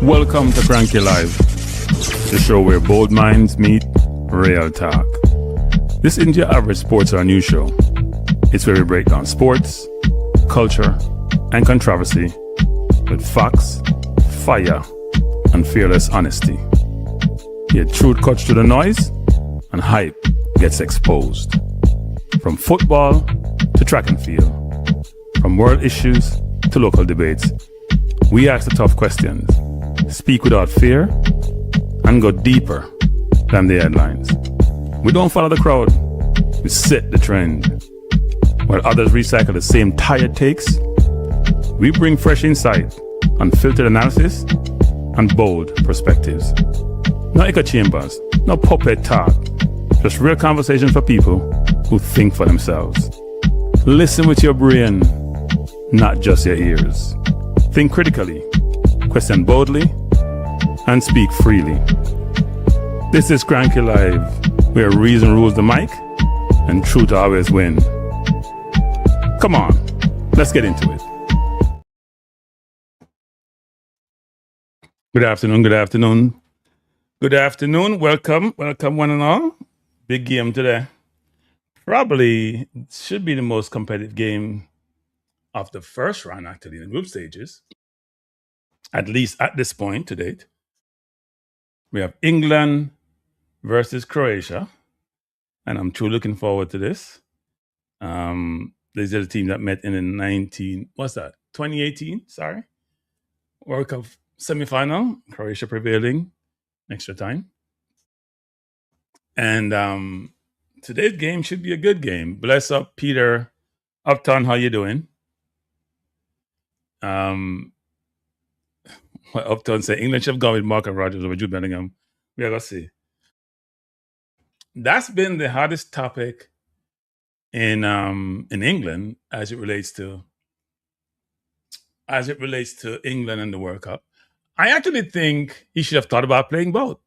Welcome to Kranky Live, the show where bold minds meet real talk. This isn't your average sports or news show. It's where we break down sports, culture, and controversy with facts, fire, and fearless honesty. Yet truth cuts through the noise and hype gets exposed. From football to track and field, from world issues to local debates, we ask the tough questions, speak without fear, and go deeper than the headlines. We don't follow the crowd, we set the trend. While others recycle the same tired takes, we bring fresh insight, unfiltered analysis, and bold perspectives. No echo chambers, no puppet talk, just real conversation for people who think for themselves. Listen with your brain, not just your ears. Think critically, question boldly, and speak freely. This is Kranky Live, where reason rules the mic and truth always wins. Come on, let's get into it. Good afternoon. Welcome one and all. Big game today. Probably should be the most competitive game of the first round, actually, in the group stages. At least at this point to date. We have England versus Croatia. And I'm truly looking forward to this. These are the team that met in the 2018, World Cup semi-final. Croatia prevailing extra time. And today's game should be a good game. Bless up, Peter Upton. How you doing? Upton say England should have gone with Luka Modrić over Jude Bellingham. We are gonna see. That's been the hottest topic in England as it relates to England and the World Cup. I actually think he should have thought about playing both.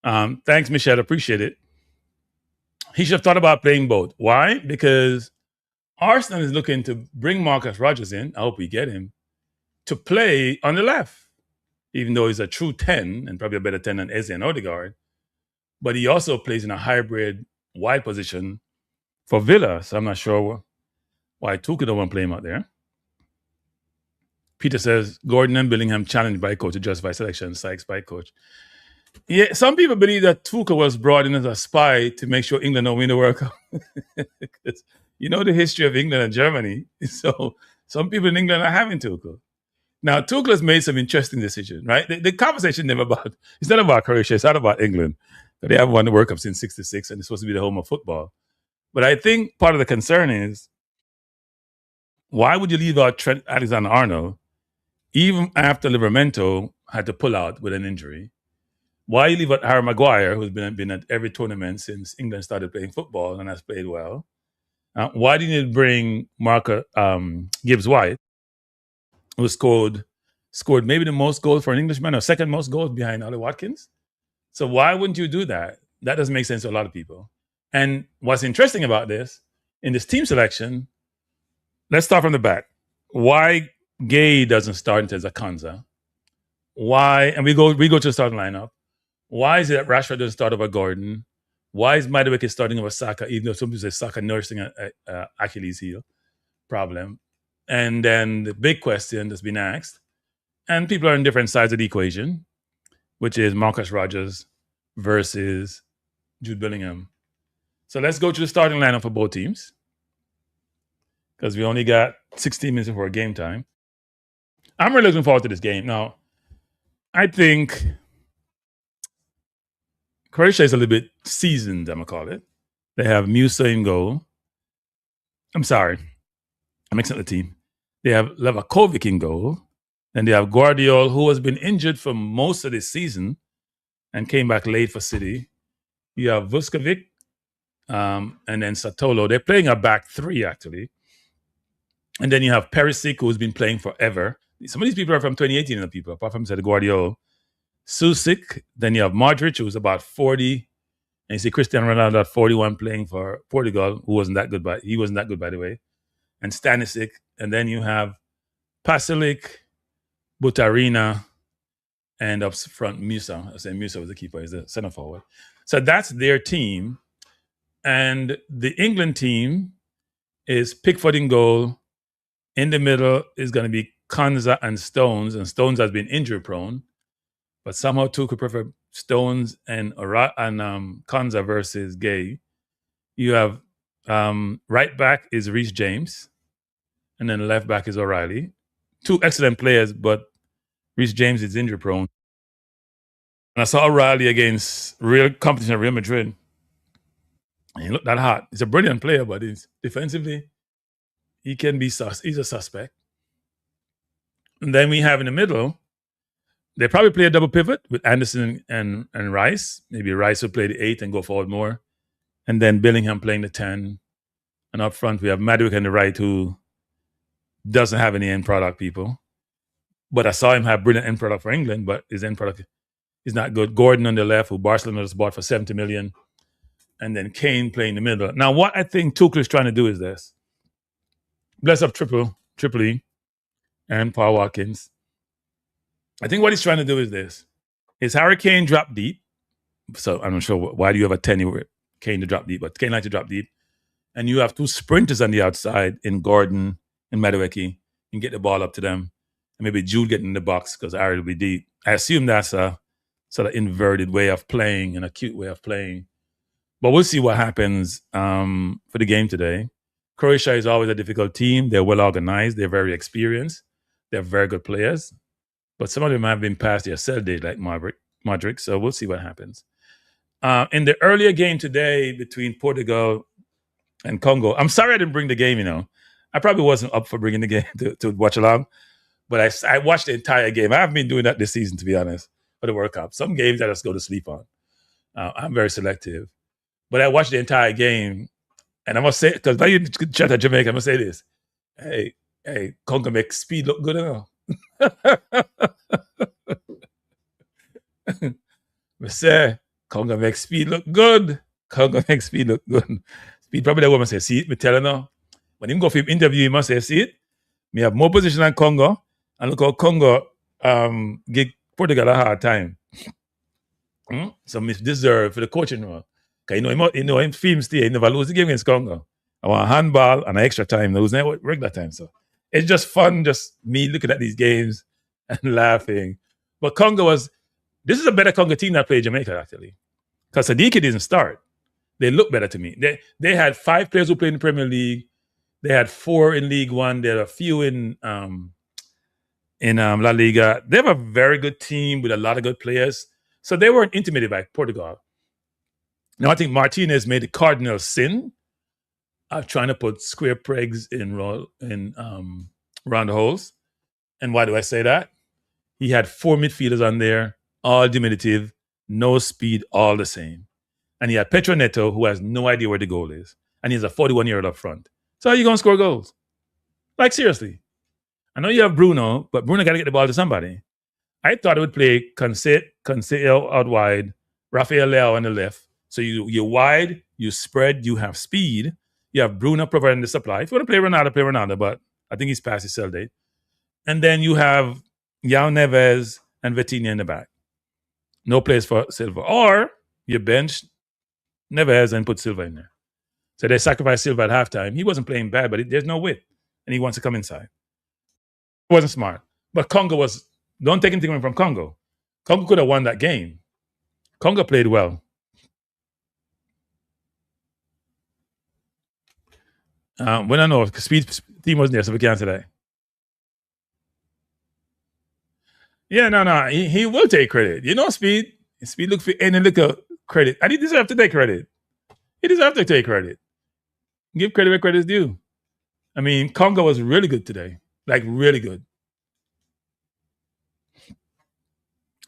Thanks, Michelle. Appreciate it. He should have thought about playing both. Why? Because Arsenal is looking to bring Marcus Rogers in. I hope we get him to play on the left, even though he's a true 10 and probably a better 10 than Eze and Odegaard. But he also plays in a hybrid wide position for Villa. So I'm not sure why Tuchel don't want to play him out there. Peter says, Gordon and Bellingham challenged by coach to justify selection, Sykes by coach. Yeah, some people believe that Tuchel was brought in as a spy to make sure England don't win the World Cup. Because you know the history of England and Germany. So some people in England are having Tuchel. Now, Tuchel has made some interesting decisions, right? The conversation it's not about Croatia, it's not about England. They haven't won the World Cup since 1966, and it's supposed to be the home of football. But I think part of the concern is, why would you leave out Trent Alexander-Arnold even after Livramento had to pull out with an injury? Why you leave out Harry Maguire, who's been at every tournament since England started playing football and has played well? Why didn't you bring Gibbs-White, who scored maybe the most goals for an Englishman or second most goals behind Ollie Watkins? So why wouldn't you do that? That doesn't make sense to a lot of people. And what's interesting about this, in this team selection, let's start from the back. Why Gay doesn't start instead of Kanza? Why, and we go to the starting lineup. Why is it that Rashford doesn't start over Gordon? Why is Madueke starting over Saka, even though some people say Saka nursing an Achilles heel problem? And then the big question that's been asked, and people are on different sides of the equation, which is Marcus Rogers versus Jude Bellingham. So let's go to the starting lineup for both teams, because we only got 16 minutes before game time. I'm really looking forward to this game. Now, I think Croatia is a little bit seasoned, I'm going to call it. They have Musa in goal. I'm sorry. I'm mixing up the team. They have Levakovic in goal. And they have Guardiola, who has been injured for most of this season and came back late for City. You have Vuskovic and then Satolo. They're playing a back three, actually. And then you have Perisic, who's been playing forever. Some of these people are from 2018, apart from Guardiola. Susic. Then you have Modrić, who's about 40. And you see Cristiano Ronaldo at 41 playing for Portugal, who wasn't that good, he wasn't that good, by the way. And Stanisic. And then you have Pasalic, Butarina, and up front Musa. I say Musa was the keeper, is the center forward. So that's their team. And the England team is Pickford in goal. In the middle is going to be Konza and Stones has been injury prone, but somehow Tuchel prefer Stones and Konza versus Gay. You have right back is Reece James, and then left back is O'Reilly. Two excellent players, but Reece James is injury prone. And I saw O'Reilly against real competition at Real Madrid. And he looked that hot. He's a brilliant player, but defensively, he can be he's a suspect. And then we have in the middle, they probably play a double pivot with Anderson and Rice. Maybe Rice will play the 8 and go forward more. And then Bellingham playing the 10. And up front, we have Madwick on the right, who doesn't have any end product, people. But I saw him have brilliant end product for England, but his end product is not good. Gordon on the left, who Barcelona just bought for 70 million. And then Kane playing the middle. Now, what I think Tuchel is trying to do is this. Bless up Triple E and Paul Watkins. I think what he's trying to do is this. Is Harry Kane drop deep? So I'm not sure why do you have a 10 Kane to drop deep, but Kane like to drop deep. And you have two sprinters on the outside in Gordon and Madueke and get the ball up to them. And maybe Jude getting in the box because Harry will be deep. I assume that's a sort of inverted way of playing, an acute way of playing. But we'll see what happens for the game today. Croatia is always a difficult team. They're well organized. They're very experienced. They're very good players. But some of them have been past their sell date, like Modrić. So we'll see what happens. In the earlier game today between Portugal and Congo, I'm sorry I didn't bring the game, I probably wasn't up for bringing the game to watch along. But I watched the entire game. I haven't been doing that this season, to be honest, for the World Cup. Some games I just go to sleep on. I'm very selective. But I watched the entire game. And I must say, because when you chat at Jamaica, I must say this. Hey, Congo makes speed look good enough. I say, Congo makes speed look good. Congo makes speed look good. Speed probably that woman say, see it, me tell her now. When him go for him interview, he must say, see it. Me have more position than Congo. And look how Congo give Portugal a hard time. So me deserve for the coaching role. Because him film stay, he never lose the game against Congo. I want a handball and an extra time, losing regular time. So it's just fun, just me looking at these games and laughing. But this is a better Congo team that played Jamaica, actually. Because Sadiki didn't start. They look better to me. They had 5 players who played in the Premier League. They had 4 in League One. There are a few in La Liga. They have a very good team with a lot of good players. So they weren't intimidated by Portugal. Now, I think Martinez made the cardinal sin of trying to put square pegs in round holes. And why do I say that? He had 4 midfielders on there, all diminutive, no speed, all the same. And he had Petro Neto, who has no idea where the goal is. And he's a 41-year-old up front. So how are you going to score goals? Like, seriously. I know you have Bruno, but Bruno got to get the ball to somebody. I thought it would play Cancelo out wide, Rafael Leao on the left. So you're wide, you spread, you have speed. You have Bruno providing the supply. If you want to play Ronaldo, but I think he's past his sell date. And then you have Yao Neves and Vitinha in the back. No place for Silva. Or you bench Neves and put Silva in there. So they sacrificed Silva at halftime. He wasn't playing bad, but there's no width. And he wants to come inside. It wasn't smart. But Congo don't take anything away from Congo. Congo could have won that game. Congo played well. When I know, Speed team wasn't there, so we can't say that. Yeah, no. He will take credit. Speed look for any little credit. And he deserves to take credit. He deserves to take credit. Give credit where credit is due. I mean, Congo was really good today. Like, really good.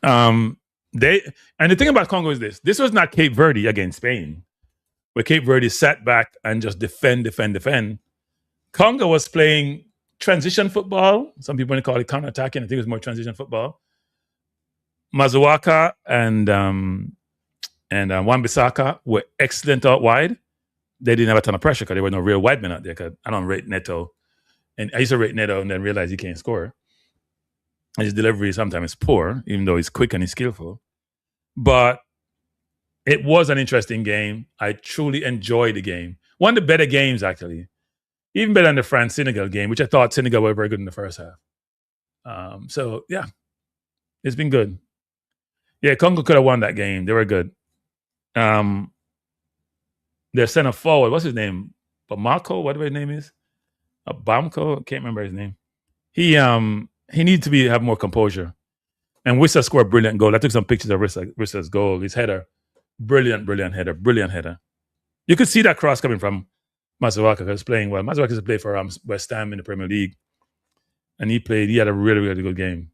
And the thing about Congo is this. This was not Cape Verde against Spain, where Cape Verde sat back and just defend. Congo was playing transition football. Some people call it counter-attacking. I think it was more transition football. Mazuaka and Wan-Bissaka were excellent out wide. They didn't have a ton of pressure because there were no real wide men out there. Because I don't rate Neto. And I used to rate Neto and then realize he can't score. His delivery sometimes is poor, even though he's quick and he's skillful. But it was an interesting game. I truly enjoyed the game. One of the better games, actually. Even better than the France-Senegal game, which I thought Senegal were very good in the first half. So, yeah, it's been good. Yeah, Congo could have won that game. They were good. Their center forward, what's his name? Bamako, whatever his name is. Bamko, I can't remember his name. He needs to have more composure. And Wissa scored a brilliant goal. I took some pictures of Wissa's goal, his header. Brilliant header. You could see that cross coming from Mazuaka because playing well. Mazuaka has played for West Ham in the Premier League. And he had a really, really good game.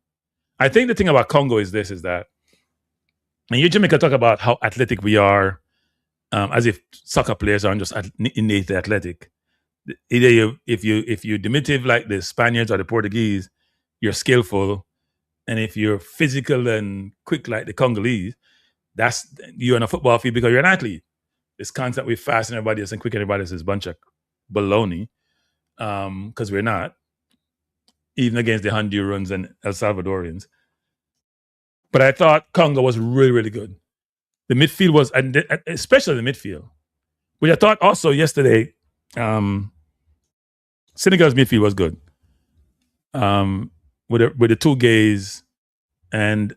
I think the thing about Congo is that, and you Jamaica talk about how athletic we are, as if soccer players aren't just innately athletic. Either if you're diminutive like the Spaniards or the Portuguese, you're skillful, and if you're physical and quick like the Congolese, you're on a football field because you're an athlete. This concept we fast and everybody else and quick and everybody else is a bunch of baloney, because we're not, even against the Hondurans and El Salvadorians. But I thought Congo was really, really good. The midfield was, and especially the midfield, which I thought also yesterday, Senegal's midfield was good. With the two gays and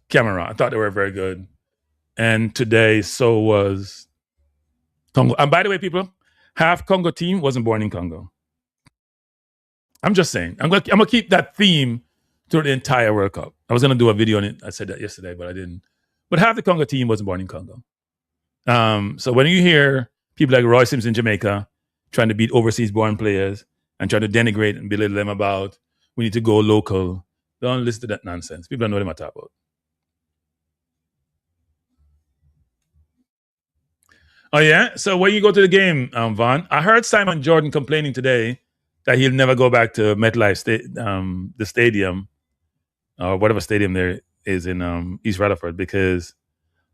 Camera, I thought they were very good. And today, so was Congo. And by the way, people, half Congo team wasn't born in Congo. I'm just saying. I'm gonna keep that theme through the entire World Cup. I was gonna do a video on it. I said that yesterday, but I didn't. But half the Congo team wasn't born in Congo. So when you hear people like Roy Simpson in Jamaica trying to beat overseas-born players and trying to denigrate and belittle them about we need to go local, don't listen to that nonsense. People don't know what I'm talking about. Oh, yeah? So when you go to the game, Vaughn, I heard Simon Jordan complaining today that he'll never go back to MetLife, the stadium, or whatever stadium there is in East Rutherford, because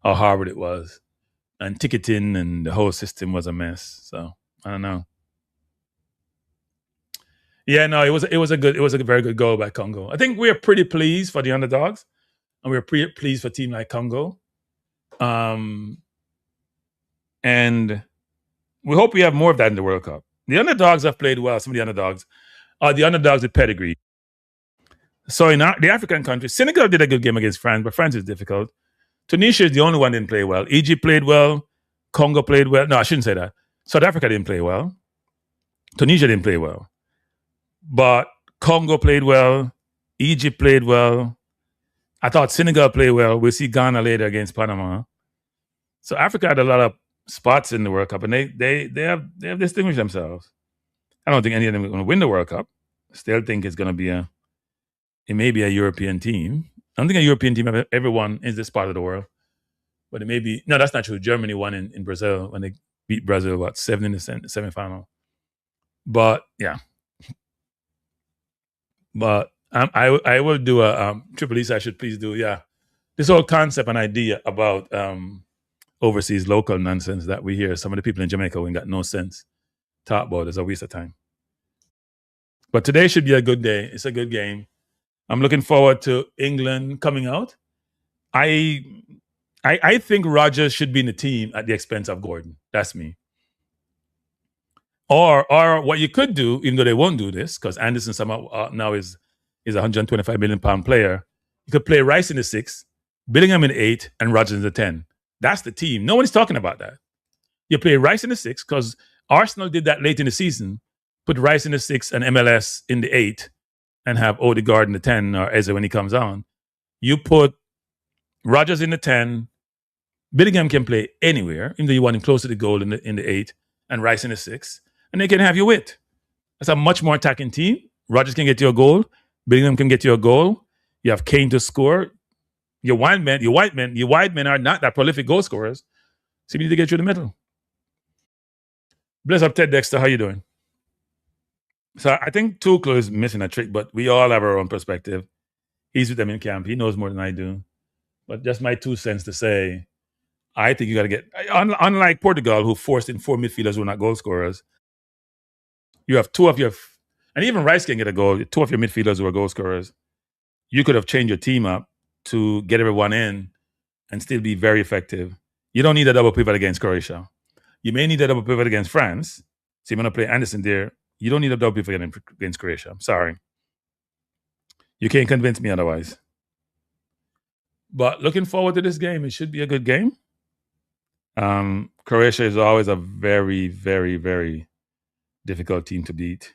how horrible it was. And ticketing and the whole system was a mess. So, I don't know. Yeah, no, it was a very good goal by Congo. I think we're pretty pleased for the underdogs, and we're pretty pleased for a team like Congo. And we hope we have more of that in the World Cup. The underdogs have played well. Some of the underdogs are the underdogs with pedigree. So in the African countries, Senegal did a good game against France, but France is difficult. Tunisia is the only one that didn't play well. Egypt played well. Congo played well. No, I shouldn't say that. South Africa didn't play well. Tunisia didn't play well. But Congo played well. Egypt played well. I thought Senegal played well. We'll see Ghana later against Panama. So Africa had a lot of spots in the World Cup, and they have distinguished themselves. I don't think any of them are going to win the World Cup. Still think it's going to be it may be a European team. I don't think a European team ever won in this part of the world. But it may be, no, that's not true. Germany won in Brazil when they beat Brazil, 7 in the semifinal. But, yeah. But I will do a, Triple East, I should please do, yeah. This whole concept and idea about overseas local nonsense that we hear some of the people in Jamaica who ain't got no sense talk about is a waste of time. But today should be a good day. It's a good game. I'm looking forward to England coming out. I think Rodgers should be in the team at the expense of Gordon. That's me. Or what you could do, even though they won't do this, because Anderson somehow now is a £125 million player, you could play Rice in the 6, Bellingham in the 8, and Rodgers in the 10. That's the team. No one's talking about that. You play Rice in the 6, because Arsenal did that late in the season, put Rice in the 6 and MLS in the 8, and have Odegaard in the 10, or Eze when he comes on. You put Rodgers in the 10, Bellingham can play anywhere, even though you want him close to the goal in the 8, and Rice in the 6, and they can have you with. That's a much more attacking team. Rodgers can get you a goal. Bellingham can get you a goal. You have Kane to score. Your wide men are not that prolific goal scorers, so you need to get you in the middle. Bless up, Ted Dexter. How you doing? So I think Tuchel is missing a trick, but we all have our own perspective. He's with them in camp. He knows more than I do. But just my 2 cents to say, I think you got to get, unlike Portugal, who forced in 4 midfielders who are not goal scorers, you have 2 of your, and even Rice can get a goal, 2 of your midfielders who are goal scorers. you could have changed your team up to get everyone in and still be very effective. You don't need a double pivot against Croatia. You may need a double pivot against France. So you're going to play Anderson there. You don't need a double pivot against Croatia. I'm sorry. You can't convince me otherwise. But looking forward to this game. It should be a good game. Croatia is always a very, very, very difficult team to beat.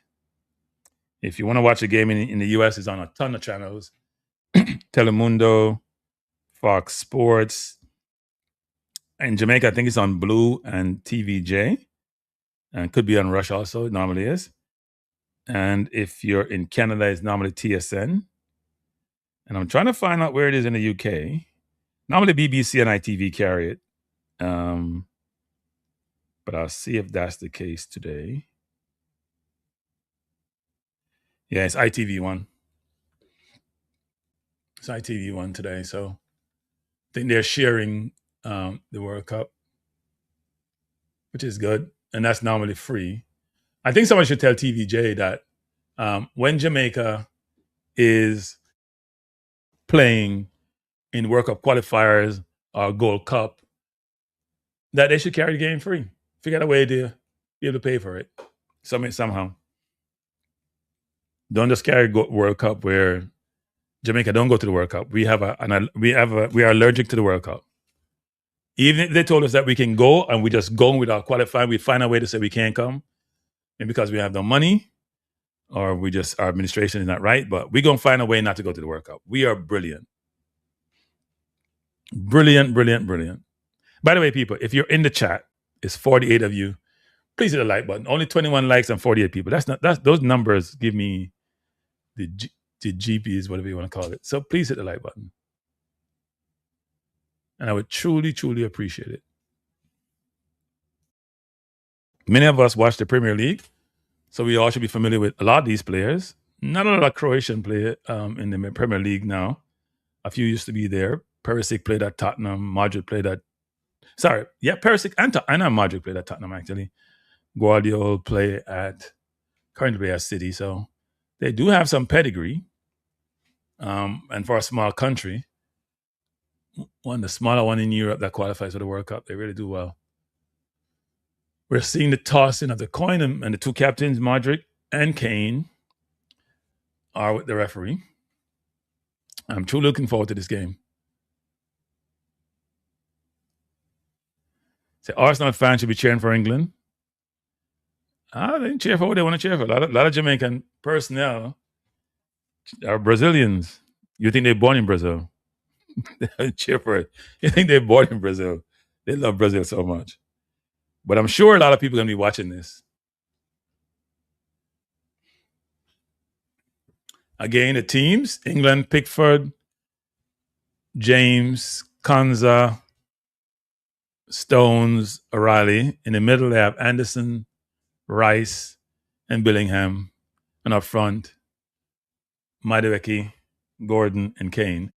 If you want to watch a game in the US, it's on a ton of channels. Telemundo, Fox Sports. In Jamaica, I think it's on Blue and TVJ. And could be on Rush also, it normally is. And if you're in Canada, it's normally TSN. And I'm trying to find out where it is in the UK. Normally BBC and ITV carry it. But I'll see if that's the case today. Yeah, it's ITV1. It's ITV1 today. So I think they're sharing the World Cup, which is good. And that's normally free. I think someone should tell TVJ that when Jamaica is playing in World Cup qualifiers or Gold Cup, that they should carry the game free. Figure out a way to be able to pay for it somehow. Don't just carry World Cup where Jamaica don't go to the World Cup. We are allergic to the World Cup. Even if they told us that we can go and we just go without qualifying, we find a way to say we can't come, and because we have no money, or our administration is not right. But we're gonna find a way not to go to the World Cup. We are brilliant, brilliant, brilliant, brilliant. By the way, people, if you're in the chat, it's 48 of you. Please hit the like button. Only 21 likes and 48 people. Those numbers give me the GPs, whatever you want to call it. So please hit the like button. And I would truly, truly appreciate it. Many of us watch the Premier League, so we all should be familiar with a lot of these players. Not a lot of Croatian play in the Premier League now. A few used to be there. Perisic played at Tottenham. Modrić played at... Sorry, yeah, Perisic and Modrić played at Tottenham, actually. Guardiola currently play at City, so they do have some pedigree. And for a small country, the smaller one in Europe that qualifies for the World Cup, they really do well. We're seeing the tossing of the coin, and the two captains, Modrić and Kane, are with the referee. I'm truly looking forward to this game. So Arsenal fans should be cheering for England. They cheer for what they want to cheer for. A lot of Jamaican personnel are Brazilians. You think they're born in Brazil? They cheer for it. You think they're born in Brazil? They love Brazil so much. But I'm sure a lot of people are going to be watching this. Again, the teams: England, Pickford, James, Konza, Stones, O'Reilly. In the middle, they have Anderson, Rice, and Bellingham. And up front, Madueke, Gordon, and Kane.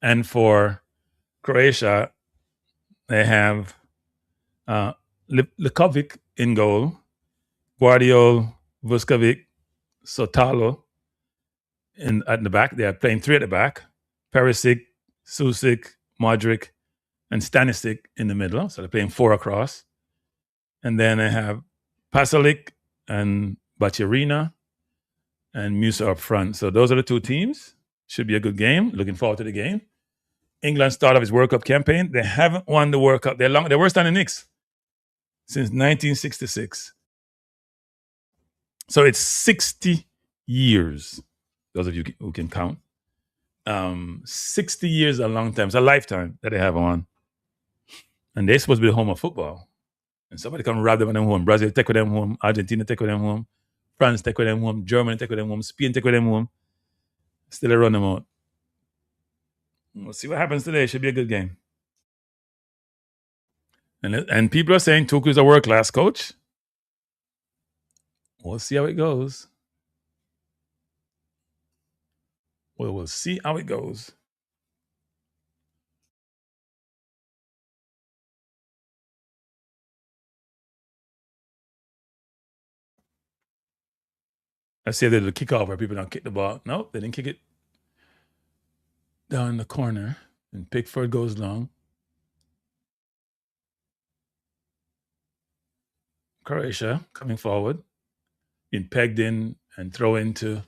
And for Croatia, they have Likovic in goal, Guardiola, Vuskovic, Sotalo at the back. They are playing three at the back: Perisic, Susic, Modrić, and Stanisic in the middle. So they're playing four across. And then they have Pasalic and Bacirina and Musa up front. So those are the two teams. Should be a good game. Looking forward to the game. England started his World Cup campaign. They haven't won the World Cup. They're worse than the Knicks since 1966. So it's 60 years. Those of you who can count. 60 years is a long time. It's a lifetime that they have on. And they're supposed to be the home of football. And somebody come rob them home. Brazil take with them home. Argentina take with them home. France take with them home. Germany take with them home. Spain take with them home. Still they run them out. We'll see what happens today. It should be a good game. And people are saying Tuchel is a world-class coach. We'll see how it goes. We'll see how it goes. Let's say they did a kickoff where people don't kick the ball. No, they didn't kick it. down the corner, and Pickford goes long. Croatia coming forward, being pegged in and throw into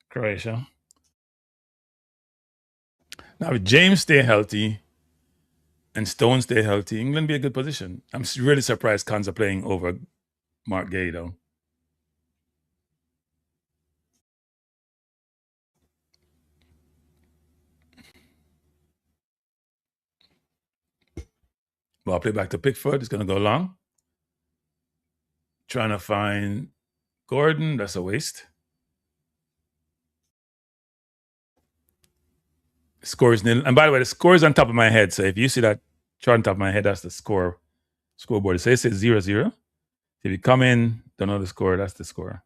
Croatia. Now, if James stay healthy and Stone stay healthy, England be a good position. I'm really surprised Cons are playing over Mark Gay, though. Ball play back to Pickford. It's going to go long. Trying to find Gordon. That's a waste. Score is nil. And by the way, the score is on top of my head. So if you see that chart on top of my head, that's the scoreboard. So it says 0-0. If you come in, don't know the score, that's the score.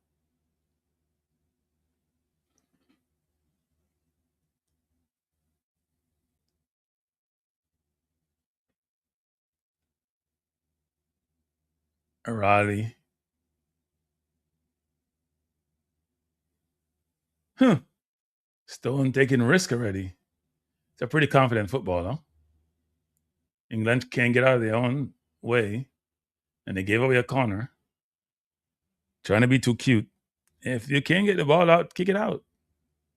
A rally. Stone taking risk already. It's a pretty confident football, huh? England can't get out of their own way, and they gave away a corner. Trying to be too cute. If you can't get the ball out, kick it out.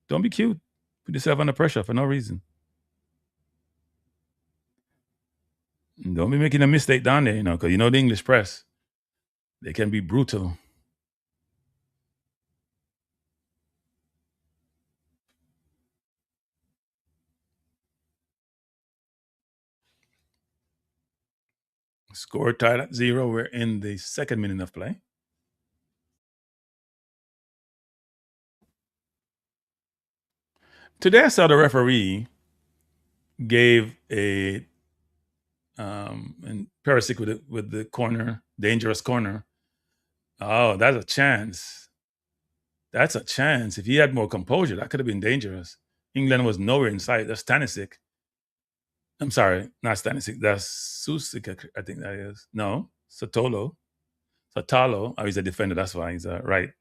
Don't be cute. Put yourself under pressure for no reason. Don't be making a mistake down there, because you know the English press. They can be brutal. Score tied at 0. We're in the second minute of play. Today I saw the referee gave a and Perisic with the corner, dangerous corner. Oh, that's a chance. That's a chance. If he had more composure, that could have been dangerous. England was nowhere in sight. That's Stanisic. I'm sorry, not Stanisic. That's Susik, I think that is. No, Sotolo. Sotalo. Oh, he's a defender. That's why he's right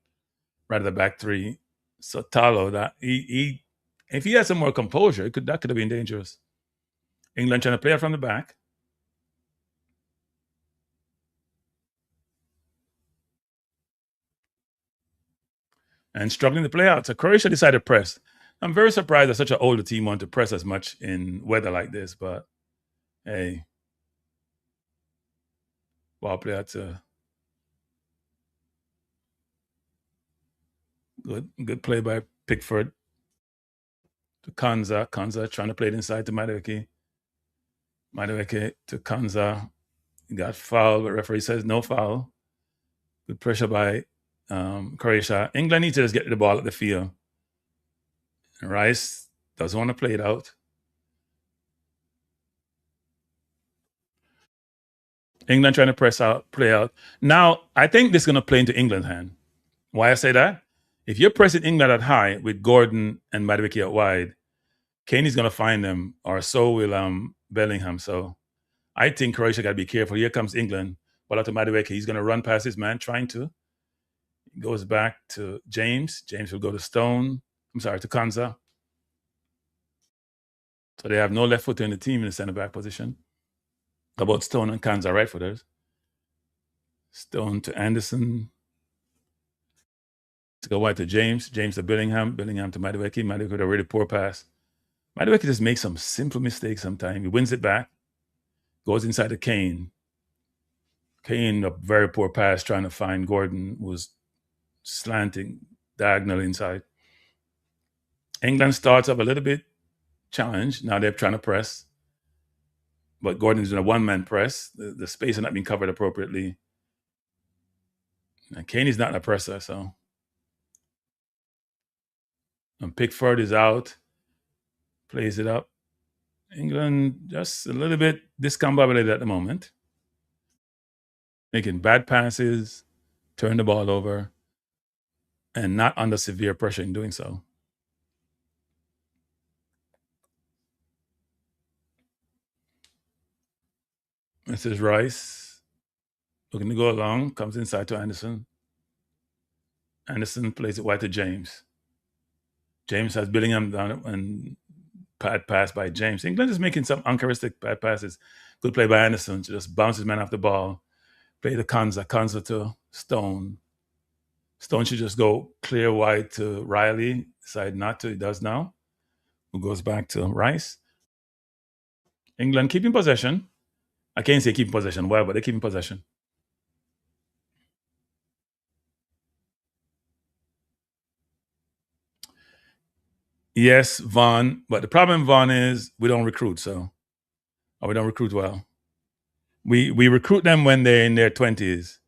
at the back three. Sotalo. That he if he had some more composure, that could have been dangerous. England trying to play it from the back. And struggling to play out. So Croatia decided to press. I'm very surprised that such an older team wanted to press as much in weather like this, but hey, ball play out to good play by Pickford to Kanza. Kanza trying to play it inside to Madueke. Madueke to Kanza. He got fouled, but referee says no foul. Good pressure by Croatia. England needs to just get the ball at the field. Rice doesn't want to play it out. England trying to play out. Now, I think this is going to play into England's hand. Why I say that? If you're pressing England at high with Gordon and Madueke out wide, Kane is going to find them, or so will Bellingham. So I think Croatia got to be careful. Here comes England. Ball out to Madueke. He's going to run past his man, trying to. He goes back to James. James will go to Stone. I'm sorry, to Kanza. So they have no left footer in the team in the center back position. About Stone and Kanza, right footers. Stone to Anderson. To go wide to James. James to Bellingham. Bellingham to Madueke. Madueke with a really poor pass. Madueke just makes some simple mistakes sometimes. He wins it back. Goes inside to Kane. Kane, a very poor pass trying to find Gordon, was slanting diagonal inside. England starts up a little bit challenged. Now they're trying to press. But Gordon's doing a one-man press. The space is not being covered appropriately. And Kane is not a presser, so. And Pickford is out. Plays it up. England just a little bit discombobulated at the moment. Making bad passes, turn the ball over, and not under severe pressure in doing so. This is Rice. Looking to go along, comes inside to Anderson. Anderson plays it wide to James. James has Bellingham down and bad pass by James. England is making some uncharacteristic bad passes. Good play by Anderson to just bounce his man off the ball. Play the Konza to Stone. Stone should just go clear wide to Riley. Decide not to. He does now. Who goes back to Rice. England keeping possession. I can't say keeping possession well, but they're keeping possession. Yes, Vaughn. But the problem, Vaughn, is we don't recruit, or we don't recruit well. We recruit them when they're in their 20s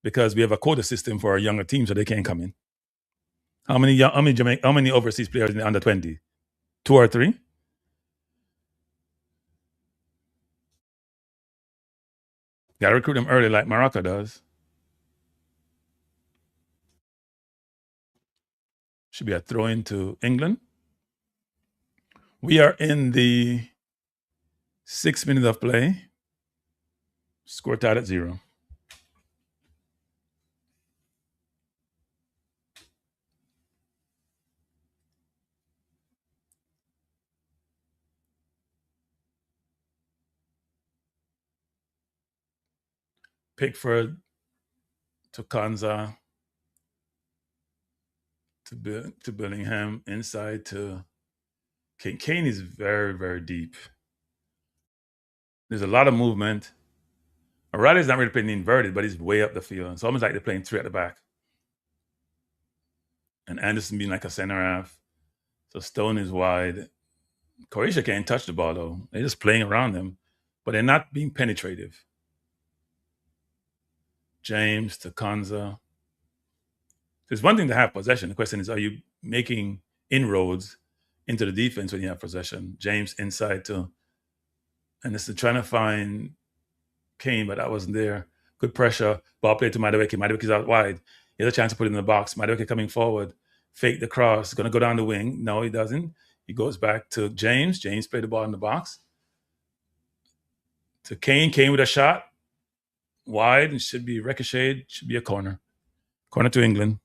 because we have a quota system for our younger team, so they can't come in. How many overseas players in the under 20? 2 or 3? Gotta recruit them early like Morocco does. Should be a throw into England. We are in the 6th minute of play. Score tied at 0. Pickford to Konza to Bellingham, inside to Kane. Kane is very, very deep. There's a lot of movement. O'Reilly's not really playing inverted, but he's way up the field. It's almost like they're playing 3 at the back. And Anderson being like a center half. So Stone is wide. Croatia can't touch the ball, though. They're just playing around them, but they're not being penetrative. James to Konza. There's one thing to have possession. The question is, are you making inroads into the defense when you have possession? James inside to, and this is trying to find Kane, but that wasn't there. Good pressure. Ball played to Madueke. Madueke's out wide. He has a chance to put it in the box. Madueke coming forward. Fake the cross. Going to go down the wing. No, he doesn't. He goes back to James. James played the ball in the box. To Kane. Kane with a shot. Wide. And should be ricocheted. Should be a corner. Corner to England.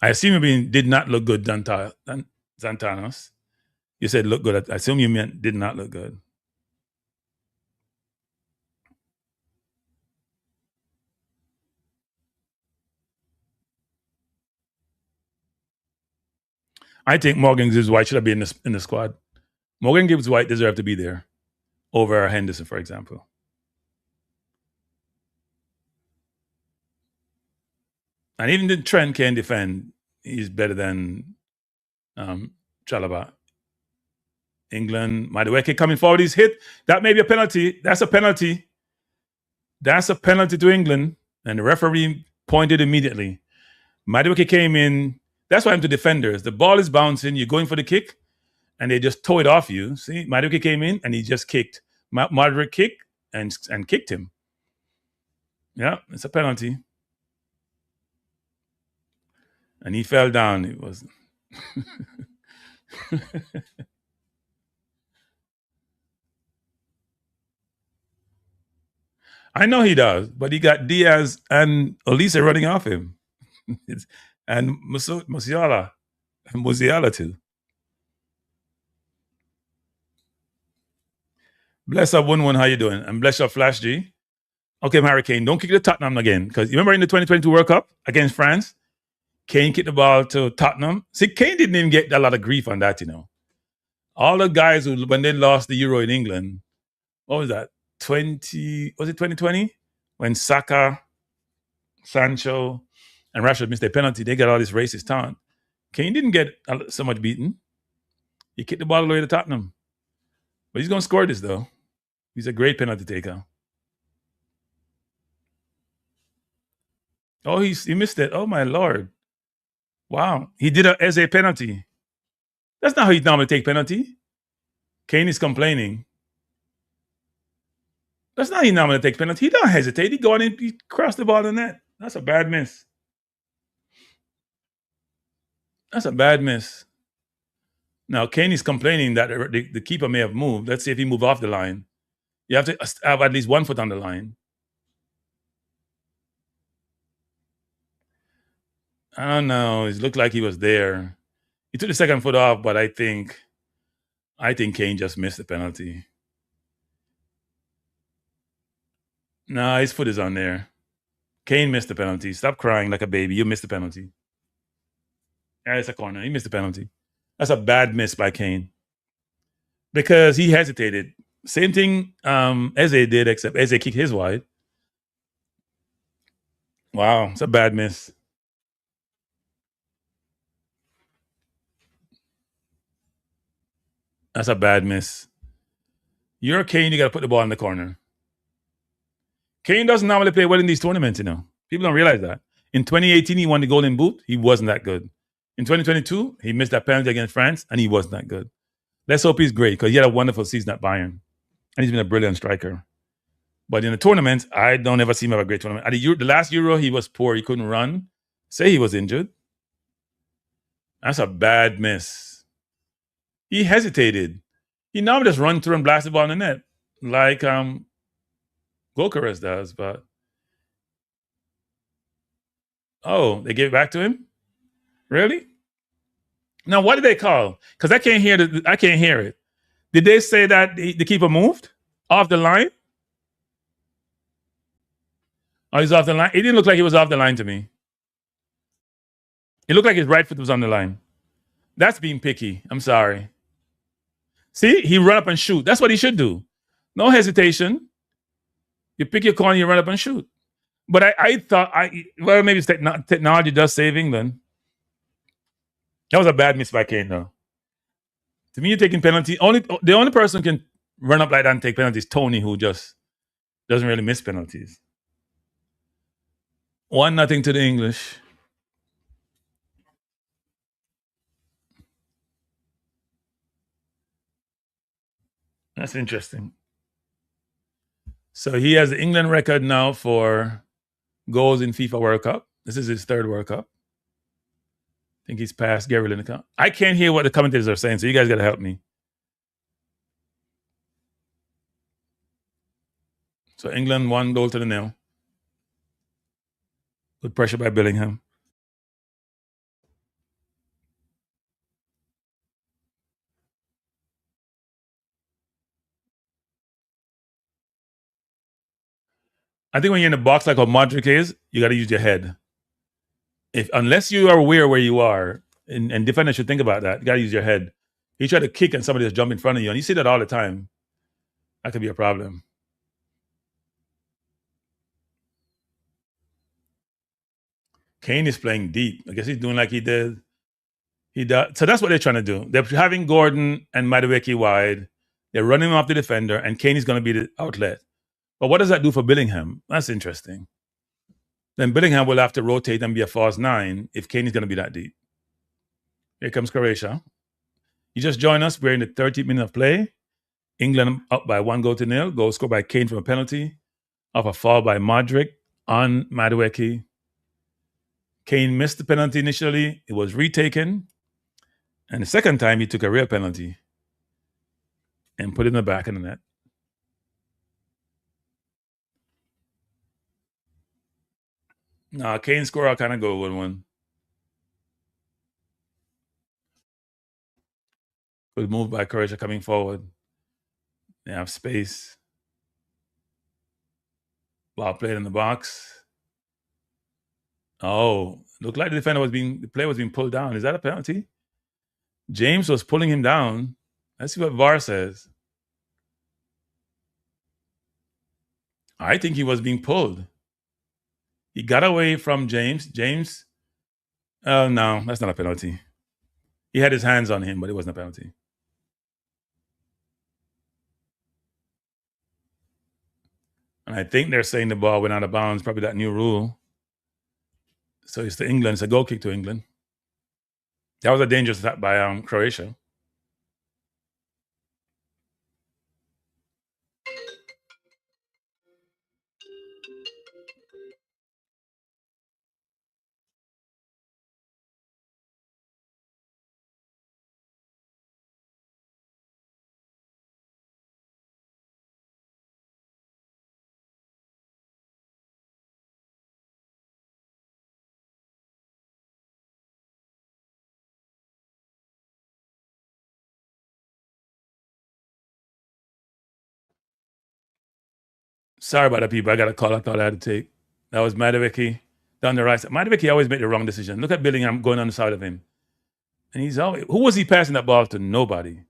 I assume you did not look good, Zantanos. You said look good. I assume you meant did not look good. I think Morgan Gibbs White should have been in the squad. Morgan Gibbs White deserved to be there over Henderson, for example. And even the Trent can defend. He's better than Chalaba. England, Madueke coming forward. He's hit. That may be a penalty. That's a penalty. That's a penalty to England. And the referee pointed immediately. Madueke came in. That's why I'm to defenders. The ball is bouncing. You're going for the kick, and they just tow it off you. See, Madueke came in, and he just kicked. Modrić kicked and kicked him. Yeah, it's a penalty. And he fell down. It was... I know he does, but he got Diaz and Olise running off him. And Musiala. And Musiala too. Bless up 1-1, how you doing? And bless up Flash G. Okay, Harry Kane, don't kick the Tottenham again. Because you remember in the 2022 World Cup against France, Kane kicked the ball to Tottenham. See, Kane didn't even get a lot of grief on that, All the guys who, when they lost the Euro in England, what was that? Was it 2020? When Saka, Sancho, and Rashford missed their penalty, they got all this racist taunt. Kane didn't get so much beaten. He kicked the ball all the way to Tottenham. But he's going to score this, though. He's a great penalty taker. Oh, he missed it. Oh, my Lord. Wow. He did a Eze penalty. That's not how he normally take penalty. Kane is complaining. That's not how he normally takes penalty. He don't hesitate. He go on and he cross the ball in the net. That's a bad miss. That's a bad miss. Now, Kane is complaining that the keeper may have moved. Let's see if he moved off the line. You have to have at least 1 foot on the line. I don't know. It looked like he was there. He took the second foot off, but I think Kane just missed the penalty. Nah, his foot is on there. Kane missed the penalty. Stop crying like a baby. You missed the penalty. Yeah, it's a corner. He missed the penalty. That's a bad miss by Kane because he hesitated. Same thing Eze did, except Eze kicked his wide. Wow, it's a bad miss. That's a bad miss. You're Kane. You got to put the ball in the corner. Kane doesn't normally play well in these tournaments, you know. People don't realize that. In 2018, he won the Golden Boot. He wasn't that good. In 2022, he missed that penalty against France, and he wasn't that good. Let's hope he's great because he had a wonderful season at Bayern, and he's been a brilliant striker. But in the tournament, I don't ever see him have a great tournament. At the last Euro, he was poor. He couldn't run. Say he was injured. That's a bad miss. He hesitated. He normally just run through and blast the ball in the net like Gokares does, but oh, they gave it back to him? Really? Now, what did they call? Because I can't hear I can't hear it. Did they say that the keeper moved off the line? Oh, he's off the line. It didn't look like he was off the line to me. It looked like his right foot was on the line. That's being picky. I'm sorry. See, he run up and shoot. That's what he should do. No hesitation. You pick your corner, you run up and shoot. But I thought, well, maybe technology does save England. That was a bad miss by Kane, though. To me, you're taking penalty. The only person who can run up like that and take penalties is Tony, who just doesn't really miss penalties. 1-0 to the English. That's interesting. So he has the England record now for goals in FIFA World Cup. This is his third World Cup. I think he's passed Gary Lineker. I can't hear what the commentators are saying, so you guys got to help me. So England 1-0. Good pressure by Bellingham. I think when you're in the box like what Modrić is, you got to use your head. Unless you are aware where you are, and defenders should think about that, you got to use your head. He tried to kick and somebody just jump in front of you, and you see that all the time. That could be a problem. Kane is playing deep. I guess he's doing like he did. He does. So that's what they're trying to do. They're having Gordon and Madueke wide. They're running off the defender, and Kane is going to be the outlet. But what does that do for Bellingham? That's interesting. Then Bellingham will have to rotate and be a false 9 if Kane is going to be that deep. Here comes Croatia. You just joined us. We're in the 30th minute of play. England up by 1-0. Goal scored by Kane from a penalty off a foul by Modrić on Madueke. Kane missed the penalty initially. It was retaken. And the second time, he took a real penalty and put it in the back of the net. Nah, Kane scored a kind of goal one. Good move by Croatia coming forward. They have space. Ball played in the box. Oh, looked like the player was being pulled down. Is that a penalty? James was pulling him down. Let's see what VAR says. I think he was being pulled. He got away from James. James, oh no, that's not a penalty. He had his hands on him, but it wasn't a penalty. And I think they're saying the ball went out of bounds, probably that new rule. So it's to England. It's a goal kick to England. That was a dangerous attack by Croatia. Sorry about that, people. I got a call I thought I had to take. That was Madueke down the right side. Madueke always made the wrong decision. Look at Bellingham going on the side of him. And he's always, who was he passing that ball to? Nobody.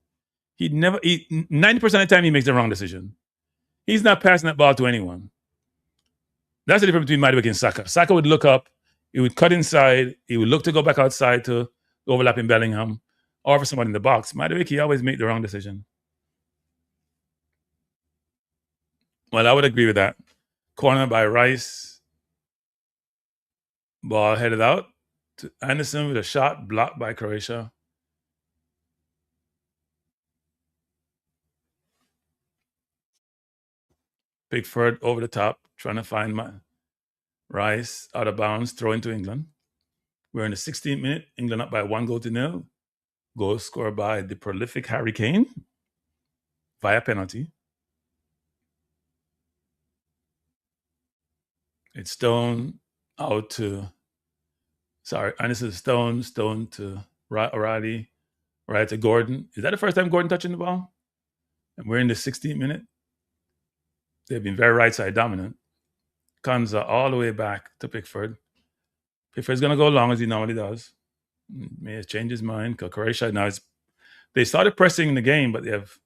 90% of the time he makes the wrong decision. He's not passing that ball to anyone. That's the difference between Madueke and Saka. Saka would look up, he would cut inside, he would look to go back outside to overlap in Bellingham or for someone in the box. Madueke always make the wrong decision. Well, I would agree with that. Corner by Rice. Ball headed out to Anderson with a shot blocked by Croatia. Pickford over the top, trying to find Rice out of bounds, throw into England. We're in the 16th minute. England up by 1-0. Goal scored by the prolific Harry Kane via penalty. It's Stone out to, Anderson Stone to O'Reilly, right to Gordon. Is that the first time Gordon touching the ball? And we're in the 16th minute. They've been very right side dominant. Konza all the way back to Pickford. Pickford's going to go long as he normally does. May have changed his mind because Croatia now they started pressing in the game, but they have.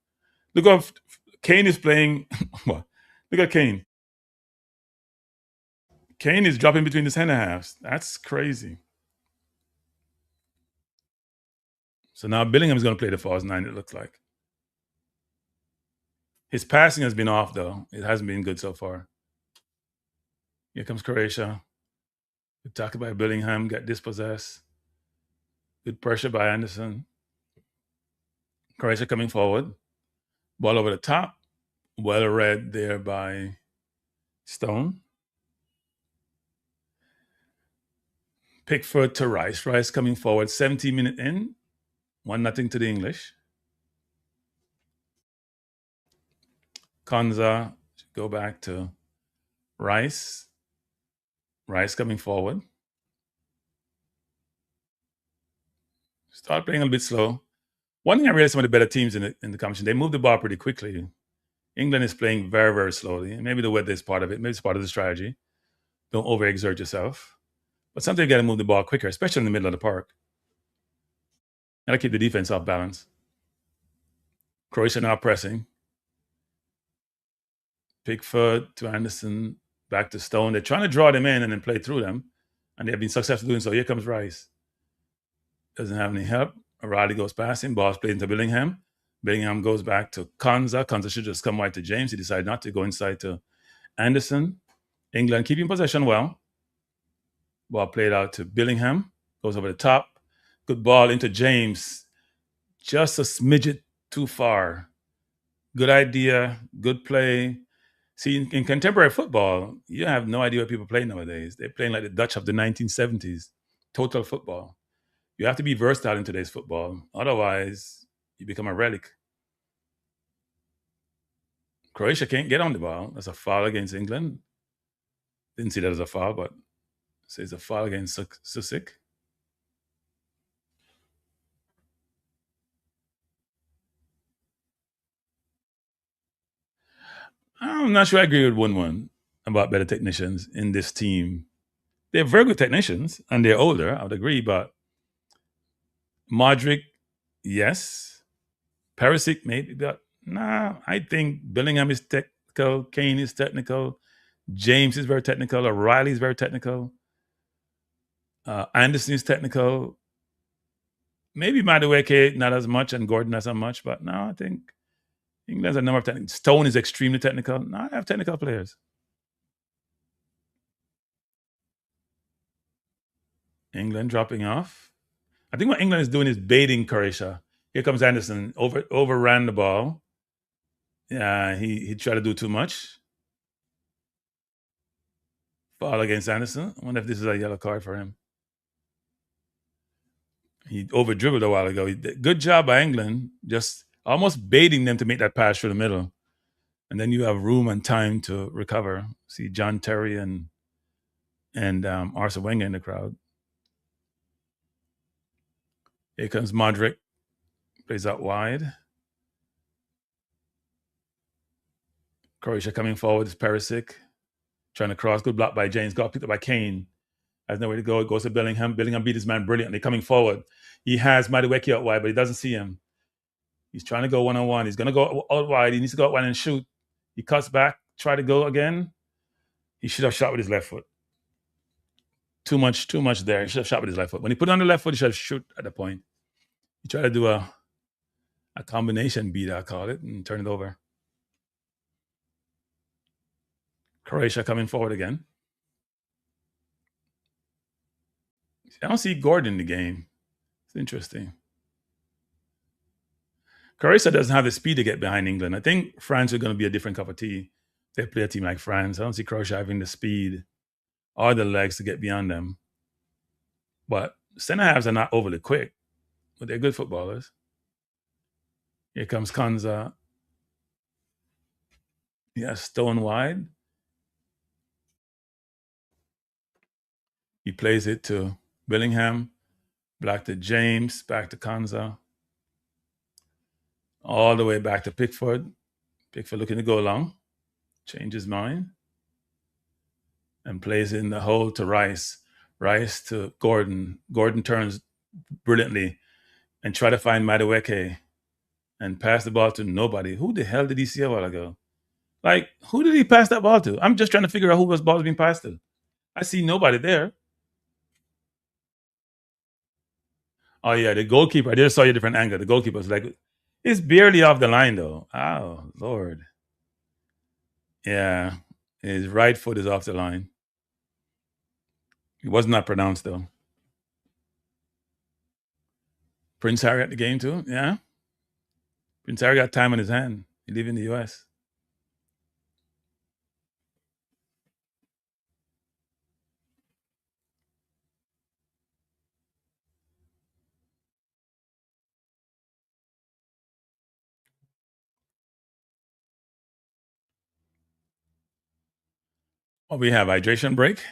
Look how Kane is playing. What? Look at Kane. Kane is dropping between the center halves. That's crazy. So now Bellingham's going to play the false nine, it looks like. His passing has been off, though. It hasn't been good so far. Here comes Croatia. Attacked by Bellingham, got dispossessed. Good pressure by Anderson. Croatia coming forward. Ball over the top. Well read there by Stone. Pickford to Rice. Rice coming forward. 17 minutes in. 1-0 to the English. Konza go back to Rice. Rice coming forward. Start playing a little bit slow. One thing I realized some of the better teams in the competition, they move the ball pretty quickly. England is playing very, very slowly. Maybe the weather is part of it. Maybe it's part of the strategy. Don't overexert yourself. But sometimes you got to move the ball quicker, especially in the middle of the park. Got to keep the defense off balance. Croatia now pressing. Pickford to Anderson, back to Stone. They're trying to draw them in and then play through them. And they have been successful doing so. Here comes Rice. Doesn't have any help. O'Reilly goes past him. Ball's played into Bellingham. Bellingham goes back to Konza. Konza should just come wide to James. He decided not to go inside to Anderson. England keeping possession well. Ball played out to Bellingham. Goes over the top. Good ball into James. Just a smidget too far. Good idea. Good play. See, in contemporary football, you have no idea what people play nowadays. They're playing like the Dutch of the 1970s. Total football. You have to be versatile in today's football. Otherwise, you become a relic. Croatia can't get on the ball. That's a foul against England. Didn't see that as a foul, but it's a foul against Susik. I'm not sure I agree with 1-1 about better technicians in this team. They're very good technicians, and they're older, I would agree, but Modrić, yes. Perisic, maybe, but nah, I think Bellingham is technical, Kane is technical, James is very technical, O'Reilly is very technical, Anderson is technical. Maybe Madueke not as much and Gordon not as much, but no, I think England has a number of technical. Stone is extremely technical. No, I have technical players. England dropping off. I think what England is doing is baiting Croatia. Here comes Anderson, overran the ball. Yeah, he tried to do too much. Foul against Anderson. I wonder if this is a yellow card for him. He over dribbled a while ago. Good job by England, just almost baiting them to make that pass through the middle. And then you have room and time to recover. See John Terry and Arsene Wenger in the crowd. Here comes Modrić. Plays out wide. Croatia coming forward is Perisic. Trying to cross. Good block by James. Got picked up by Kane. Has nowhere to go. It goes to Bellingham. Bellingham beat his man brilliantly. Coming forward. He has Madueke out wide, but he doesn't see him. He's trying to go one-on-one. He's going to go out wide. He needs to go out wide and shoot. He cuts back. Try to go again. He should have shot with his left foot. Too much there. He should have shot with his left foot. When he put it on the left foot, he should have shoot at the point. He tried to do a combination beat, I call it, and turn it over. Croatia coming forward again. I don't see Gordon in the game. It's interesting. Croatia doesn't have the speed to get behind England. I think France are going to be a different cup of tea. They play a team like France. I don't see Croatia having the speed or the legs to get beyond them. But center halves are not overly quick, but they're good footballers. Here comes Kanza. Yeah, stone wide. He plays it to Bellingham, back to James, back to Kanza, all the way back to Pickford. Pickford looking to go long, change his mind, and plays in the hole to Rice. Rice to Gordon. Gordon turns brilliantly and try to find Madueke and pass the ball to nobody. Who the hell did he see a while ago? Like, who did he pass that ball to? I'm just trying to figure out who was ball being passed to. I see nobody there. Oh, yeah, the goalkeeper. I just saw you a different angle. The goalkeeper's like, it's barely off the line, though. Oh, Lord. Yeah, his right foot is off the line. It was not pronounced, though. Prince Harry at the game, too? Yeah. Prince Harry got time on his hand. He lives in the U.S. What we have, hydration break?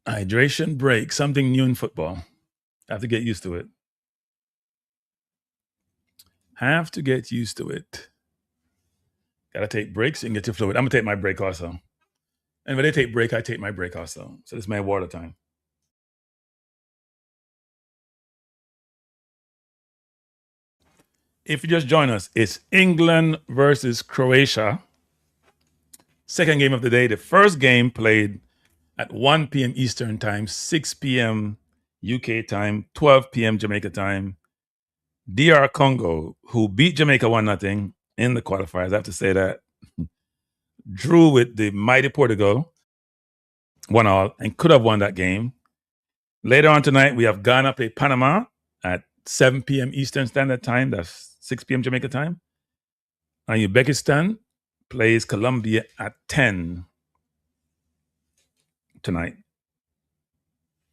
Hydration break, something new in football. Have to get used to it. Have to get used to it. Gotta take breaks and get your fluid. I'm gonna take my break also. And when they take break, I take my break also. So this is my water time. If you just join us, it's England versus Croatia. Second game of the day. The first game played at 1 p.m. Eastern time, 6 p.m. UK time, 12 p.m. Jamaica time. DR Congo, who beat Jamaica 1-0 in the qualifiers, I have to say that, drew with the mighty Portugal, 1-1, and could have won that game. Later on tonight, we have Ghana play Panama at 7 p.m. Eastern Standard Time. That's 6 p.m. Jamaica time. And Uzbekistan plays Colombia at 10 tonight.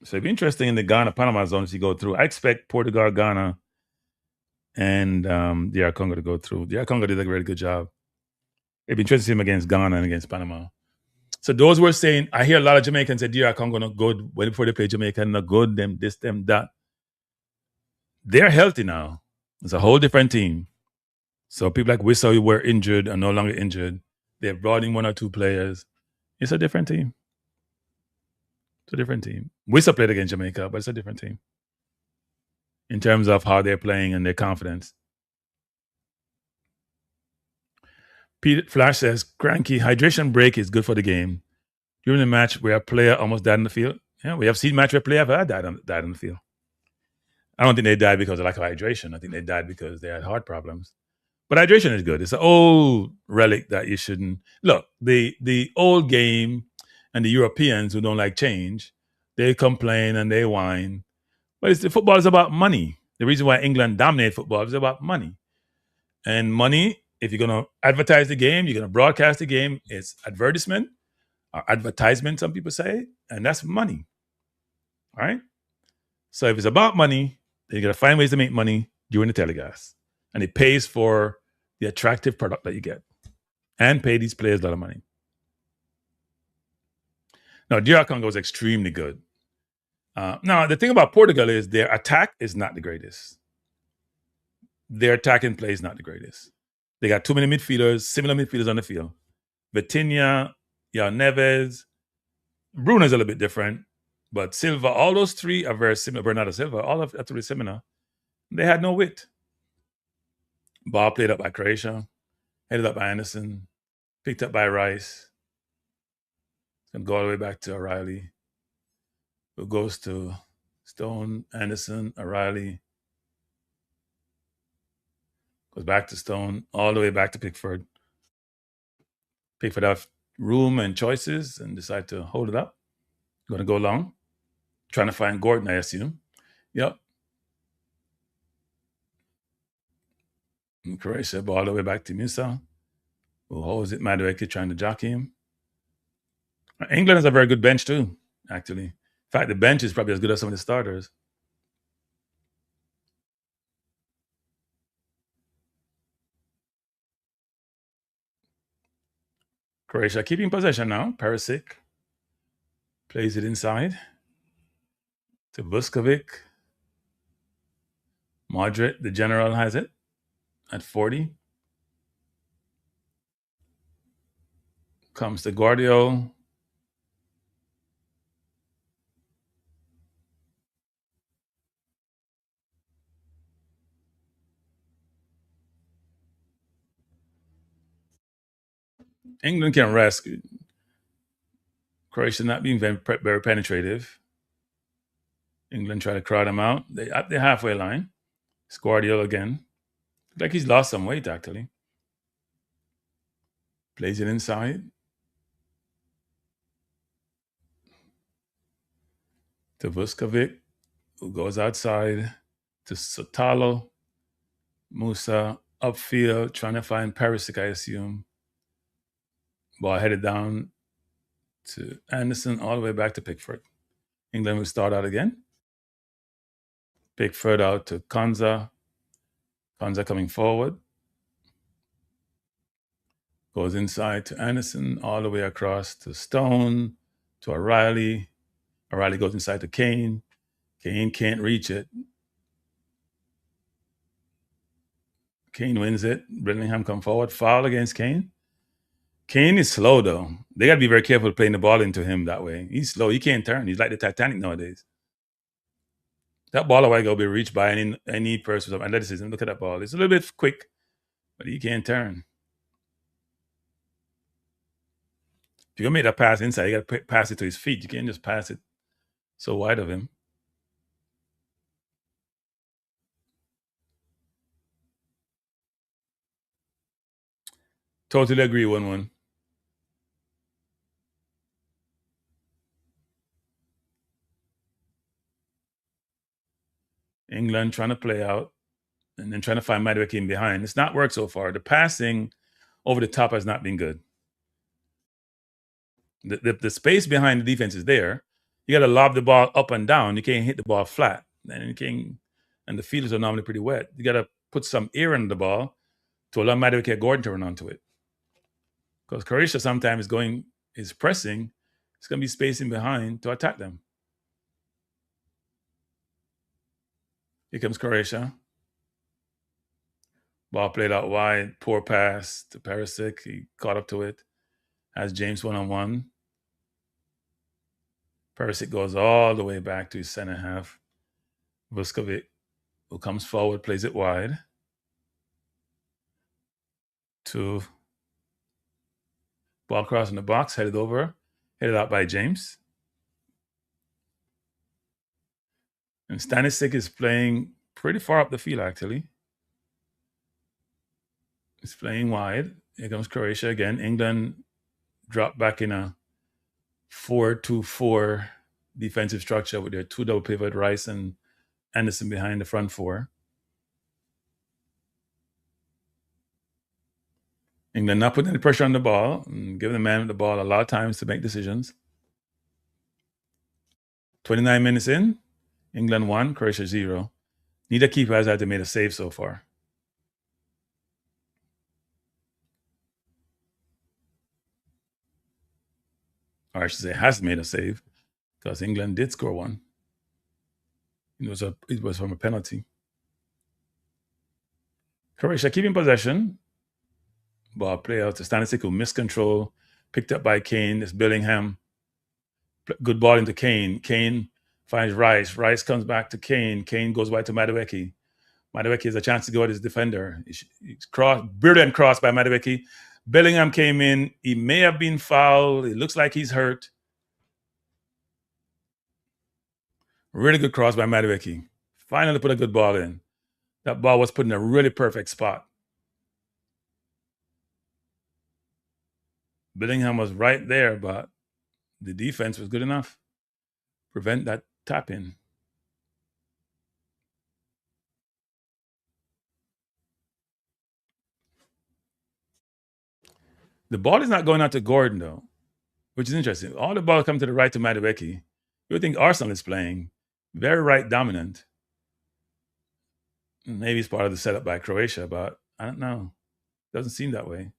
So it'd be interesting in the Ghana-Panama zone as you go through. I expect Portugal, Ghana, and DR Congo to go through. DR Congo did a very good job. It'd be interesting to see him against Ghana and against Panama. So those were saying, I hear a lot of Jamaicans say DR Congo not good when before they play Jamaica, not good, them, this, them, that. They're healthy now. It's a whole different team. So people like Wissau who were injured are no longer injured. They've brought in one or two players. It's a different team. It's a different team. Wissau played against Jamaica, but it's a different team in terms of how they're playing and their confidence. Pete Flash says, Kranky, hydration break is good for the game. During the match where a player almost died on the field. Yeah, we have seen match where a player died on the field. I don't think they died because of lack of hydration. I think they died because they had heart problems. But hydration is good. It's an old relic that you shouldn't... Look, the old game and the Europeans who don't like change, they complain and they whine. But football is about money. The reason why England dominated football is about money. And money, if you're going to advertise the game, you're going to broadcast the game, it's advertisement, or advertisement, some people say, and that's money. All right? So if it's about money, then you're going to find ways to make money during the telecast. And it pays for the attractive product that you get and pay these players a lot of money. Now, DR Congo is extremely good. Now, the thing about Portugal is their attack is not the greatest. Their attacking play is not the greatest. They got too many midfielders, similar midfielders on the field. Vitinha, Neves, Bruno's a little bit different, but Silva, all those three are very similar. Bernardo Silva, all of that's really similar. They had no wit. Ball played up by Croatia, headed up by Anderson, picked up by Rice. It's going to go all the way back to O'Reilly. It goes to Stone, Anderson, O'Reilly. Goes back to Stone, all the way back to Pickford. Pickford have room and choices and decide to hold it up. Going to go long. Trying to find Gordon, I assume. Yep. And Croatia, ball all the way back to Musa. Who holds it? Madueke trying to jockey him. England has a very good bench too, actually. In fact, the bench is probably as good as some of the starters. Croatia keeping possession now. Perisic plays it inside to Vuskovic. Modrić, the general, has it at 40. Comes to Guardiola. England can rest. Croatia not being very penetrative. England try to crowd him out. They at the halfway line. It's Guardiola again. Like he's lost some weight, actually. Plays it inside. To Vuskovic, who goes outside to Sotalo. Musa upfield, trying to find Perisic, I assume. Ball headed down to Anderson, all the way back to Pickford. England will start out again. Pickford out to Konza. Konza coming forward. Goes inside to Anderson, all the way across to Stone, to O'Reilly. O'Reilly goes inside to Kane. Kane can't reach it. Kane wins it. Bellingham come forward. Foul against Kane. Kane is slow, though. They got to be very careful playing the ball into him that way. He's slow. He can't turn. He's like the Titanic nowadays. That ball away will be reached by any person with athleticism. Look at that ball. It's a little bit quick, but he can't turn. If you're going to make that pass inside, you got to pass it to his feet. You can't just pass it so wide of him. Totally agree, 1-1. England trying to play out and then trying to find Madueke in behind. It's not worked so far. The passing over the top has not been good. The space behind the defense is there. You got to lob the ball up and down. You can't hit the ball flat. And the fielders are normally pretty wet. You got to put some air in the ball to allow Madueke Gordon to run onto it. Because Croatia sometimes is pressing. It's going to be spacing behind to attack them. Here comes Croatia. Ball played out wide. Poor pass to Perisic. He caught up to it. Has James one-on-one. Perisic goes all the way back to his center half. Vuskovic, who comes forward, plays it wide to ball crossing the box, headed out by James. And Stanisic is playing pretty far up the field, actually. He's playing wide. Here comes Croatia again. England dropped back in a 4-2-4 defensive structure with their two double pivot, Rice and Anderson behind the front four. England not putting any pressure on the ball and giving the man with the ball a lot of times to make decisions. 29 minutes in, England 1, Croatia 0. Neither keeper has had to make a save so far. Or I should say has made a save, because England did score one. It was from a penalty. Croatia keeping possession. Ball play out to Stanisic, who missed control. Picked up by Kane. It's Bellingham. Good ball into Kane. Kane finds Rice. Rice comes back to Kane. Kane goes wide to Madueke. Madueke has a chance to go at his defender. It's brilliant cross by Madueke. Bellingham came in. He may have been fouled. It looks like he's hurt. Really good cross by Madueke. Finally put a good ball in. That ball was put in a really perfect spot. Bellingham was right there, but the defense was good enough. Prevent that tap in. The ball is not going out to Gordon, though, which is interesting. All the ball come to the right to Madueke. You would think Arsenal is playing very right dominant. Maybe it's part of the setup by Croatia, but I don't know. Doesn't seem that way.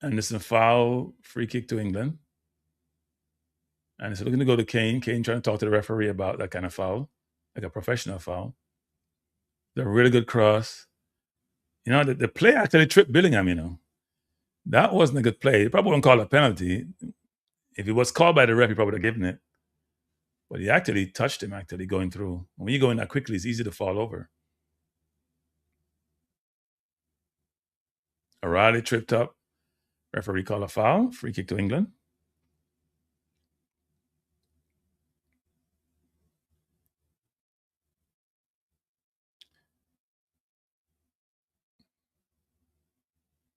And it's a foul, free kick to England. And it's looking to go to Kane. Kane trying to talk to the referee about that kind of foul, like a professional foul. They're a really good cross. You know, the play actually tripped Bellingham, you know. That wasn't a good play. He probably wouldn't call a penalty. If it was called by the ref, he probably would have given it. But he actually touched him, actually, going through. When you go in that quickly, it's easy to fall over. O'Reilly tripped up. Referee called a foul. Free kick to England.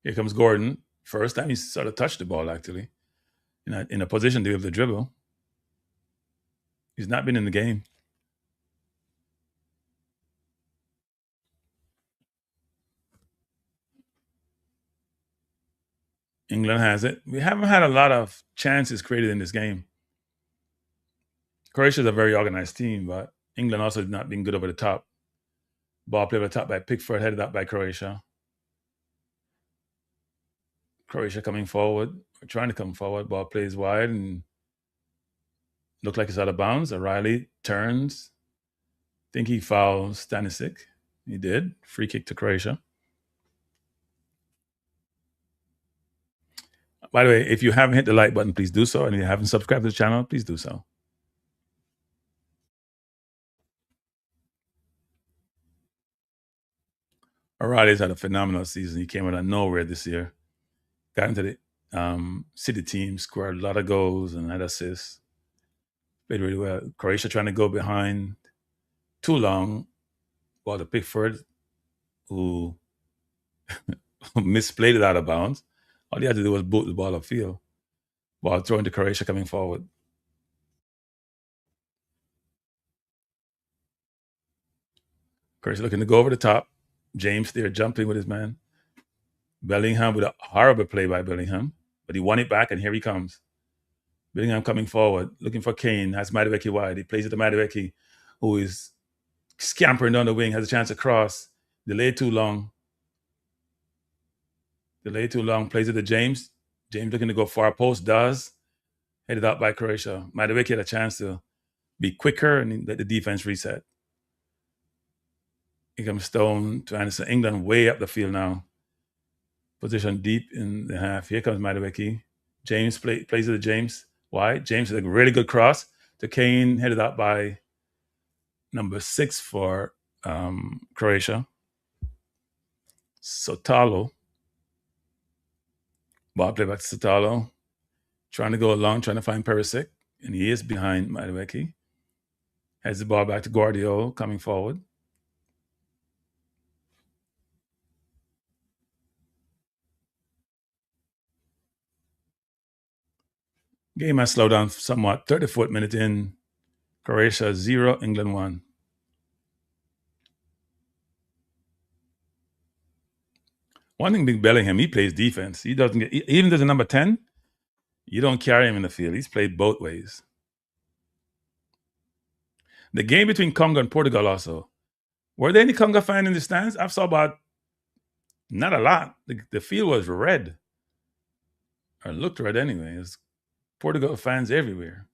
Here comes Gordon. First time he sort of touched the ball, actually, in a position to be able to dribble. He's not been in the game. England has it. We haven't had a lot of chances created in this game. Croatia is a very organized team, but England also has not been good over the top. Ball played over the top by Pickford, headed up by Croatia. Croatia coming forward, or trying to come forward. Ball plays wide and looked like it's out of bounds. O'Reilly turns. Think he fouls Stanisic. He did. Free kick to Croatia. By the way, if you haven't hit the like button, please do so. And if you haven't subscribed to the channel, please do so. O'Reilly's had a phenomenal season. He came out of nowhere this year. Got into the City team, scored a lot of goals and had assists. Played really well. Croatia trying to go behind too long. Ball to Pickford, who misplayed it out of bounds. All he had to do was boot the ball upfield. Ball thrown to Croatia coming forward. Croatia looking to go over the top. James there jumping with his man. Bellingham with a horrible play by Bellingham, but he won it back, and here he comes. Bellingham coming forward, looking for Kane, has Madueke wide. He plays it to Madueke, who is scampering down the wing, has a chance to cross. Delayed too long. Plays it to James. James looking to go far post, does. Headed up by Croatia. Madueke had a chance to be quicker and let the defense reset. Here comes Stone to Anderson. England way up the field now. Position deep in the half. Here comes Madueke. James plays it to James. Why? James is a really good cross to Kane, headed up by number 6 for Croatia. Sotalo. Ball play back to Sotalo. Trying to go along, trying to find Perisic. And he is behind Madueke. Has the ball back to Guardiola coming forward. Game has slowed down somewhat. 34th minute in. Croatia 0, England 1. One thing big Bellingham, he plays defense. He doesn't get, even as a number 10, you don't carry him in the field. He's played both ways. The game between Congo and Portugal also. Were there any Congo fans in the stands? I saw about not a lot. The field was red. Or looked red anyway. There's Portugal fans everywhere.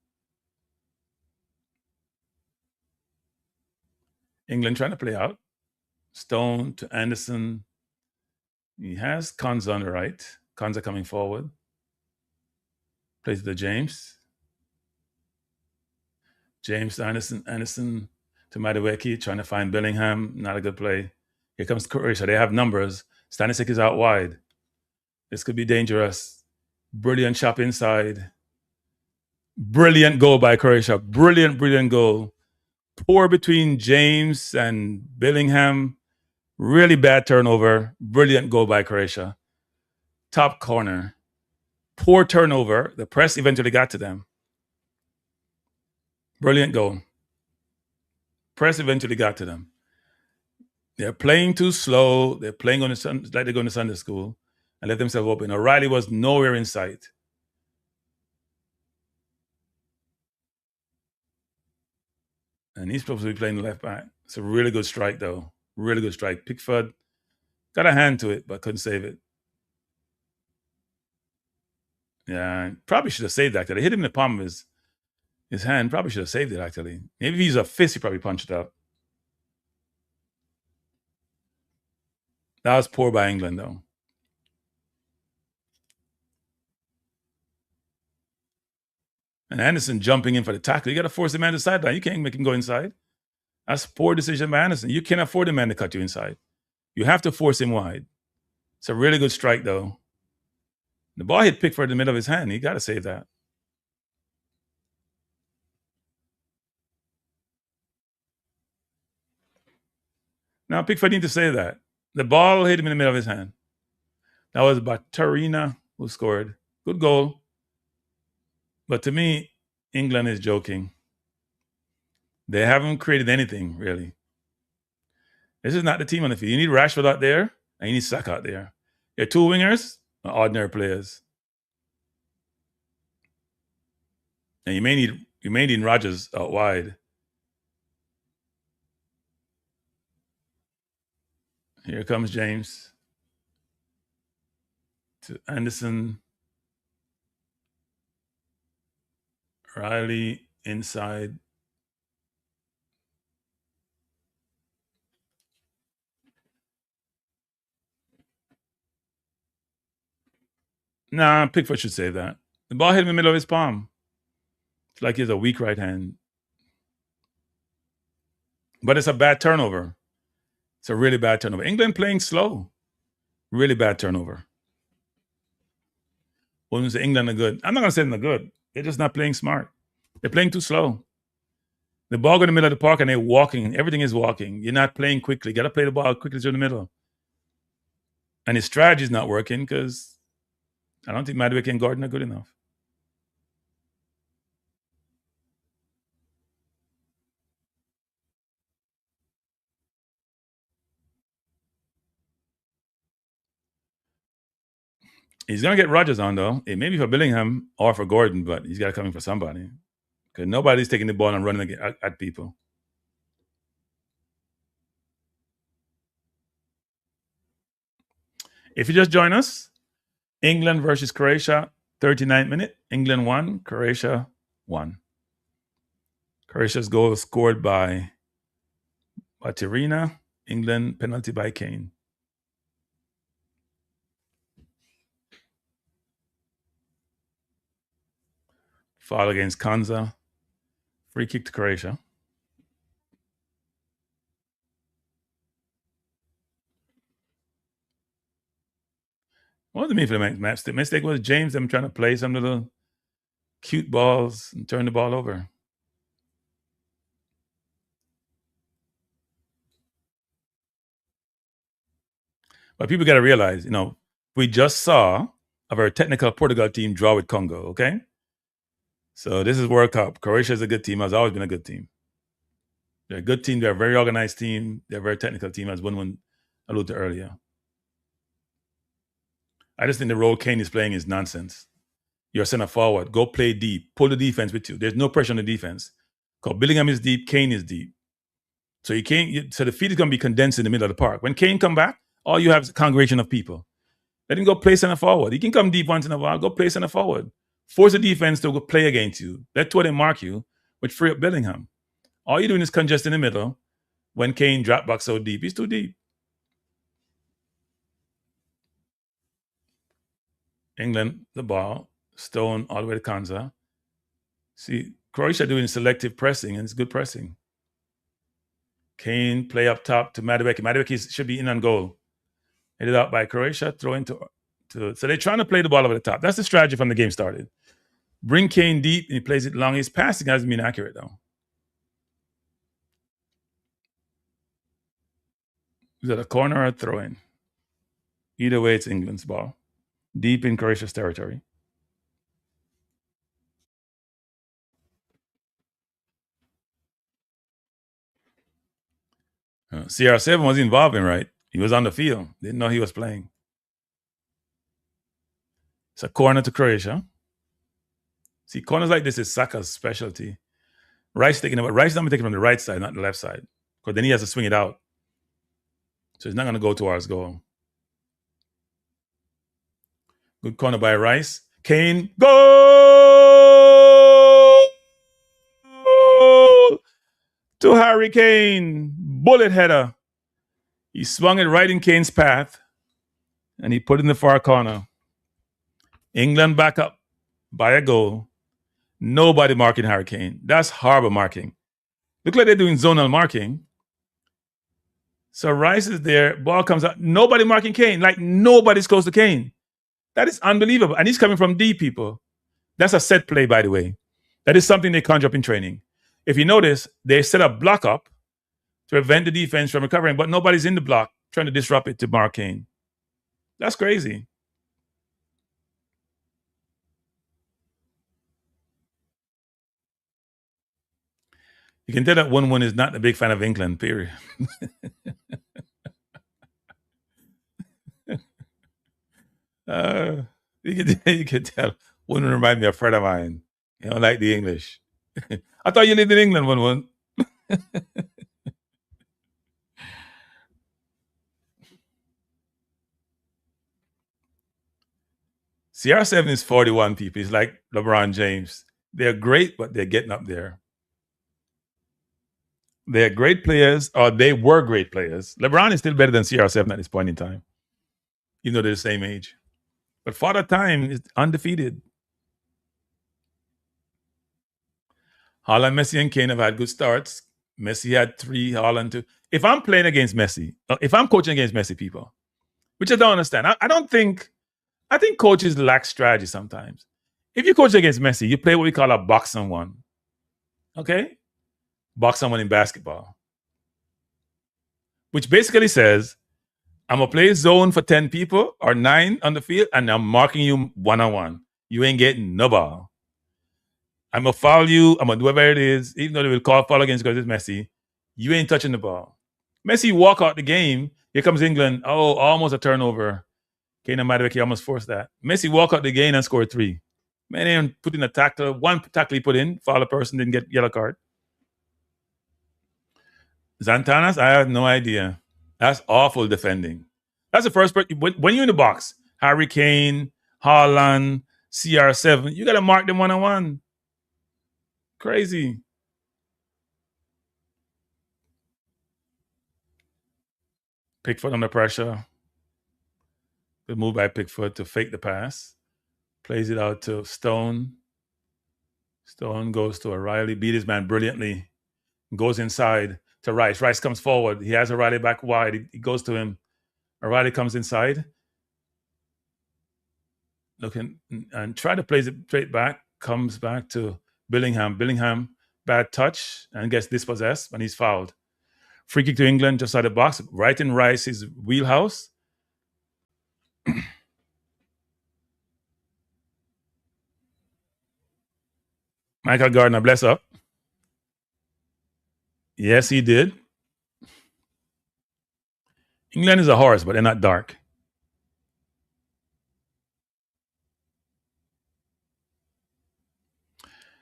England trying to play out. Stone to Anderson. He has Konza on the right. Konza coming forward. Plays to James. James to Anderson. Anderson to Madueke, trying to find Bellingham. Not a good play. Here comes Croatia. They have numbers. Stanisic is out wide. This could be dangerous. Brilliant chop inside. Brilliant goal by Croatia. Brilliant, brilliant goal. Poor between James and Bellingham. Really bad turnover. Brilliant goal by Croatia. Top corner. Poor turnover. The press eventually got to them. Brilliant goal. Press eventually got to them. They're playing too slow. They're playing like they're going to Sunday school and let themselves open. O'Reilly was nowhere in sight. And he's supposed to be playing the left back. It's a really good strike, though. Really good strike. Pickford got a hand to it, but couldn't save it. Yeah, probably should have saved that. Actually. Hit him in the palm of his hand. Probably should have saved it, actually. Maybe if he's a fist, he probably punched it out. That was poor by England, though. And Anderson jumping in for the tackle. You got to force the man to the sideline. You can't make him go inside. That's a poor decision by Anderson. You can't afford the man to cut you inside. You have to force him wide. It's a really good strike, though. The ball hit Pickford in the middle of his hand. You got to save that. Now, Pickford need to save that. The ball hit him in the middle of his hand. That was Batarina who scored. Good goal. But to me, England is joking. They haven't created anything, really. This is not the team on the field. You need Rashford out there, and you need Saka out there. Your two wingers are ordinary players. And you may need Rodgers out wide. Here comes James. To Anderson. Riley inside. Nah, Pickford should save that. The ball hit him in the middle of his palm. It's like he has a weak right hand. But it's a bad turnover. It's a really bad turnover. England playing slow. Really bad turnover. When we say England are good, I'm not going to say they're good. They're just not playing smart. They're playing too slow. The ball go in the middle of the park and they're walking. Everything is walking. You're not playing quickly. You got to play the ball quickly through the middle. And his strategy is not working because I don't think Madueke and Gordon are good enough. He's going to get Rodgers on, though. It may be for Bellingham or for Gordon, but he's got to come in for somebody. Because nobody's taking the ball and running at people. If you just join us, England versus Croatia, 39th minute. England won, Croatia won. Croatia's goal was scored by Batirina. England penalty by Kane. Foul against Konza. Free kick to Croatia. What was the mean for the match? The mistake was James, them trying to play some little cute balls and turn the ball over. But people got to realize, we just saw a very technical Portugal team draw with Congo, okay? So this is World Cup. Croatia is a good team, has always been a good team. They're a good team. They're a very organized team. They're a very technical team, as one alluded to earlier. I just think the role Kane is playing is nonsense. You're center forward. Go play deep. Pull the defense with you. There's no pressure on the defense. Because Bellingham is deep, Kane is deep. So so the field is going to be condensed in the middle of the park. When Kane come back, all you have is a congregation of people. Let him go play center forward. He can come deep once in a while. Go play center forward. Force the defense to go play against you. Let two of them mark you, which free up Bellingham. All you're doing is congest in the middle when Kane drop back so deep. He's too deep. England, the ball. Stone all the way to Kanza. See, Croatia doing selective pressing, and it's good pressing. Kane play up top to Madueke. Madueke should be in on goal. Headed out by Croatia, throw into so they're trying to play the ball over the top. That's the strategy from the game started. Bring Kane deep, and he plays it long. His passing hasn't been accurate, though. Is that a corner or a throw-in? Either way, it's England's ball. Deep in Croatia's territory. CR7 was involving, right? He was on the field. Didn't know he was playing. It's a corner to Croatia. See, corners like this is Saka's specialty. Rice taking it, but Rice not taking from the right side, not the left side. Because then he has to swing it out. So he's not going to go towards goal. Good corner by Rice. Kane, goal! To Harry Kane. Bullet header. He swung it right in Kane's path, and he put it in the far corner. England back up by a goal. Nobody marking Harry Kane. That's horrible marking. Look like they're doing zonal marking. So Rice is there. Ball comes out. Nobody marking Kane. Like nobody's close to Kane. That is unbelievable. And he's coming from deep, people. That's a set play, by the way. That is something they conjure up in training. If you notice, they set a block up to prevent the defense from recovering, but nobody's in the block trying to disrupt it to mark Kane. That's crazy. You can tell that 1-1 is not a big fan of England, period. You can tell. 1-1 remind me of a friend of mine. You don't like the English. I thought you lived in England, 1-1. CR7 is 41 people. It's like LeBron James. They're great, but they're getting up there. They're great players, or they were great players. LeBron is still better than CR7 at this point in time, even though they're the same age. But Father Time is undefeated. Haaland, Messi, and Kane have had good starts. Messi had 3, Haaland 2. If I'm playing against Messi, if I'm coaching against Messi, people, which I don't understand, I think coaches lack strategy sometimes. If you coach against Messi, you play what we call a box on one. Okay? Box on one in basketball. Which basically says, I'm going to play zone for 10 people or 9 on the field, and I'm marking you one-on-one. You ain't getting no ball. I'm going to foul you. I'm going to do whatever it is, even though they will call foul against because it's Messi. You ain't touching the ball. Messi walk out the game. Here comes England. Oh, almost a turnover. Kane and Madueke almost forced that. Messi walk out the game and scored 3. Man, they put in a tackle. One tackle he put in. Foul a person, didn't get yellow card. Zantanas, I have no idea. That's awful defending. That's the first person. When you're in the box, Harry Kane, Haaland, CR7, you got to mark them one-on-one. Crazy. Pickford under pressure. Good move by Pickford to fake the pass. Plays it out to Stone. Stone goes to O'Reilly. Beat his man brilliantly. Goes inside to Rice. Rice comes forward. He has O'Reilly back wide. He goes to him. O'Reilly comes inside. Looking and try to play it straight back. Comes back to Bellingham. Bellingham, bad touch and gets dispossessed and he's fouled. Free kick to England just out of the box. Right in Rice's wheelhouse. Michael Gardner, bless up. Yes, he did. England is a horse, but they're not dark.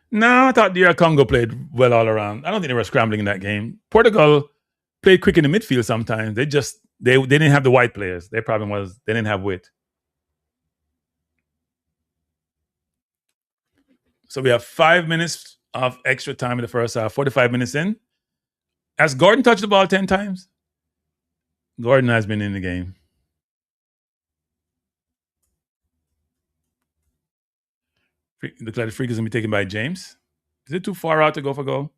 No, I thought DR Congo played well all around. I don't think they were scrambling in that game. Portugal played quick in the midfield sometimes. They didn't have the wide players. Their problem was they didn't have width. So we have 5 minutes of extra time in the first half, 45 minutes in. Has Gordon touched the ball 10 times? Gordon has been in the game. Looks like the free kick is going to be taken by James. Is it too far out to go for goal?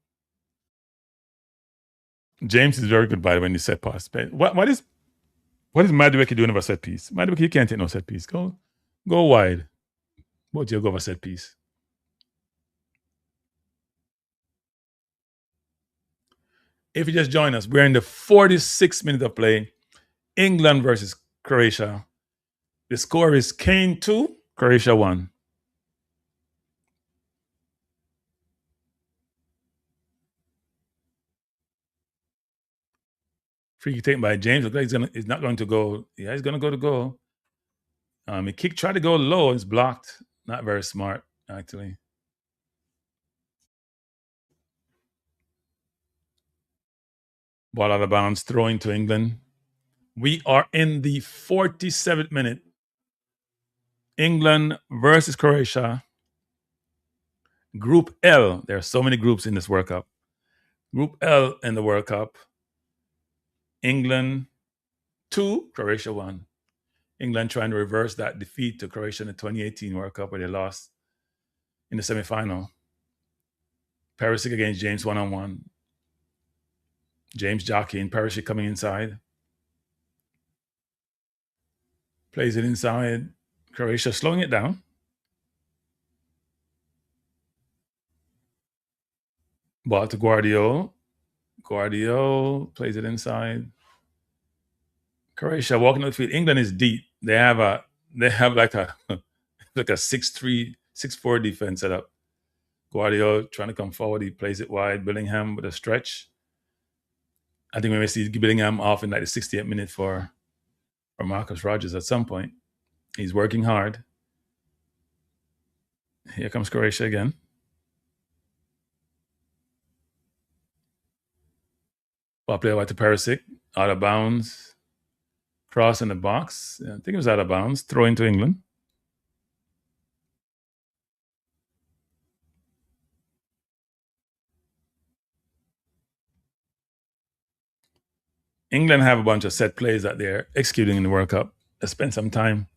James is very good, by the way, in the set pass. What is Madueke doing over set piece? Madueke, you can't take no set piece. Go wide. But you'll go over set piece. If you just join us, we're in the 46th minute of play. England versus Croatia. The score is Kane 2, Croatia 1. Free kick taken by James. Looks like he's not going to go. Yeah, he's going to go to goal. He tried to go low. It's blocked. Not very smart, actually. Ball out of bounds, throwing to England. We are in the 47th minute. England versus Croatia. Group L. There are so many groups in this World Cup. Group L in the World Cup. England 2, Croatia 1. England trying to reverse that defeat to Croatia in the 2018 World Cup where they lost in the semifinal. Perisic against James 1-on-1. James jockeying, Perisic coming inside. Plays it inside. Croatia slowing it down. Ball to Guardiola. Guardiola plays it inside. Croatia walking up the field. England is deep. They have like a 6-3, 6-4 defense set up. Guardiola trying to come forward. He plays it wide. Bellingham with a stretch. I think we may see Bellingham off in like the 68th minute for Marcus Rogers at some point. He's working hard. Here comes Croatia again. Ball play out to Perisic. Out of bounds. Cross in the box. I think it was out of bounds. Throw into England. England have a bunch of set plays that they're executing in the World Cup. They spent some time.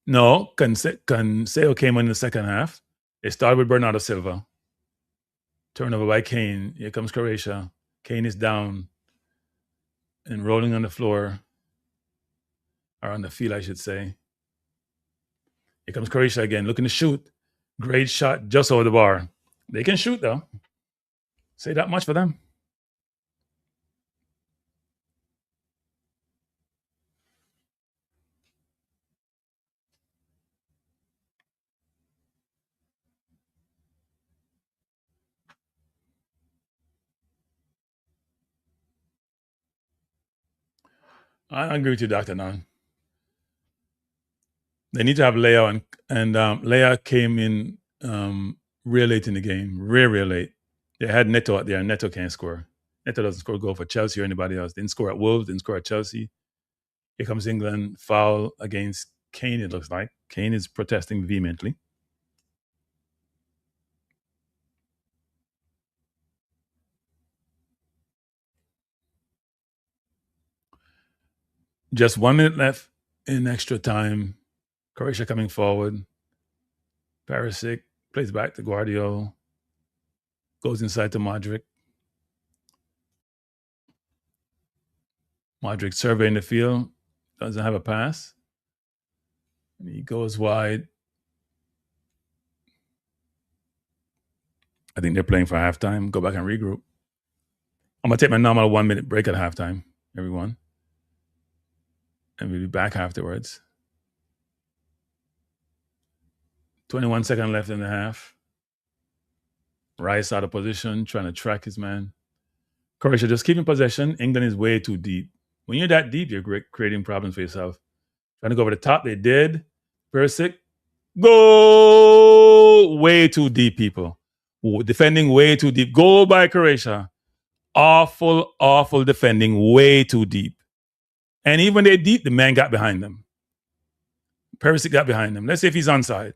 No, Cancelo came in the second half. It started with Bernardo Silva. Turnover by Kane. Here comes Croatia. Kane is down and rolling on the floor. Or on the field, I should say. Here comes Croatia again, looking to shoot. Great shot just over the bar. They can shoot, though. Say that much for them. I agree with you, Dr. Nan. They need to have Leo, and Leo came in real late in the game, real late. They had Neto out there, and Neto can't score. Neto doesn't score a goal for Chelsea or anybody else. Didn't score at Wolves, didn't score at Chelsea. Here comes England, foul against Kane, it looks like. Kane is protesting vehemently. Just 1 minute left in extra time. Croatia coming forward. Perisic plays back to Guardiola. Goes inside to Modrić. Modrić surveying the field. Doesn't have a pass. And he goes wide. I think they're playing for halftime. Go back and regroup. I'm going to take my normal 1 minute break at halftime, everyone. And we'll be back afterwards. 21 seconds left in the half. Rice out of position, trying to track his man. Croatia just keeping possession. England is way too deep. When you're that deep, you're creating problems for yourself. Trying to go over the top, they did. Perisic, goal! Way too deep, people. Defending way too deep. Goal by Croatia. Awful defending, way too deep. And even when they're deep, the man got behind them. Perisic got behind them. Let's see if he's onside.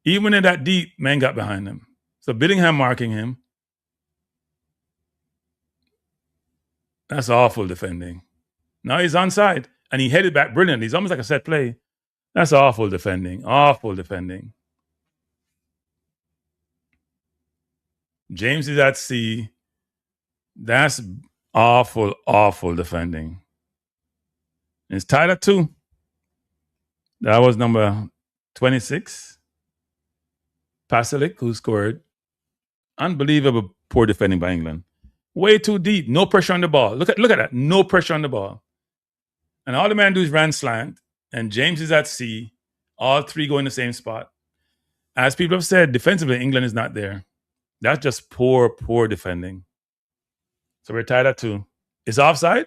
Even when they're that deep, man got behind them. So Bellingham marking him. That's awful defending. Now he's onside, and he headed back brilliantly. He's almost like a set play. That's awful defending. Awful defending. James is at sea. That's awful, awful defending. It's tied at 2. That was number 26. Pasalic, who scored. Unbelievable poor defending by England. Way too deep. No pressure on the ball. Look at that. No pressure on the ball. And all the man do is ran slant. And James is at sea. All 3 go in the same spot. As people have said, defensively, England is not there. That's just poor, poor defending. So we're tied at 2. Is offside?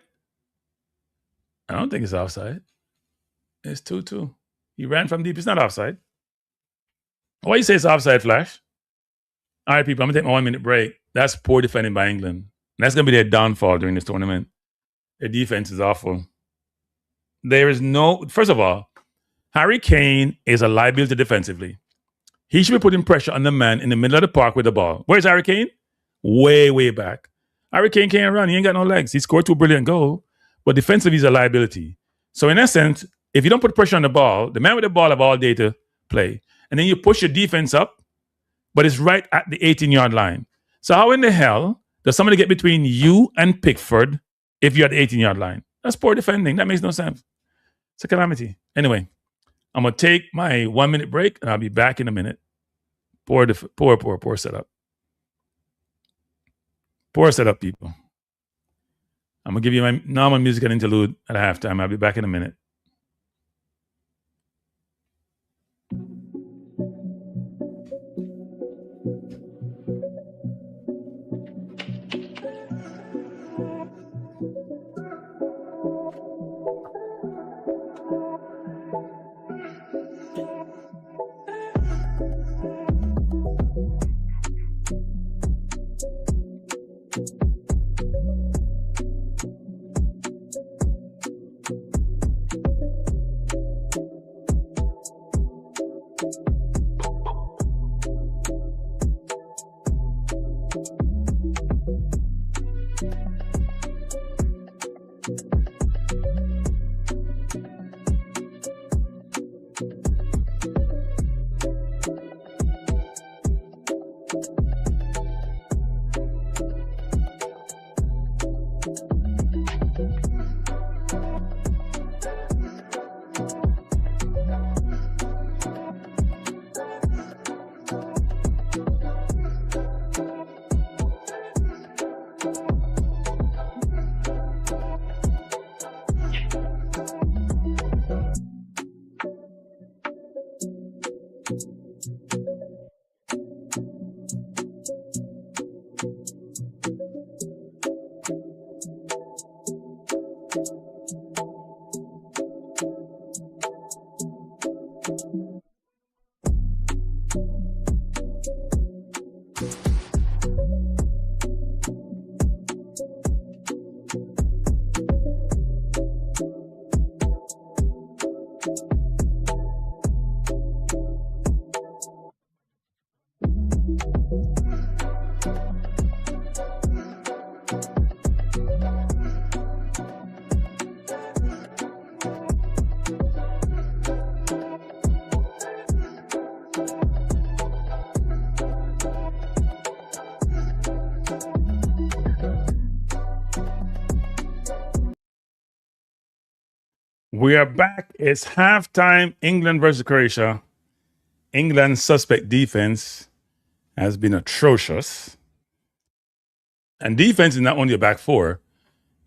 I don't think it's offside. It's 2-2. He ran from deep. It's not offside. Why you say it's offside, Flash? All right, people, I'm going to take my 1-minute break. That's poor defending by England. And that's going to be their downfall during this tournament. Their defense is awful. There is no... First of all, Harry Kane is a liability defensively. He should be putting pressure on the man in the middle of the park with the ball. Where's Harry Kane? Way, way back. Harry Kane can't run. He ain't got no legs. He scored 2 brilliant goals, but defensively he's a liability. So in essence, if you don't put pressure on the ball, the man with the ball have all day to play. And then you push your defense up, but it's right at the 18-yard line. So how in the hell does somebody get between you and Pickford if you're at the 18-yard line? That's poor defending. That makes no sense. It's a calamity. Anyway, I'm going to take my 1-minute break, and I'll be back in a minute. Poor setup. Poor setup, people. I'm going to give you my normal musical interlude at halftime. I'll be back in a minute. We are back. It's halftime. England versus Croatia. England's suspect defense has been atrocious. And defense is not only your back four,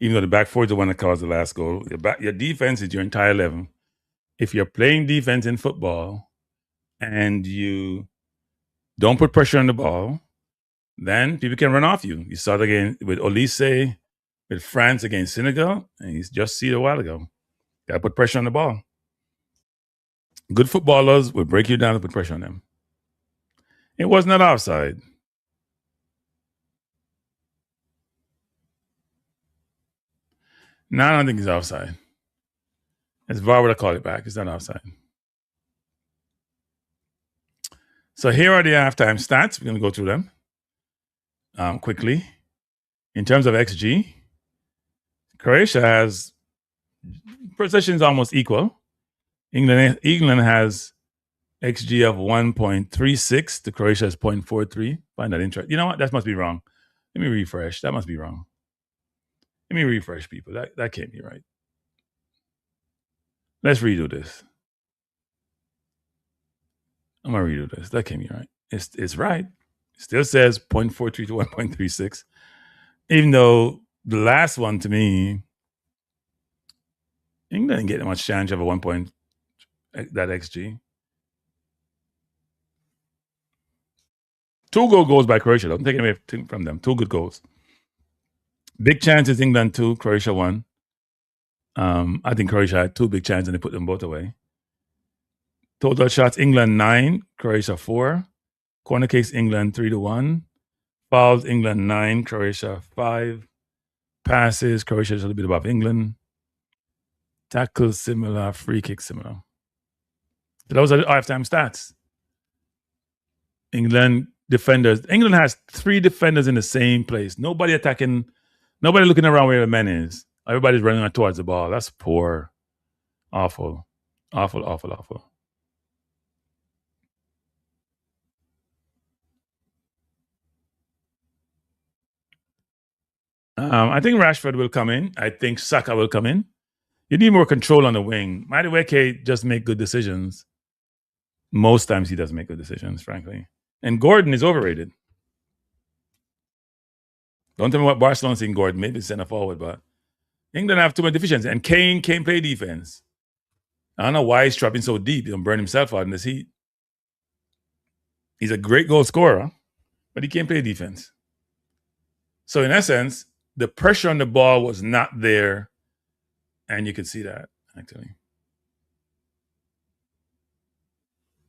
even though the back four is the one that caused the last goal. Your defense is your entire 11. If you're playing defense in football and you don't put pressure on the ball, then people can run off you. You saw it again with Olise, with France against Senegal, and you just see it a while ago. Got to put pressure on the ball. Good footballers will break you down to put pressure on them. It was not offside. No, I don't think it's offside. As VAR would have called it back. It's not offside. So here are the halftime stats. We're going to go through them quickly. In terms of XG, Croatia has possessions almost equal. England has XG of 1.36 to Croatia's 0.43. Find that interesting. You know what? That must be wrong. Let me refresh. That must be wrong. Let me refresh, people. That can't be right. Let's redo this. I'm gonna redo this. That can't be right. It's right. It still says 0.43 to 1.36. Even though the last one to me, England didn't get much chance of a 1 point that XG. 2 goals by Croatia. Don't take it away from them. 2 good goals. Big chances, England 2, Croatia 1. I think Croatia had 2 big chances and they put them both away. Total shots, England 9, Croatia 4. Corner kicks, England 3-1. Fouls, England 9, Croatia 5. Passes, Croatia is a little bit above England. Tackles similar, free kicks similar. So those are the halftime stats. England defenders. England has 3 defenders in the same place. Nobody attacking, nobody looking around where the man is. Everybody's running towards the ball. That's poor. Awful. Awful, awful, awful. I think Rashford will come in. I think Saka will come in. You need more control on the wing. Madueke just make good decisions. Most times he doesn't make good decisions, frankly. And Gordon is overrated. Don't tell me what Barcelona's in Gordon. Maybe center forward, but England have too many deficiencies. And Kane can't play defense. I don't know why he's trapping so deep. He'll burn himself out in this heat. He's a great goal scorer, but he can't play defense. So in essence, the pressure on the ball was not there, and you could see that, actually.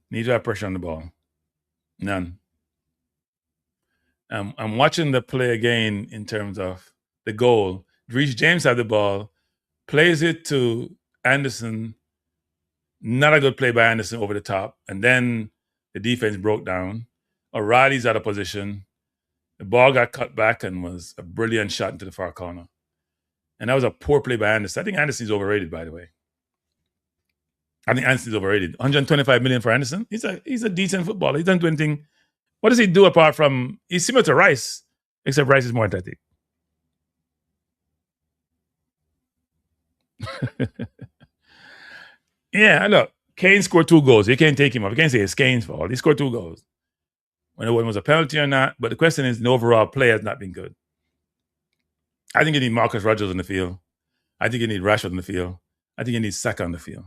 Need to have pressure on the ball. None. I'm watching the play again in terms of the goal. Reece James had the ball, plays it to Anderson. Not a good play by Anderson over the top. And then the defense broke down. O'Reilly's out of position. The ball got cut back and was a brilliant shot into the far corner. And that was a poor play by Anderson. I think Anderson's overrated, by the way. I think Anderson's overrated. 125 million for Anderson. He's a decent footballer. He doesn't do anything. What does he do apart from, he's similar to Rice, except Rice is more athletic. Yeah, look, Kane scored 2 goals. You can't take him off. You can't say it's Kane's fault. He scored 2 goals. Whether it was a penalty or not, but the question is, the overall play has not been good. I think you need Marcus Rogers on the field. I think you need Rashford on the field. I think you need Saka on the field.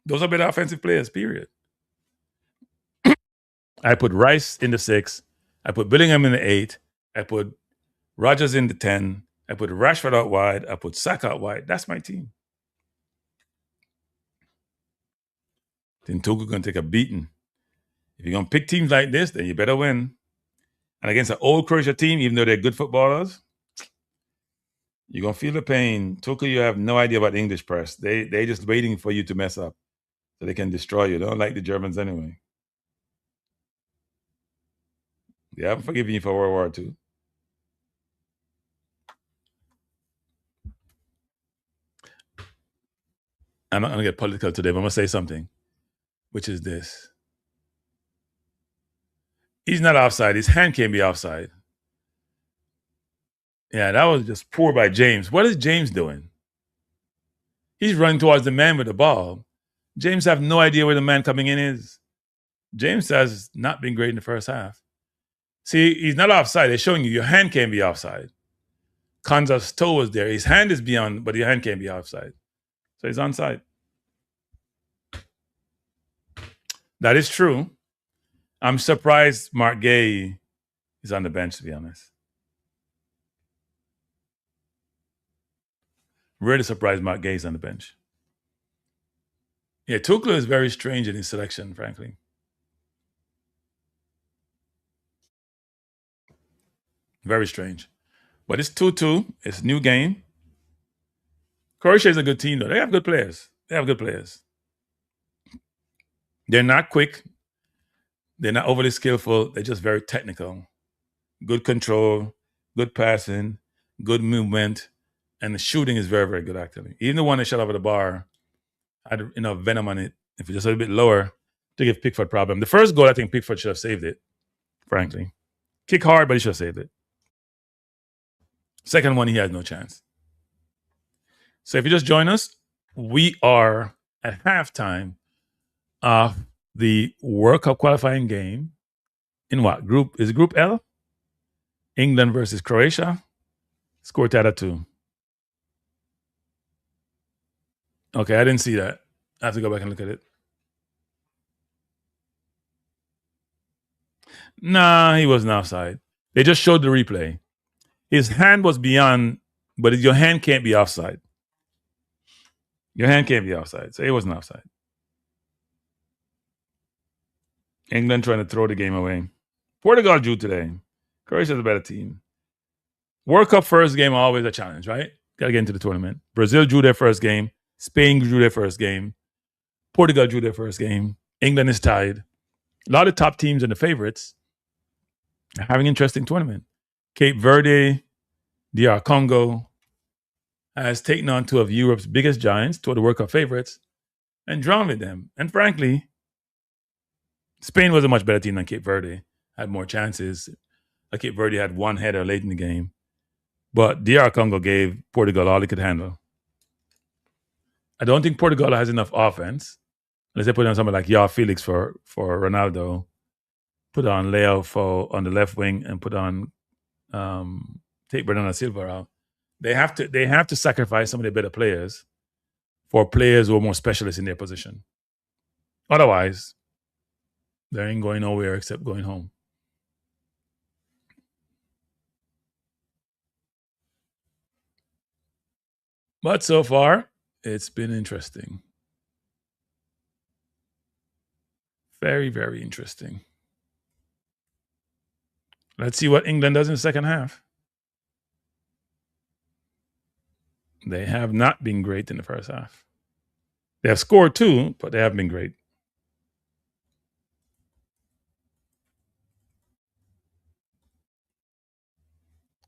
Those are better offensive players, period. I put Rice in the 6. I put Bellingham in the 8. I put Rogers in the 10. I put Rashford out wide. I put Saka out wide. That's my team. Then Togo going to take a beating. If you're going to pick teams like this, then you better win. And against an old Croatia team, even though they're good footballers, you're going to feel the pain. Togo, you have no idea about the English press. They're just waiting for you to mess up so they can destroy you. They don't like the Germans anyway. They haven't forgiven you for World War II. I'm not going to get political today, but I'm going to say something, which is this. He's not offside. His hand can't be offside. Yeah, that was just poor by James. What is James doing? He's running towards the man with the ball. James have no idea where the man coming in is. James has not been great in the first half. See, he's not offside. They're showing you your hand can't be offside. Konza's toe was there. His hand is beyond, but your hand can't be offside. So he's onside. That is true. I'm surprised Mark Gay is on the bench, to be honest. Really surprised Mark Gay is on the bench. Yeah, Tuchel is very strange in his selection, frankly. Very strange. But it's 2-2. It's a new game. Croatia is a good team, though. They have good players. They're not quick. They're not overly skillful. They're just very technical. Good control, good passing, good movement, And the shooting is very, very good, actually. Even the one that shot over the bar had enough venom on it, if it's just a little bit lower, to give Pickford problem. The first goal, I think Pickford should have saved it, frankly. Kick hard, but he should have saved it. Second one, he had no chance. So if you just join us, we are at halftime of the World Cup qualifying game in what group? Is it Group L? England versus Croatia. Score tied at 2. Okay, I didn't see that. I have to go back and look at it. Nah, he wasn't offside. They just showed the replay. His hand was beyond, but your hand can't be offside. Your hand can't be offside. So it wasn't offside. England trying to throw the game away. Portugal drew today. Croatia's a better team. World Cup first game always a challenge, right? Got to get into the tournament. Brazil drew their first game. Spain drew their first game. Portugal drew their first game. England is tied. A lot of top teams and the favorites are having an interesting tournament. Cape Verde, DR Congo has taken on two of Europe's biggest giants, two of the World Cup favorites, and drawn with them. And frankly, Spain was a much better team than Cape Verde. Had more chances. Cape Verde had one header late in the game. But DR Congo gave Portugal all they could handle. I don't think Portugal has enough offense. Unless they put on somebody like Yao Felix for Ronaldo. Put on Leo on the left wing and put on take Bernardo Silva out. They have to sacrifice some of the better players for players who are more specialists in their position. Otherwise, they ain't going nowhere except going home. But so far, it's been interesting. Very, very interesting. Let's see what England does in the second half. They have not been great in the first half. They have scored 2, but they haven't been great.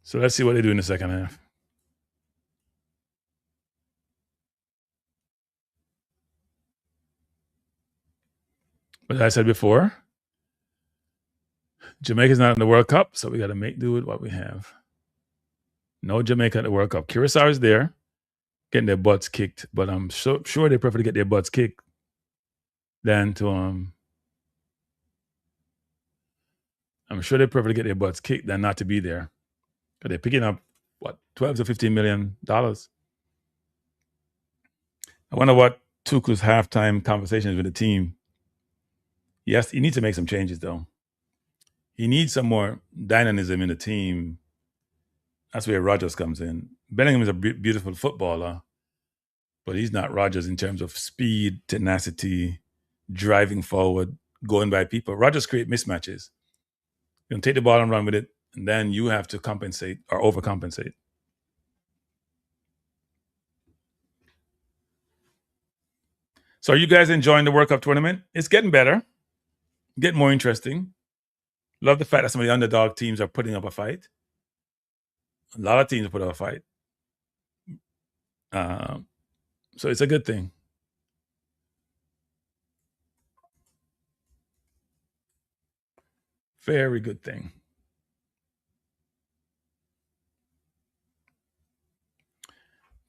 So let's see what they do in the second half. But as I said before, Jamaica's not in the World Cup, so we got to make do with what we have. No Jamaica at the World Cup. Curacao is there, getting their butts kicked, but I'm sure they prefer to get their butts kicked than to I'm sure they prefer to get their butts kicked than not to be there. Because they're picking up, what, $12 to $15 million. I wonder what Tuchel's halftime conversations with the team. Yes, he needs to make some changes, though. He needs some more dynamism in the team. That's where Rodgers comes in. Bellingham is a beautiful footballer, but he's not Rodgers in terms of speed, tenacity, driving forward, going by people. Rodgers create mismatches. You can take the ball and run with it, and then you have to compensate or overcompensate. So are you guys enjoying the World Cup tournament? It's getting better, getting more interesting. Love the fact that some of the underdog teams are putting up a fight. A lot of teams put up a fight. So it's a good thing. Very good thing.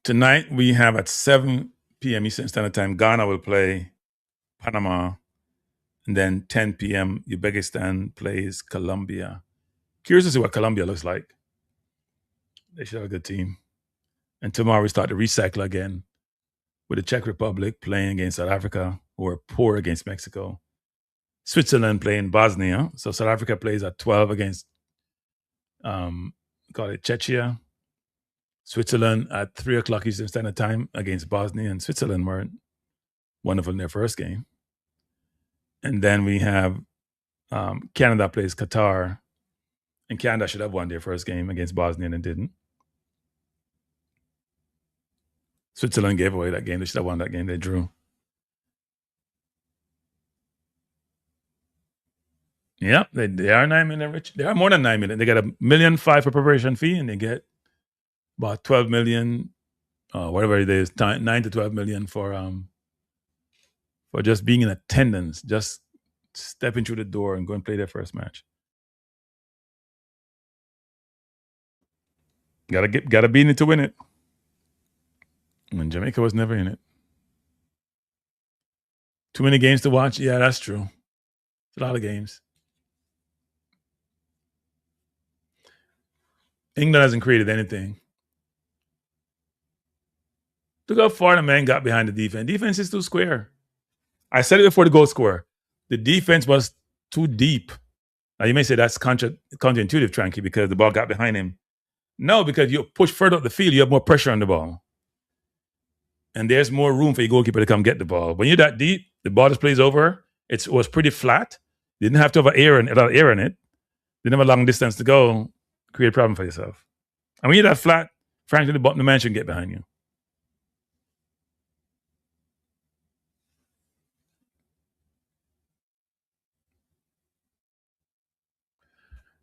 Tonight we have at 7 p.m. Eastern Standard Time, Ghana will play Panama. And then 10 p.m., Uzbekistan plays Colombia. Curious to see what Colombia looks like. They should have a good team. And tomorrow we start to recycle again with the Czech Republic playing against South Africa, who are poor against Mexico. Switzerland playing Bosnia. So South Africa plays at 12 against, call it Czechia. Switzerland at 3 o'clock Eastern Standard Time against Bosnia. And Switzerland weren't wonderful in their first game. And then we have Canada plays Qatar. And Canada should have won their first game against Bosnia and didn't. Switzerland gave away that game. They should have won that game. They drew. Yeah, they are $9 million rich. They are more than $9 million. They get $1.5 million for preparation fee, and they get about 12 million, whatever it is, 9 to 12 million for just being in attendance, just stepping through the door and go and play their first match. Gotta be in it to win it. And Jamaica was never in it. Too many games to watch. Yeah, that's true. It's a lot of games. England hasn't created anything. Look how far the man got behind the defense. Defense is too square. I said it before the goal scorer. The defense was too deep. Now you may say that's counterintuitive, Kranky, because the ball got behind him. No, because you push further up the field, you have more pressure on the ball. And there's more room for your goalkeeper to come get the ball. When you're that deep, the ball just plays over. It was pretty flat. You didn't have to have a lot of air in it. Didn't have a long distance to go. Create a problem for yourself. And when you're that flat, frankly, the man shouldn't get behind you.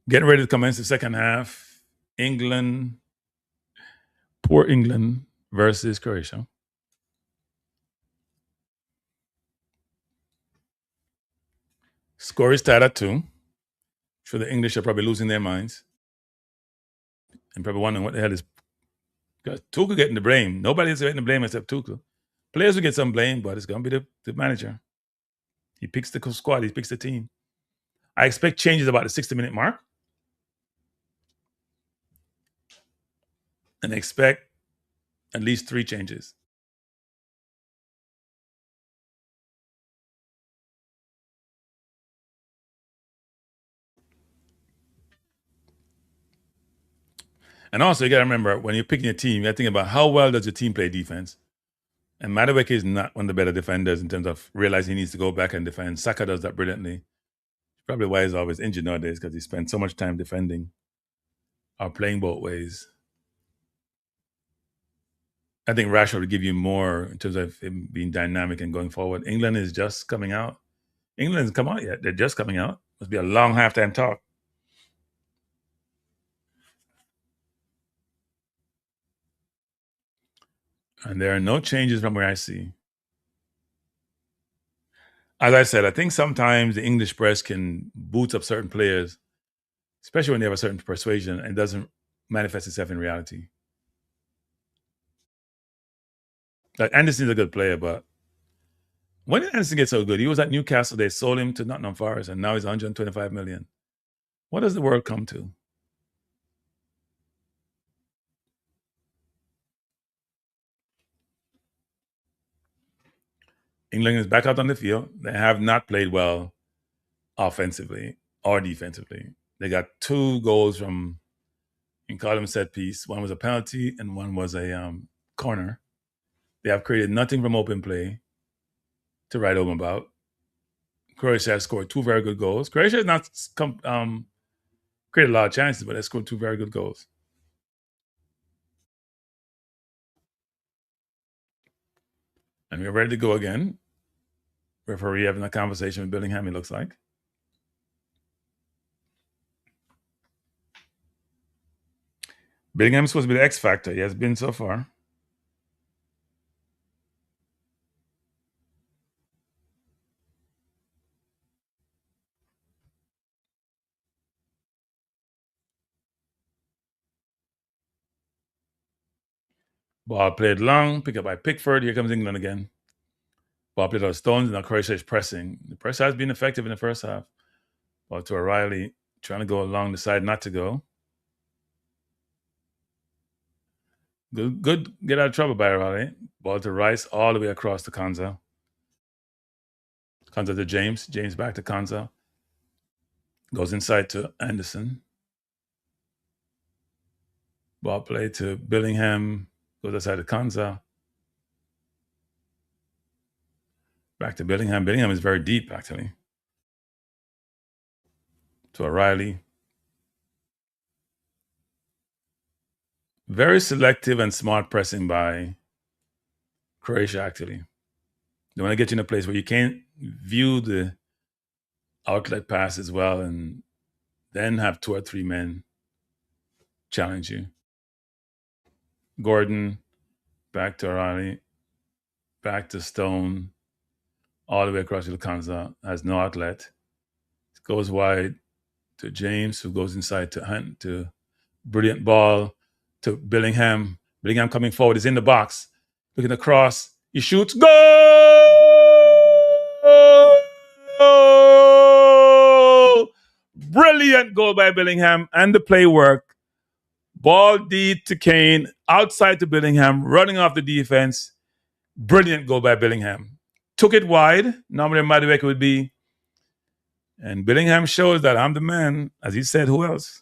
Getting ready to commence the second half. Poor England versus Croatia. Score is tied at 2. Sure, the English are probably losing their minds and probably wondering what the hell is. Because Tuchel getting the blame. Nobody's getting the blame except Tuchel. Players will get some blame, but it's going to be the manager. He picks the squad. He picks the team. I expect changes about the 60-minute mark. And expect at least 3 changes. And also, you got to remember, when you're picking a team, you got to think about how well does your team play defense. And Madueke is not one of the better defenders in terms of realizing he needs to go back and defend. Saka does that brilliantly. Probably why he's always injured nowadays, because he spends so much time defending or playing both ways. I think Rashford would give you more in terms of him being dynamic and going forward. England is just coming out. England hasn't come out yet. They're just coming out. Must be a long halftime talk. And there are no changes from where I see. As I said, I think sometimes the English press can boot up certain players, especially when they have a certain persuasion, and it doesn't manifest itself in reality. Like Anderson's a good player, but when did Anderson get so good? He was at Newcastle. They sold him to Nottingham Forest, and now he's 125 million. What does the world come to? England is back out on the field. They have not played well offensively or defensively. They got 2 goals from, you can call them set piece. One was a penalty and one was a corner. They have created nothing from open play to write home about. Croatia has scored 2 very good goals. Croatia has not created a lot of chances, but they scored 2 very good goals. And we're ready to go again. Referee having a conversation with Bellingham, it looks like. Bellingham's supposed to be the X factor. He has been so far. Ball played long, pick up by Pickford. Here comes England again. Ball played out of Stones, and now Croatia is pressing. The press has been effective in the first half. Ball to O'Reilly, trying to go along, decide not to go. Good get out of trouble by O'Reilly. Ball to Rice all the way across to Konza. Konza to James. James back to Konza. Goes inside to Anderson. Ball play to Bellingham. Goes outside to Konza. Back to Bellingham. Bellingham is very deep, actually. To O'Reilly. Very selective and smart pressing by Croatia, actually. They want to get you in a place where you can't view the outlet pass as well and then have 2 or 3 men challenge you. Gordon, back to O'Reilly, back to Stone, all the way across to Lukanza, has no outlet. Goes wide to James, who goes inside to Hunt, to brilliant ball to Bellingham. Bellingham coming forward, is in the box, looking across. He shoots. Goal! Brilliant goal by Bellingham, and the play work. Ball deep to Kane, outside to Bellingham, running off the defense. Brilliant goal by Bellingham. Took it wide. Normally Madueke would be. And Bellingham shows that I'm the man. As he said, who else?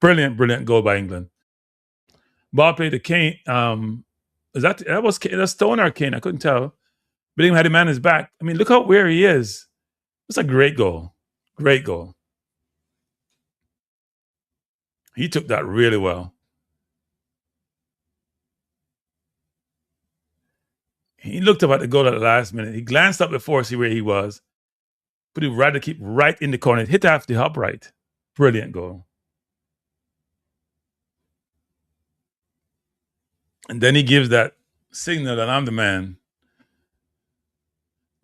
Brilliant, brilliant goal by England. Ball play to Kane. That was Stone or Kane? I couldn't tell. Bellingham had him on his back. I mean, look how where he is. It's a great goal. Great goal. He took that really well. He looked up at the goal at the last minute. He glanced up before to see where he was. But he'd rather keep right in the corner. It hit off the upright. Brilliant goal. And then he gives that signal that I'm the man.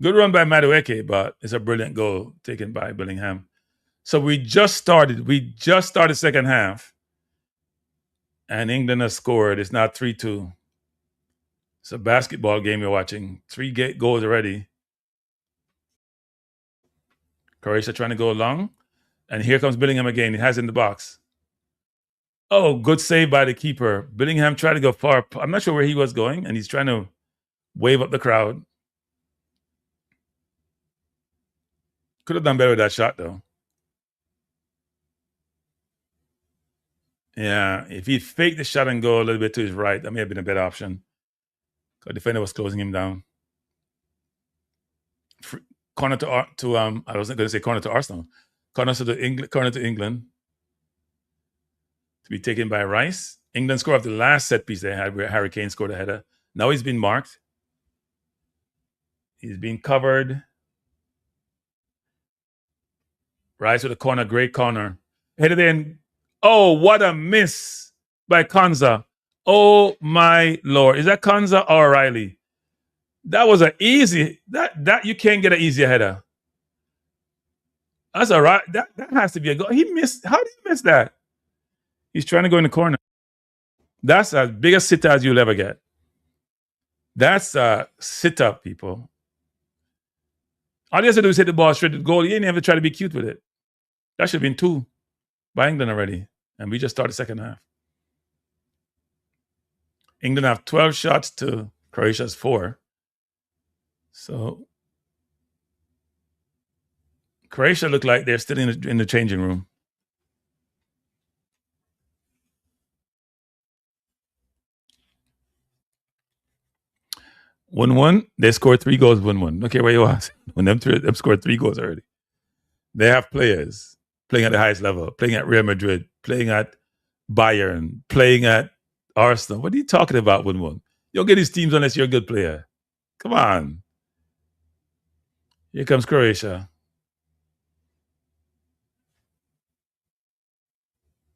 Good run by Madueke, but it's a brilliant goal taken by Bellingham. So we just started second half. And England has scored. It's now 3-2. It's a basketball game you're watching. 3 goals already. Croatia trying to go long. And here comes Bellingham again. He has it in the box. Oh, good save by the keeper. Bellingham tried to go far. I'm not sure where he was going, and he's trying to wave up the crowd. Could have done better with that shot, though. Yeah, if he faked the shot and go a little bit to his right, that may have been a better option. The defender was closing him down. Corner to I wasn't going to say corner to Arsenal. Corner to England. To be taken by Rice. England scored off the last set piece they had where Harry Kane scored a header. Now he's been marked. He's being covered. Rice with a corner, great corner. Headed in. Oh, what a miss by Konza. Oh my Lord. Is that Konza or O'Reilly? That was an easy, that you can't get an easier header. That's all right. That has to be a goal. He missed. How did he miss that? He's trying to go in the corner. That's as big a sitter as you'll ever get. That's a sit-up, people. All he has to do is hit the ball straight to the goal. He ain't ever try to be cute with it. That should have been 2 by England already. And we just started the second half. England have 12 shots to Croatia's 4. So Croatia look like they're still in the changing room. One. They scored 3 goals. 1-1. Okay, where you are. When them scored 3 goals already. They have players playing at the highest level, playing at Real Madrid, playing at Bayern, playing at Arsenal. What are you talking about, 1-1? You don't get these teams unless you're a good player. Come on. Here comes Croatia.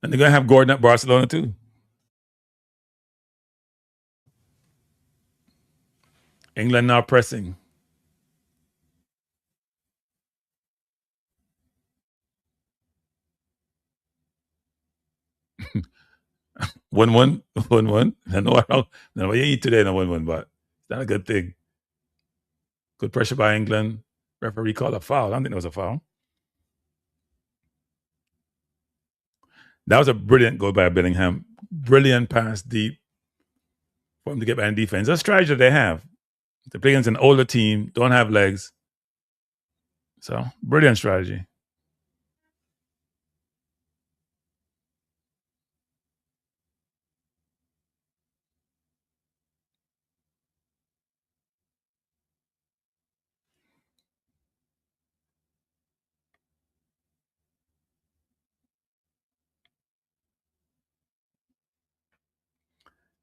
And they're going to have Gordon at Barcelona too. England now pressing. One. I know what you eat today in a 1-1, but it's not a good thing. Good pressure by England. Referee called a foul. I don't think it was a foul. That was a brilliant goal by Bellingham. Brilliant pass deep for him to get by in defense. That's a strategy that they have. They play against an older team, don't have legs. So, brilliant strategy.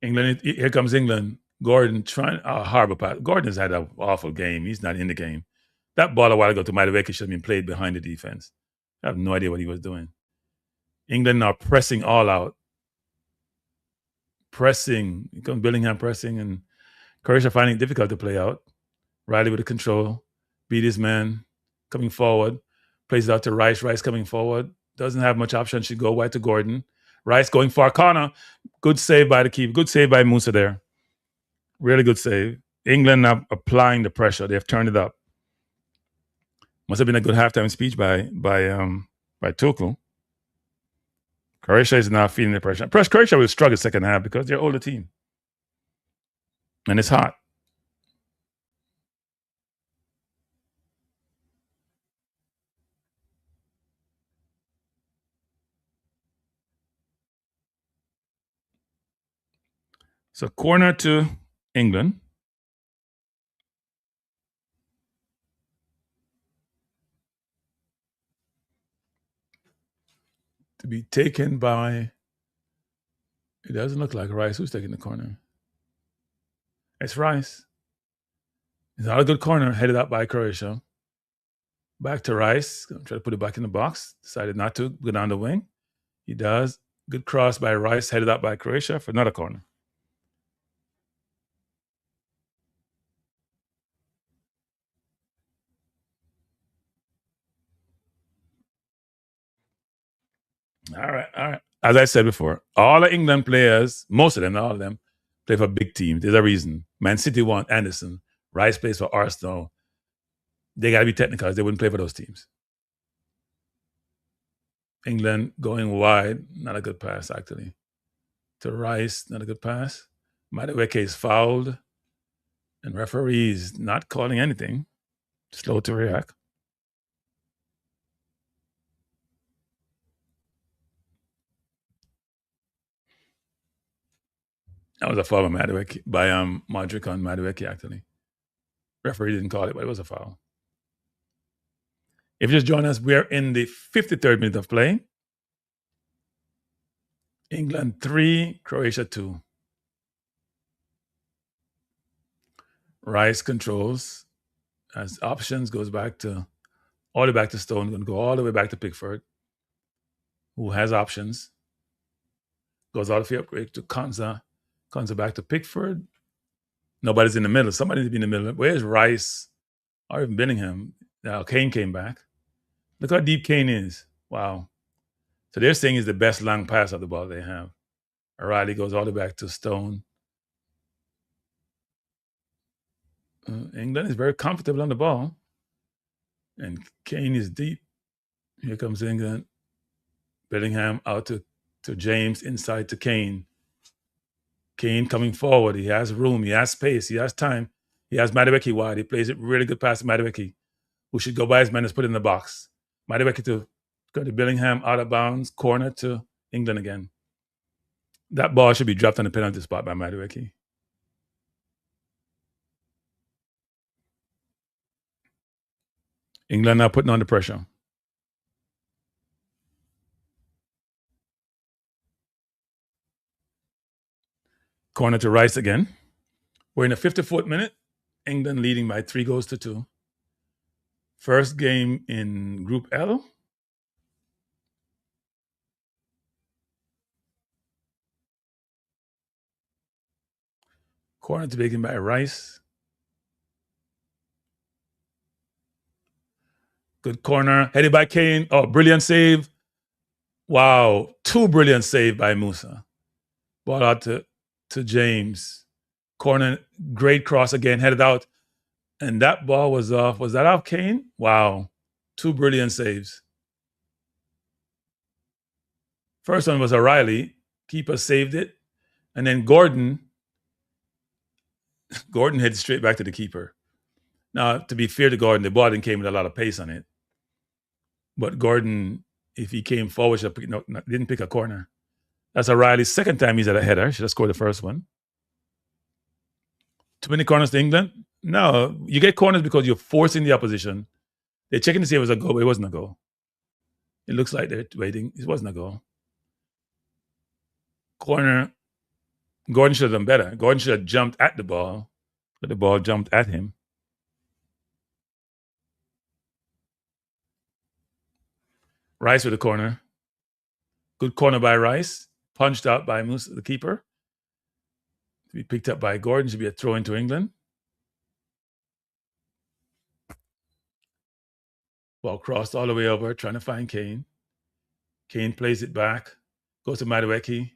England, here comes England. Gordon trying a horrible pass. Gordon has had an awful game. He's not in the game. That ball a while ago to Madueke should have been played behind the defense. I have no idea what he was doing. England now pressing all out. pressing. Here comes Bellingham pressing, and Croatia finding it difficult to play out. Riley with the control, beat his man, coming forward, plays it out to Rice. Rice coming forward, doesn't have much option. Should go wide to Gordon. Rice going far corner. Good save by the keeper. Good save by Musa there. Really good save. England now applying the pressure. They've turned it up. Must have been a good halftime speech by Tuchel. Croatia is now feeling the pressure. Plus, Croatia will struggle second half because they're an older team. And it's hot. So corner to England. To be taken by, it doesn't look like Rice. Who's taking the corner? It's Rice. It's not a good corner, headed up by Croatia. Back to Rice. Try to put it back in the box. Decided not to go down the wing. He does. Good cross by Rice, headed up by Croatia for another corner. All right. As I said before, all the England players, most of them, not all of them, play for big teams. There's a reason. Man City want Anderson. Rice plays for Arsenal. They got to be technical. They wouldn't play for those teams. England going wide, not a good pass, actually. To Rice, not a good pass. Madueke is fouled. And referees not calling anything. Slow to react. That was a foul by Madueke, by Modrić on Madueke, actually. Referee didn't call it, but it was a foul. If you just join us, we're in the 53rd minute of play. England 3, Croatia 2. Rice controls as options, goes back to all the way back to Stone, going to go all the way back to Pickford, who has options. Goes all the way up to Konza. Konza back to Pickford. Nobody's in the middle. Somebody's in the middle. Where's Rice or even Bellingham? Now Kane came back. Look how deep Kane is. Wow. So they're saying he's the best long pass of the ball they have. O'Reilly goes all the way back to Stone. England is very comfortable on the ball. And Kane is deep. Here comes England. Bellingham out to James, inside to Kane. Kane coming forward. He has room. He has space. He has time. He has Madueke wide. He plays it really good past Madueke, who should go by his man and put it in the box. Madueke to go to Bellingham, out of bounds, corner to England again. That ball should be dropped on the penalty spot by Madueke. England now putting on the pressure. Corner to Rice again. We're in the 54th minute. England leading by 3-2. First game in Group L. Corner to taken by Rice. Good corner. Headed by Kane. Oh, brilliant save. Wow. 2 brilliant save by Musa. Ball out to James. Corner. Great cross again. Headed out. And that ball was off. Was that off Kane? Wow. 2 brilliant saves. First one was O'Reilly. Keeper saved it. And then Gordon headed straight back to the keeper. Now, to be fair to Gordon, the ball didn't came with a lot of pace on it. But Gordon, if he came forward, didn't pick a corner. That's O'Reilly's second time he's at a header. Should have scored the first one. Too many corners to England? No, you get corners because you're forcing the opposition. They're checking to see if it was a goal, but it wasn't a goal. It looks like they're waiting. It wasn't a goal. Corner. Gordon should have done better. Gordon should have jumped at the ball, but the ball jumped at him. Rice with the corner. Good corner by Rice. Punched out by Musa, the keeper. To be picked up by Gordon, should be a throw into England. Ball crossed all the way over, trying to find Kane. Kane plays it back, goes to Madueke,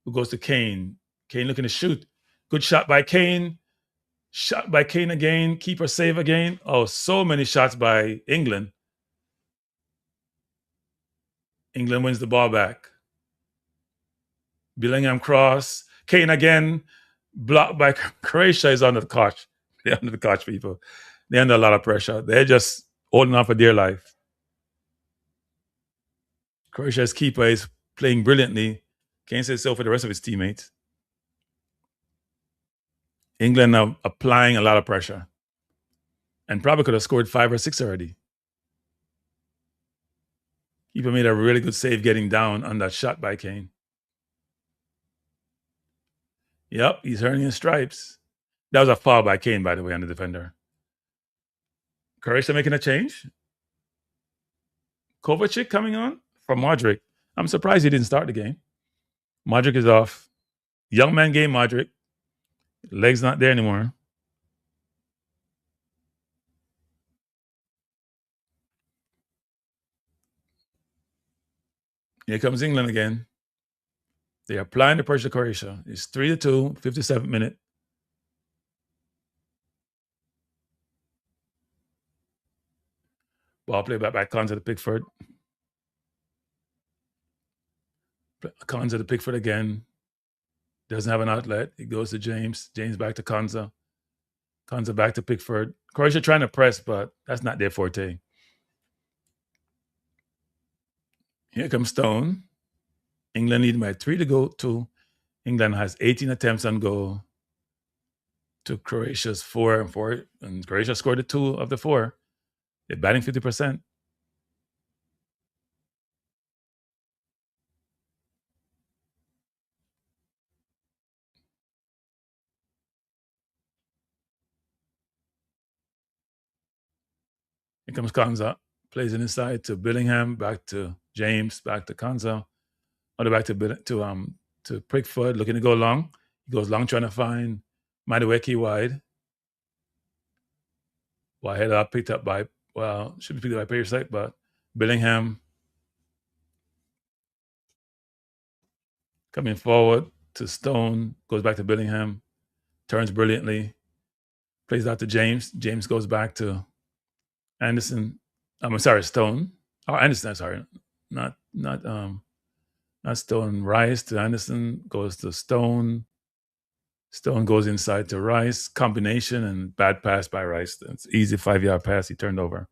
who goes to Kane. Kane looking to shoot. Good shot by Kane. Shot by Kane again. Keeper save again. Oh, so many shots by England. England wins the ball back. Bellingham cross. Kane again. Blocked by Croatia is under the couch. They're under the couch, people. They're under a lot of pressure. They're just holding on for dear life. Croatia's keeper is playing brilliantly. Can't say so for the rest of his teammates. England are applying a lot of pressure and probably could have scored 5 or 6 already. Keeper made a really good save getting down on that shot by Kane. Yep, he's earning his stripes. That was a foul by Kane, by the way, on the defender. Croatia making a change. Kovacic coming on for Modrić. I'm surprised he didn't start the game. Modrić is off. Young man game, Modrić. Legs not there anymore. Here comes England again. They are applying the pressure to Croatia. It's 3-2, 57th minute. Ball play back by Konza to Pickford. Konza to Pickford again. Doesn't have an outlet. It goes to James. James back to Konza. Konza back to Pickford. Croatia trying to press, but that's not their forte. Here comes Stone. England leading by 3 to go. 2. England has 18 attempts on goal to Croatia's 4 and 4. And Croatia scored the 2 of the 4. They're batting 50%. Here comes Konza. Plays it inside to Bellingham, back to James, back to Konza. Other back to Pickford, looking to go long. He goes long, trying to find Madueke wide. Head up, picked up by, should be picked up by Pearsack, but Bellingham coming forward to Stone, goes back to Bellingham, turns brilliantly, plays out to James. James goes back to Anderson. Stone. Oh, Anderson, sorry. Not Stone. Rice to Anderson, goes to Stone. Stone goes inside to Rice. Combination and bad pass by Rice. It's easy 5-yard pass he turned over.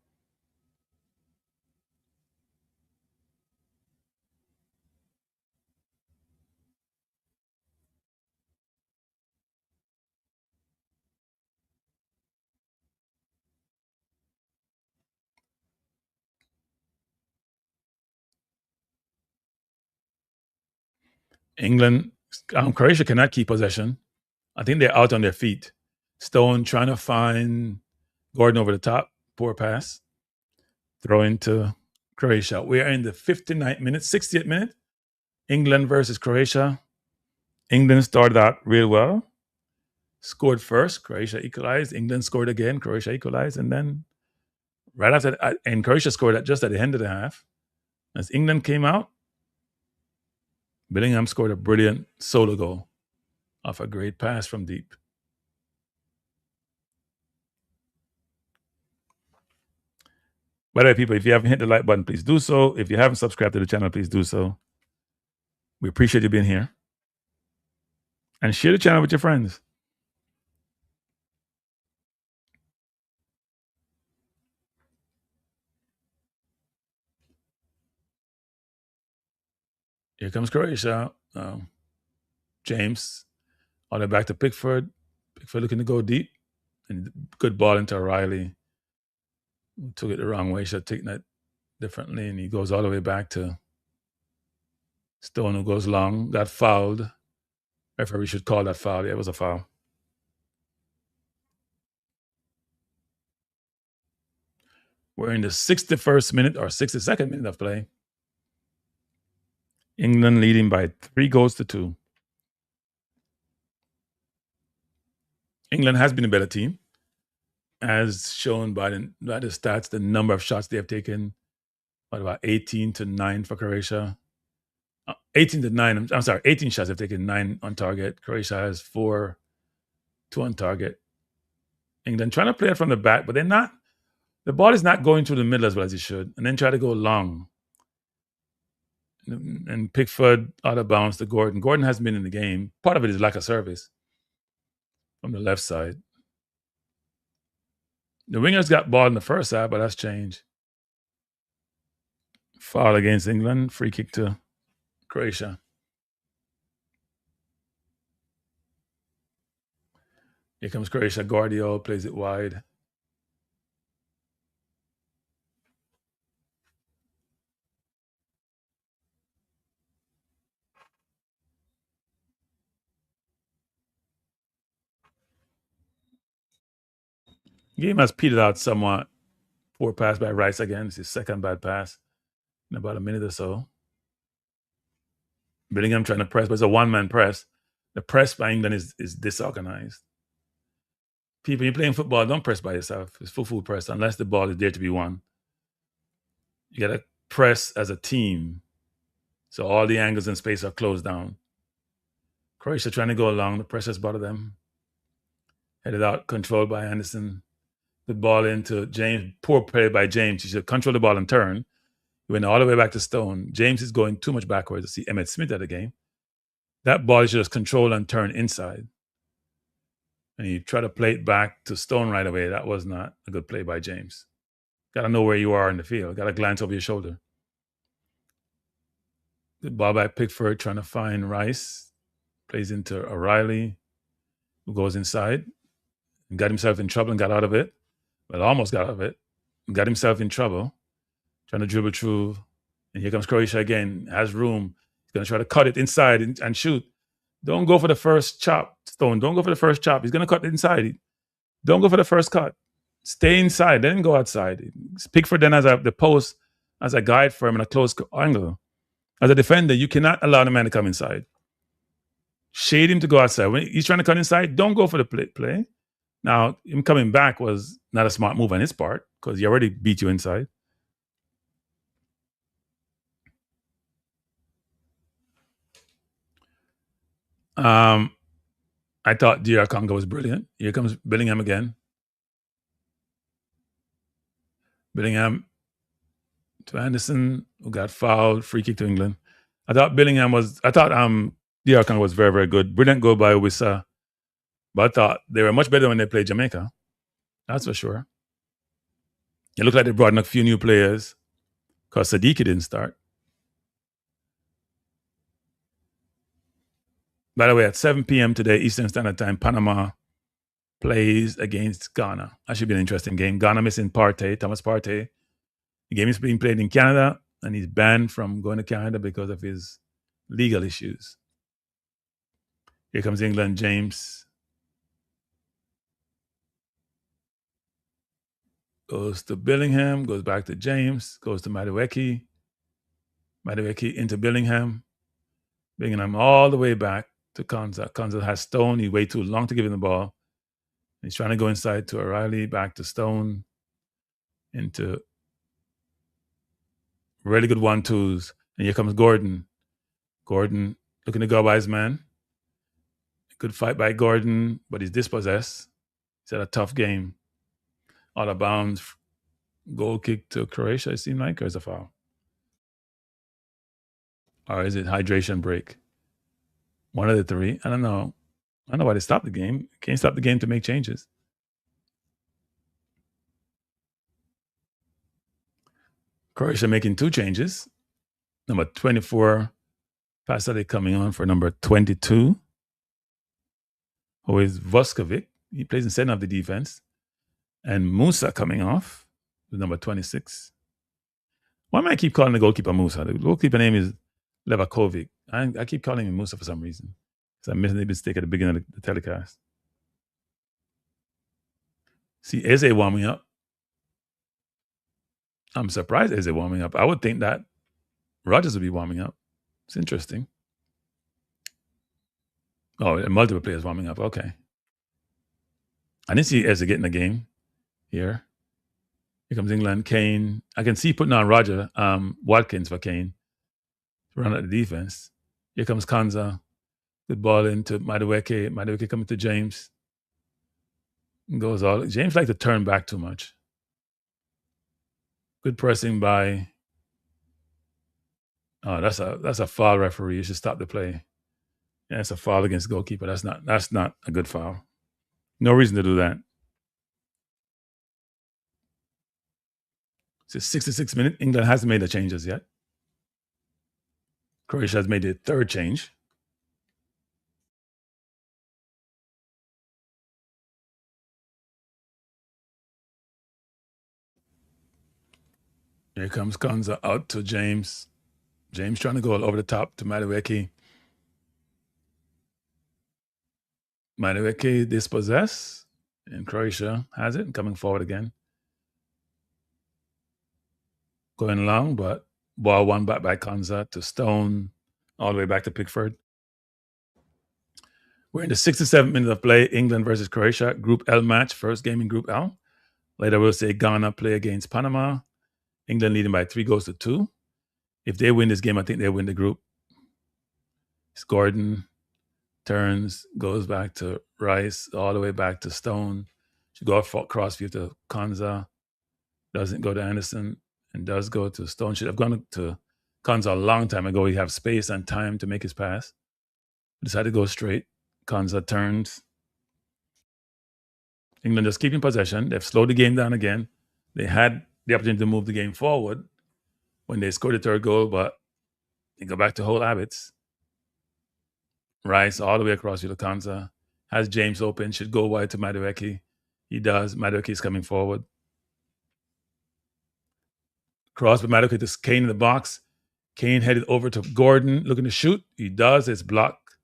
England, Croatia cannot keep possession. I think they're out on their feet. Stone trying to find Gordon over the top. Poor pass. Throw into Croatia. We are in the 59th minute, 60th minute. England versus Croatia. England started out real well. Scored first. Croatia equalized. England scored again. Croatia equalized. And then right after that, and Croatia scored just at the end of the half. As England came out, Bellingham scored a brilliant solo goal off a great pass from deep. By the way, people, if you haven't hit the like button, please do so. If you haven't subscribed to the channel, please do so. We appreciate you being here. And share the channel with your friends. Here comes Croatia. James, all the way back to Pickford. Pickford looking to go deep. And good ball into O'Reilly. Took it the wrong way. Should have taken it differently. And he goes all the way back to Stone, who goes long. Got fouled. Referee should call that foul. Yeah, it was a foul. We're in the 61st minute or 62nd minute of play. England leading by 3 goals to 2. England has been a better team, as shown by the stats, the number of shots they have taken. What about 18-9 for Croatia? 18-9. I'm sorry, 18 shots have taken, 9 on target. Croatia has 4, 2 on target. England trying to play it from the back, but they're not. The ball is not going through the middle as well as it should, and then try to go long. And Pickford out of bounds to Gordon. Gordon hasn't been in the game. Part of it is lack of service from the left side. The wingers got ball in the first half, but that's changed. Foul against England. Free kick to Croatia. Here comes Croatia. Guardiola plays it wide. Game has petered out somewhat. Poor pass by Rice again. It's his second bad pass in about a minute or so. Bellingham trying to press, but it's a one-man press. The press by England is disorganized. People, you're playing football, don't press by yourself. It's full press unless the ball is there to be won. You got to press as a team. So all the angles and space are closed down. Croatia trying to go along. The pressure's bothered them. Headed out, controlled by Anderson. The ball into James. Poor play by James. He should control the ball and turn. He went all the way back to Stone. James is going too much backwards to see Emmett Smith at the game. That ball should just control and turn inside. And you try to play it back to Stone right away. That was not a good play by James. Got to know where you are in the field. Got to glance over your shoulder. Good ball by Pickford trying to find Rice. Plays into O'Reilly, who goes inside and got himself in trouble and got out of it. Well, almost got out of it. Got himself in trouble. Trying to dribble through. And here comes Croatia again. Has room. He's going to try to cut it inside and shoot. Don't go for the first chop, Stone. Don't go for the first chop. He's going to cut it inside. Don't go for the first cut. Stay inside. Let him go outside. Pickford then has the post as a guide for him in a close angle. As a defender, you cannot allow the man to come inside. Shade him to go outside. When he's trying to cut inside, don't go for the play. Now, him coming back was not a smart move on his part because he already beat you inside. I thought DR Congo was brilliant. Here comes Bellingham again. Bellingham to Anderson, who got fouled. Free kick to England. I thought DR Congo was very, very good. Brilliant goal by Wissa. But I thought they were much better when they played Jamaica. That's for sure. It looked like they brought in a few new players because Sadiki didn't start. By the way, at 7 p.m. today, Eastern Standard Time, Panama plays against Ghana. That should be an interesting game. Ghana missing Thomas Partey. The game is being played in Canada, and he's banned from going to Canada because of his legal issues. Here comes England, James. Goes to Bellingham, goes back to James, goes to Madueke. Madueke into Bellingham. Bellingham all the way back to Konza. Konza has Stone. He waited too long to give him the ball. He's trying to go inside to O'Reilly, back to Stone, into really good 1-2s. And here comes Gordon. Gordon looking to go by his man. Good fight by Gordon, but he's dispossessed. He's had a tough game. Out of bounds. Goal kick to Croatia, it seemed like, or is it a foul? Or is it hydration break? One of the three. I don't know. I don't know why they stopped the game. Can't stop the game to make changes. Croatia making 2 changes. Number 24, Pasade coming on for number 22, who is Vuskovic. He plays in center of the defense. And Musa coming off with number 26. Why am I keep calling the goalkeeper Musa? The goalkeeper name is Levakovic. I keep calling him Musa for some reason. Because I made a mistake at the beginning of the telecast. See, Eze warming up. I'm surprised Eze warming up. I would think that Rodgers would be warming up. It's interesting. Oh, multiple players warming up. Okay. I didn't see Eze getting the game here. Here comes England. Kane. I can see putting on Roger Watkins for Kane to run out the defense. Here comes Kanza. Good ball into Madueke. Madueke coming to James. Goes all. James likes to turn back too much. Good pressing by. Oh, that's a foul, referee. You should stop the play. Yeah, it's a foul against the goalkeeper. That's not a good foul. No reason to do that. It's 66 minutes. England hasn't made the changes yet. Croatia has made the third change. Here comes Konza out to James. James trying to go over the top to Madueke. Madueke dispossessed, and Croatia has it, coming forward again. Going long, but ball won back by Konza to Stone, all the way back to Pickford. We're in the 67th minute of play, England versus Croatia, Group L match, first game in Group L. Later we'll say Ghana play against Panama. England leading by 3-2. If they win this game, I think they win the group. It's Gordon, turns, goes back to Rice, all the way back to Stone. Should go across view to Konza. Doesn't go to Anderson and does go to Stone. Should have gone to Konza a long time ago. He have space and time to make his pass. Decided to go straight. Konza turns. England just keeping possession. They've slowed the game down again. They had the opportunity to move the game forward when they scored the third goal, but they go back to old habits. Rice all the way across to Konza. Has James open, should go wide to Madueke. He does. Madueke is coming forward. Cross by Madueke to Kane in the box. Kane headed over to Gordon, looking to shoot. He does. It's blocked.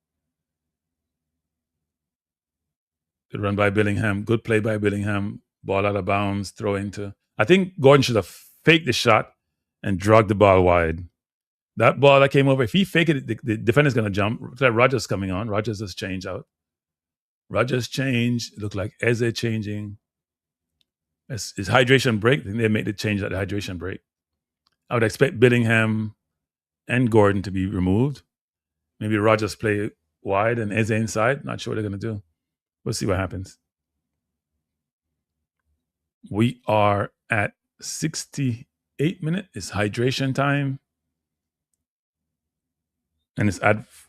Good run by Bellingham. Good play by Bellingham. Ball out of bounds. Throw into. I think Gordon should have faked the shot and dragged the ball wide. That ball that came over, if he faked it, the defender's going to jump. Looks like Rogers coming on. Rogers has changed out. Rogers changed. It looked like Eze changing. His hydration break. I think they made the change at the hydration break. I would expect Bellingham and Gordon to be removed. Maybe Rogers play wide and Eze inside. Not sure what they're going to do. We'll see what happens. We are at 68 minutes. It's hydration time. And it's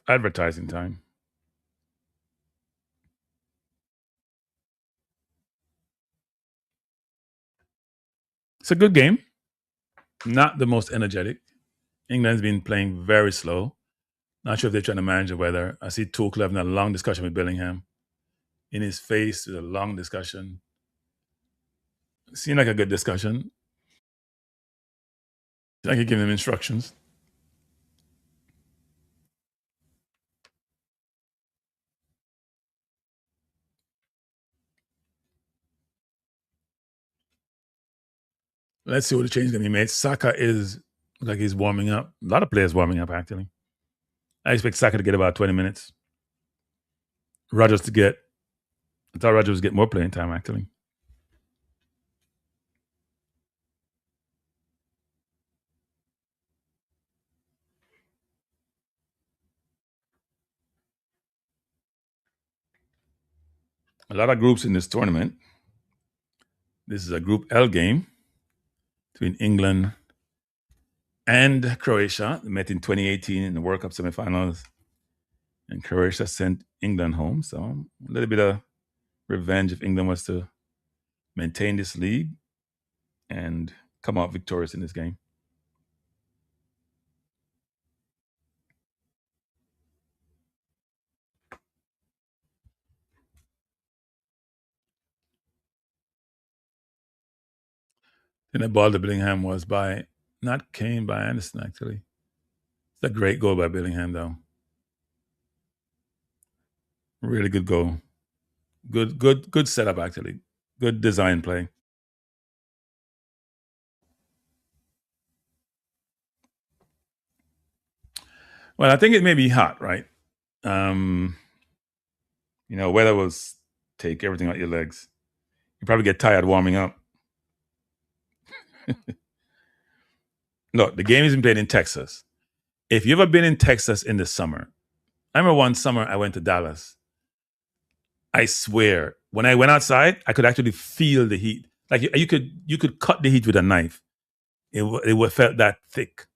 advertising time. It's a good game. Not the most energetic. England's been playing very slow. Not sure if they're trying to manage the weather. I see Tuchel having a long discussion with Bellingham. In his face, with a long discussion. Seemed like a good discussion. I could give him instructions. Let's see what the change is going to be made. Saka is like he's warming up. A lot of players warming up, actually. I expect Saka to get about 20 minutes. I thought Rogers would get more playing time, actually. A lot of groups in this tournament. This is a Group L game between England and Croatia. They met in 2018 in the World Cup semifinals. And Croatia sent England home. So a little bit of revenge if England was to maintain this lead and come out victorious in this game. And the ball to Bellingham was by, not Kane, by Anderson, actually. It's a great goal by Bellingham, though. Really good goal. Good setup, actually. Good design play. Well, I think it may be hot, right? Weather will take everything out your legs. You probably get tired warming up. Look, the game is played in Texas. If you've ever been in Texas in the summer, I remember one summer I went to Dallas. I swear, when I went outside, I could actually feel the heat. Like you could cut the heat with a knife. It felt that thick.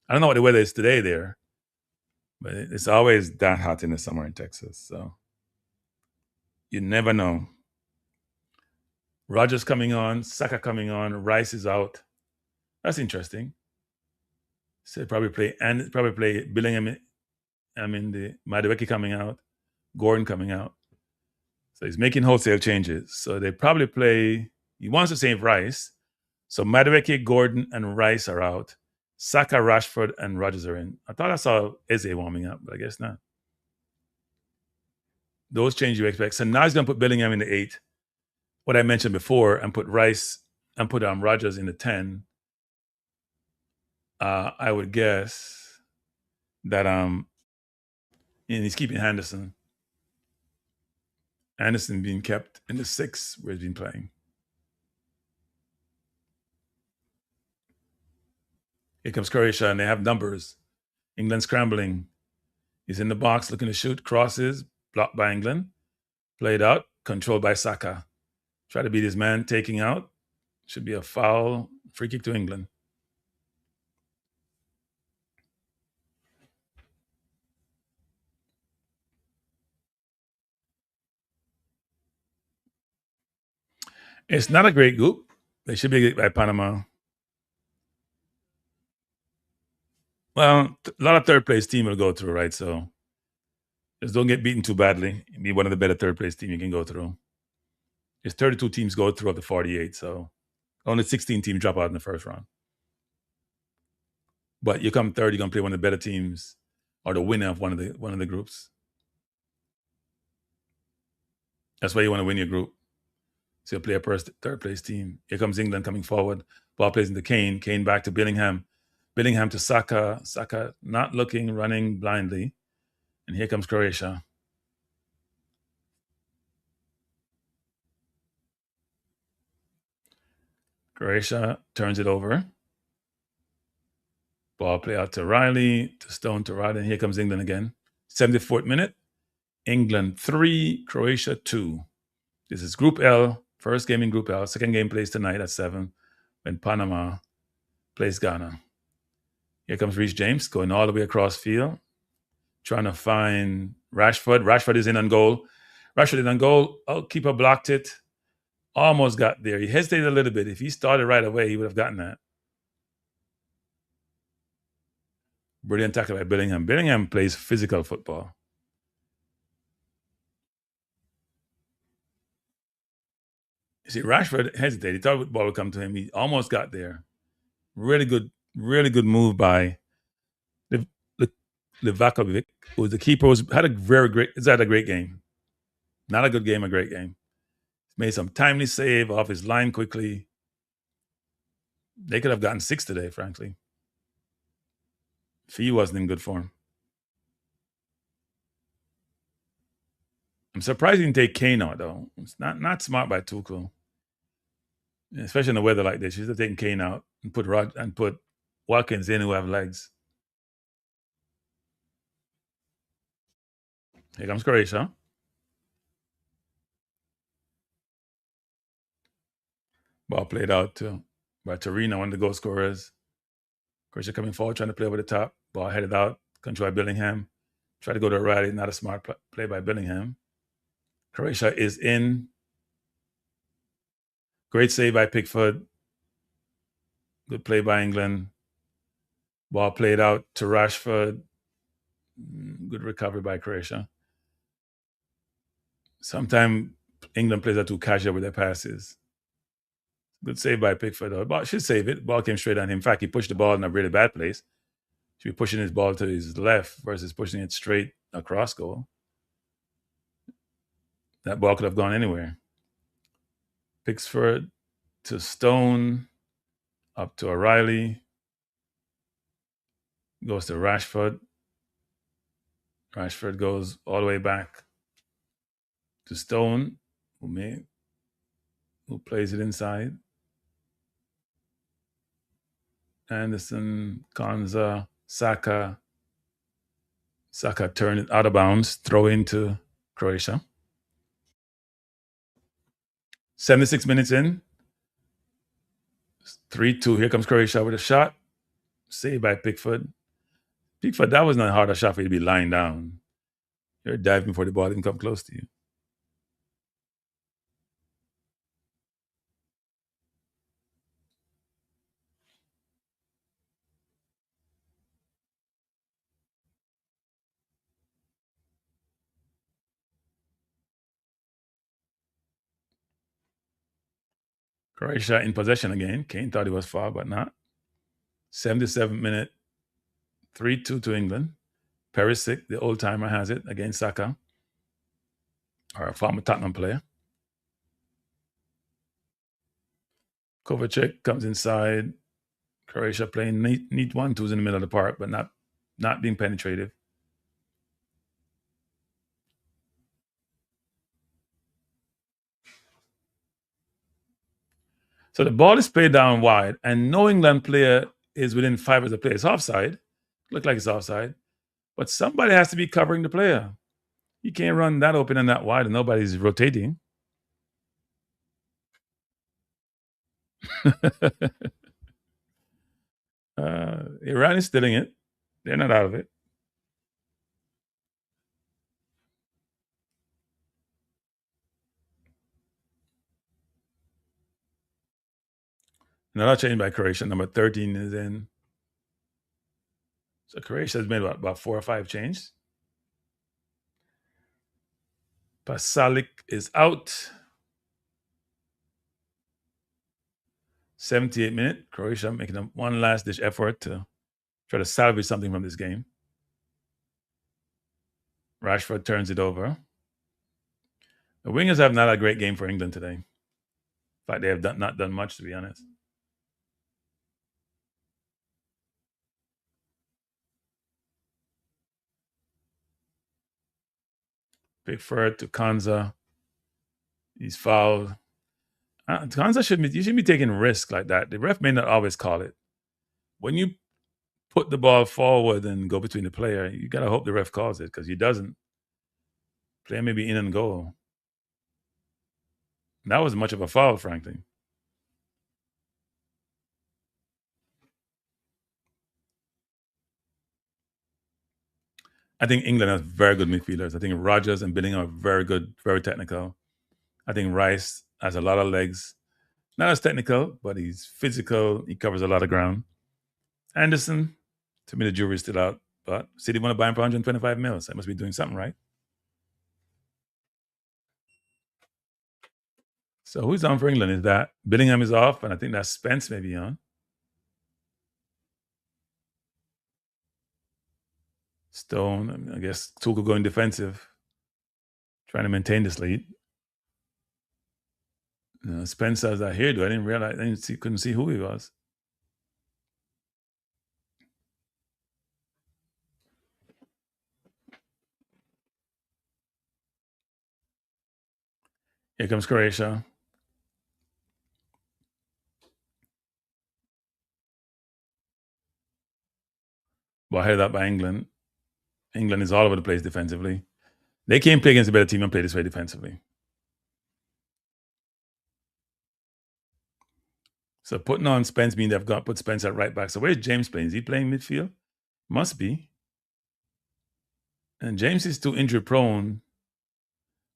I don't know what the weather is today there, but it's always that hot in the summer in Texas. So you never know. Rogers coming on, Saka coming on, Rice is out. That's interesting. So probably play Bellingham. I mean the Madueke coming out, Gordon coming out. So he's making wholesale changes. So they probably play. He wants to save Rice. So Madueke, Gordon, and Rice are out. Saka, Rashford, and Rogers are in. I thought I saw Eze warming up, but I guess not. Those changes you expect. So now he's going to put Bellingham in the 8, what I mentioned before, and put Rice and put Rogers in the 10. I would guess that and he's keeping Henderson. Anderson being kept in the 6 where he's been playing. Here comes Croatia, and they have numbers. England scrambling. He's in the box looking to shoot. Crosses, blocked by England. Played out, controlled by Saka. Try to beat his man, taking out. Should be a foul. Free kick to England. It's not a great group. They should be by Panama. Well, a lot of third place team will go through, right? So just don't get beaten too badly. Be one of the better third place team you can go through. There's 32 teams go through of the 48, so only 16 teams drop out in the first round. But you come third, you're gonna play one of the better teams or the winner of one of the groups. That's why you want to win your group. So you play a third place team. Here comes England coming forward. Ball plays into Kane. Kane back to Bellingham. Bellingham to Saka. Saka not looking, running blindly. And here comes Croatia. Croatia turns it over. Ball play out to Riley, to Stone, to Riley. And here comes England again. 74th minute. England 3, Croatia 2. This is Group L. First game in Group L. Second game plays tonight at 7 when Panama plays Ghana. Here comes Reece James going all the way across field, trying to find Rashford. Rashford is in on goal. Rashford in on goal. Oh, keeper blocked it. Almost got there. He hesitated a little bit. If he started right away, he would have gotten that. Brilliant tackle by Bellingham. Bellingham plays physical football. You see, Rashford hesitated. He thought the ball would come to him. He almost got there. Really good move by Livakovic, who was the keeper. Had a great game. Not a good game, a great game. Made some timely save off his line quickly. They could have gotten 6 today, frankly. Fee wasn't in good form. I'm surprised he didn't take Kane out, though. It's not smart by Tuchel. Especially in a weather like this. He should have taken Kane out and put Watkins in who have legs. Here comes Croatia. Ball played out by Torino, one of the goal scorers. Croatia coming forward, trying to play over the top. Ball headed out, controlled by Bellingham. Try to go to O'Reilly, not a smart play by Bellingham. Croatia is in. Great save by Pickford. Good play by England. Ball played out to Rashford. Good recovery by Croatia. Sometimes England plays are too casual with their passes. Good save by Pickford. The ball should save it. Ball came straight on him. In fact, he pushed the ball in a really bad place. Should be pushing his ball to his left versus pushing it straight across goal. That ball could have gone anywhere. Pickford to Stone, up to O'Reilly. Goes to Rashford. Rashford goes all the way back to Stone, who who plays it inside. Anderson, Konza, Saka. Saka turned it out of bounds, throw into Croatia. 76 minutes in. 3-2. Here comes Croatia with a shot. Saved by Pickford. Pickford, that was not hard a shot for you to be lying down. You're diving before the ball didn't come close to you. Croatia in possession again. Kane thought he was far, but not. 77th minute. 3-2 to England. Perisic, the old timer, has it against Saka, or a former Tottenham player. Kovacic comes inside. Croatia playing neat 1-2s in the middle of the park, but not being penetrative. So the ball is played down wide, and no England player is within 5 of the play. It's offside. Look like it's offside. But somebody has to be covering the player. You can't run that open and that wide and nobody's rotating. Iran is stealing it. They're not out of it. Another change by Croatia. Number 13 is in. So Croatia has made about 4 or 5 changes. Pasalic is out. 78 minute. Croatia making one last ditch effort to try to salvage something from this game. Rashford turns it over. The wingers have not a great game for England today. In fact, they have not done much, to be honest. Pickford to Konza. He's fouled. Konza shouldn't be taking risks like that. The ref may not always call it. When you put the ball forward and go between the player, you got to hope the ref calls it, because he doesn't. Player may be in and goal. That was much of a foul, frankly. I think England has very good midfielders. I think Rodgers and Bellingham are very good, very technical. I think Rice has a lot of legs. Not as technical, but he's physical. He covers a lot of ground. Anderson, to me, the jury's still out. But City want to buy him for 125 mil. So I must be doing something right. So who's on for England? Is that Bellingham is off, and I think that Spence may be on. Stone, I guess Tuchel going defensive, trying to maintain this lead. Spence has that hairdo. I didn't realize. Couldn't see who he was. Here comes Croatia. Well, headed up by England. England is all over the place defensively. They can't play against a better team and play this way defensively. So putting on Spence means they've got to put Spence at right back. So where's James playing? Is he playing midfield? Must be. And James is too injury prone.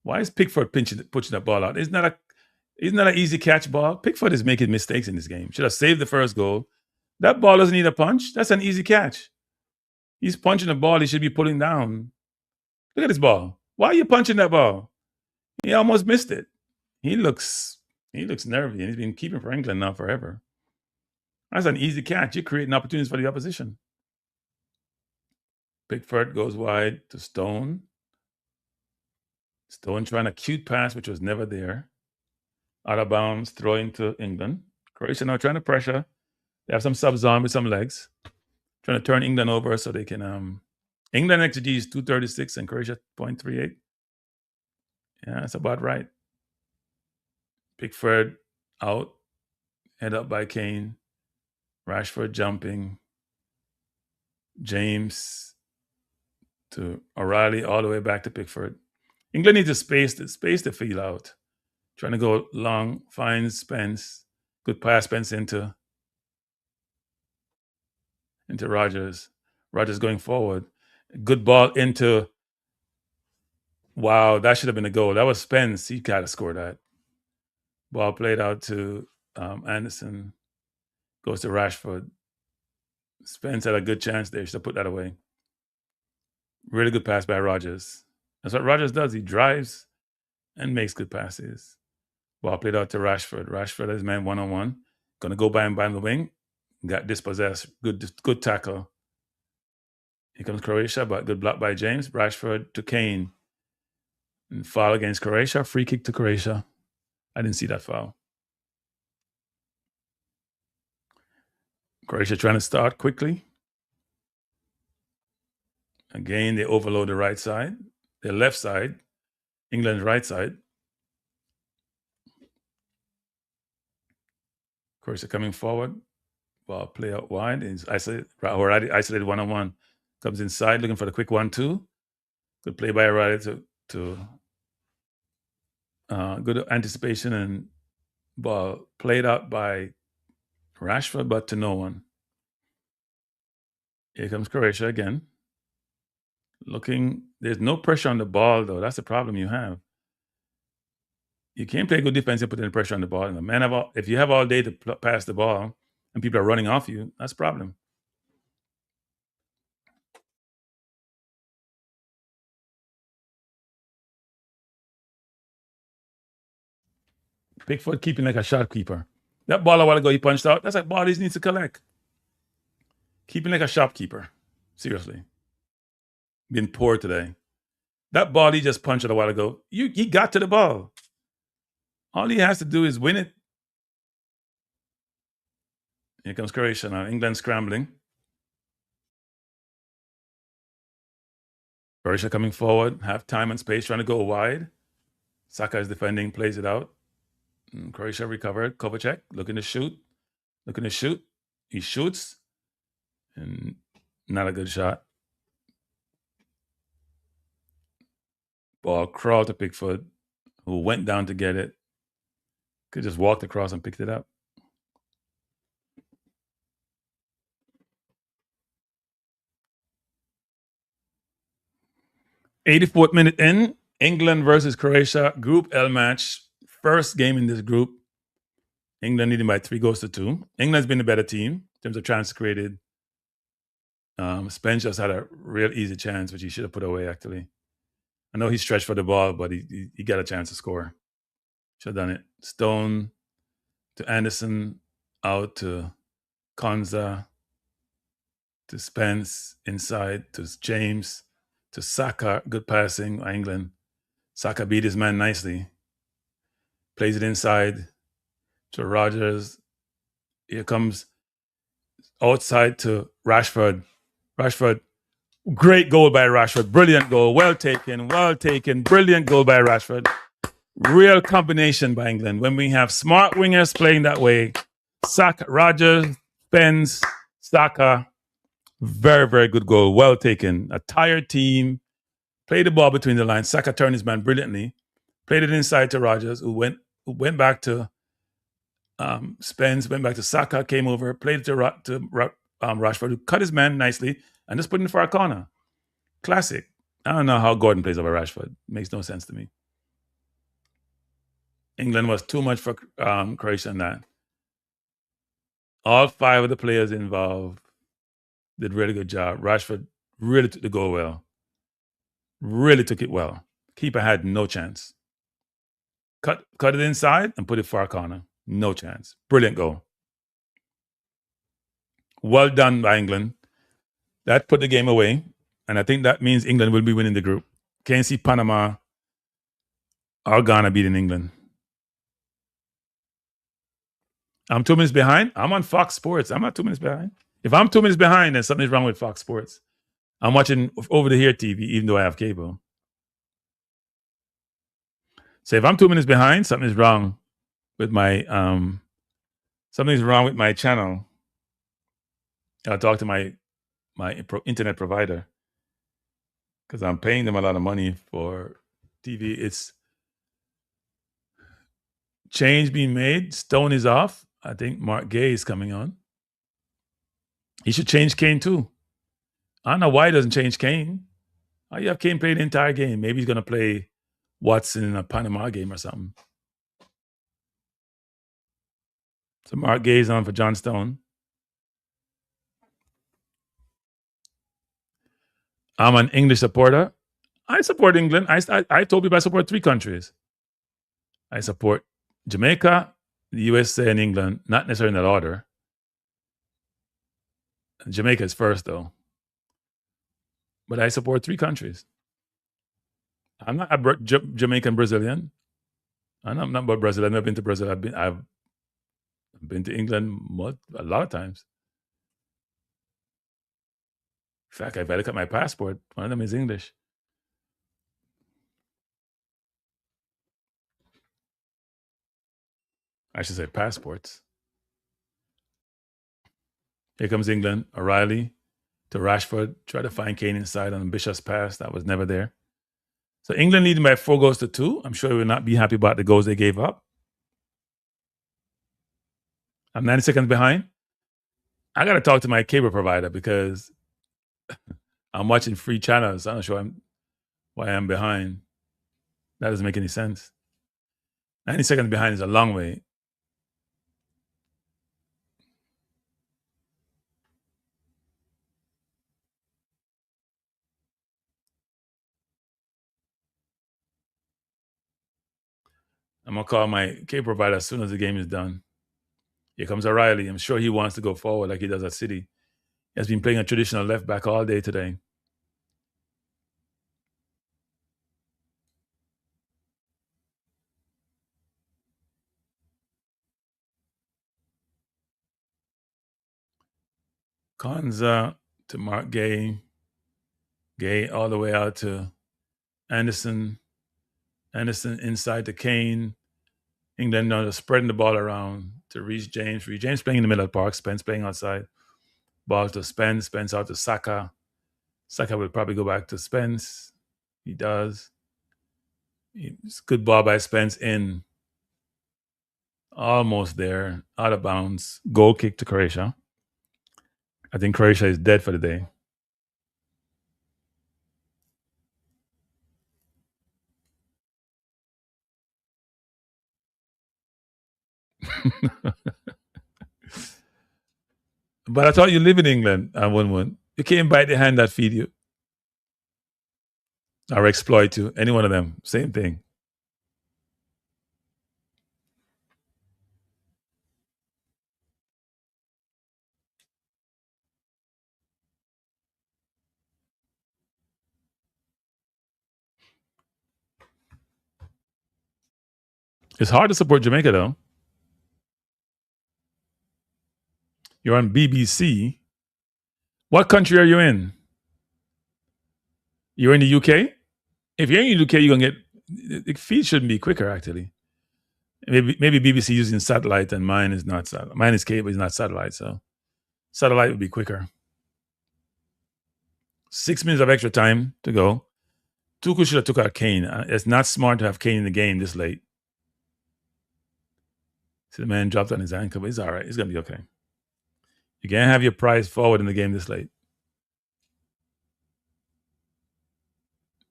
Why is Pickford pushing that ball out? Isn't that an easy catch ball? Pickford is making mistakes in this game. Should have saved the first goal. That ball doesn't need a punch. That's an easy catch. He's punching the ball he should be pulling down. Look at this ball. Why are you punching that ball? He almost missed it. He looks nervy, and he's been keeping for England now forever. That's an easy catch. You're creating opportunities for the opposition. Pickford goes wide to Stone. Stone trying a cute pass, which was never there. Out of bounds, throw into England. Croatia now trying to pressure. They have some subs on with some legs. Trying to turn England over so they can... England XG is 236 and Croatia 0.38. Yeah, that's about right. Pickford out, head up by Kane. Rashford jumping. James to O'Reilly all the way back to Pickford. England needs to space the field out. Trying to go long, finds Spence. Good pass, Spence into Rogers. Rogers going forward. Good ball into. Wow, that should have been a goal. That was Spence. He got to score that. Ball played out to Anderson. Goes to Rashford. Spence had a good chance there. Should have put that away. Really good pass by Rogers. That's what Rogers does. He drives and makes good passes. Ball played out to Rashford. Rashford is man one-on-one. Going to go by him by the wing. Got dispossessed. Good tackle. Here comes Croatia, but good block by James. Rashford to Kane. And foul against Croatia. Free kick to Croatia. I didn't see that foul. Croatia trying to start quickly. Again, they overload the right side. The left side. England's right side. Croatia coming forward. Ball play out wide. Is isolated one-on-one. Comes inside looking for the quick 1-2. Good play by O'Reilly to good anticipation, and ball played out by Rashford, but to no one. Here comes Croatia again. There's no pressure on the ball, though. That's the problem you have. You can't play good defense and put any pressure on the ball. And if you have all day to pass the ball and people are running off you, that's a problem. Pickford keeping like a shopkeeper. That ball a while ago he punched out. That's a ball he needs to collect. Keeping like a shopkeeper. Seriously. Been poor today. That ball he just punched a while ago, he got to the ball. All he has to do is win it. Here comes Croatia now. England scrambling. Croatia coming forward, have time and space, trying to go wide. Saka is defending, plays it out. Croatia recovered. Kovacic looking to shoot. He shoots. And not a good shot. Ball crawled to Pickford, who went down to get it. Could just walked across and picked it up. '84th minute in, England versus Croatia, Group L match. First game in this group. England leading by 3-2. England's been the better team in terms of chances created. Spence just had a real easy chance, which he should have put away, actually. I know he stretched for the ball, but he got a chance to score. Should have done it. Stone to Anderson, out to Konza, to Spence, inside to James, to Saka. Good passing by England. Saka beat his man nicely. Plays it inside to Rogers. Here comes outside to Rashford. Great goal by Rashford. Brilliant goal. Well taken. Brilliant goal by Rashford. Real combination by England. When we have smart wingers playing that way, Saka, Rogers, Spence, Saka, very, very good goal. Well taken. A tired team. Played the ball between the lines. Saka turned his man brilliantly. Played it inside to Rogers, who went back to Spence, went back to Saka, came over, played it to Rashford, who cut his man nicely and just put it in for a corner. Classic. I don't know how Gordon plays over Rashford. Makes no sense to me. England was too much for Croatia in that. All 5 of the players involved did a really good job. Rashford really took the goal well. Really took it well. Keeper had no chance. Cut it inside and put it far corner. No chance. Brilliant goal. Well done by England. That put the game away. And I think that means England will be winning the group. Can't see Panama or Ghana beating England. I'm 2 minutes behind. I'm on Fox Sports. I'm not 2 minutes behind. If I'm 2 minutes behind, then something's wrong with Fox Sports. I'm watching over the here TV, even though I have cable. So if I'm 2 minutes behind, something is wrong with my something's wrong with my channel. I'll talk to my internet provider because I'm paying them a lot of money for TV. It's change being made. Stone is off. I think Mark Gay is coming on. He should change Kane too. I don't know why he doesn't change Kane. Why you have Kane play the entire game? Maybe he's gonna play Watson in a Panama game or something. So Mark Gay is on for John Stone. I'm an English supporter. I support England. I told people I support 3 countries. I support Jamaica, the USA, and England, not necessarily in that order. Jamaica is first, though. But I support 3 countries. I'm not a Jamaican Brazilian. I'm not about Brazil. I've never been to Brazil. I've been to England a lot of times. In fact, if I look at my passport, one of them is English. I should say passports. Here comes England. O'Reilly to Rashford. Try to find Kane inside on a ambitious pass. That was never there. So England leading by 4-2. I'm sure they will not be happy about the goals they gave up. I'm 90 seconds behind. I got to talk to my cable provider because I'm watching free channels. I'm not sure why I'm behind. That doesn't make any sense. 90 seconds behind is a long way. I'm going to call my cable provider as soon as the game is done. Here comes O'Reilly. I'm sure he wants to go forward like he does at City. He has been playing a traditional left back all day today. Konza to Mark Gay. Gay all the way out to Anderson. Anderson inside to Kane. England now spreading the ball around to Reece James. Reece James playing in the middle of the park. Spence playing outside. Ball to Spence. Spence out to Saka. Saka will probably go back to Spence. He does. It's good ball by Spence in. Almost there. Out of bounds. Goal kick to Croatia. I think Croatia is dead for the day. But I thought you live in England, Wun. You can't bite the hand that feed you. Or exploit you. Any one of them. Same thing. It's hard to support Jamaica, though. You're on BBC. What country are you in? You're in the UK? If you're in the UK, you're going to get... The feed shouldn't be quicker, actually. Maybe BBC using satellite and mine is not satellite. Mine is cable, it's not satellite, so satellite would be quicker. 6 minutes of extra time to go. Tuchel should have took out Kane. It's not smart to have Kane in the game this late. See, the man dropped on his ankle, but he's all right. He's going to be okay. You can't have your prize forward in the game this late.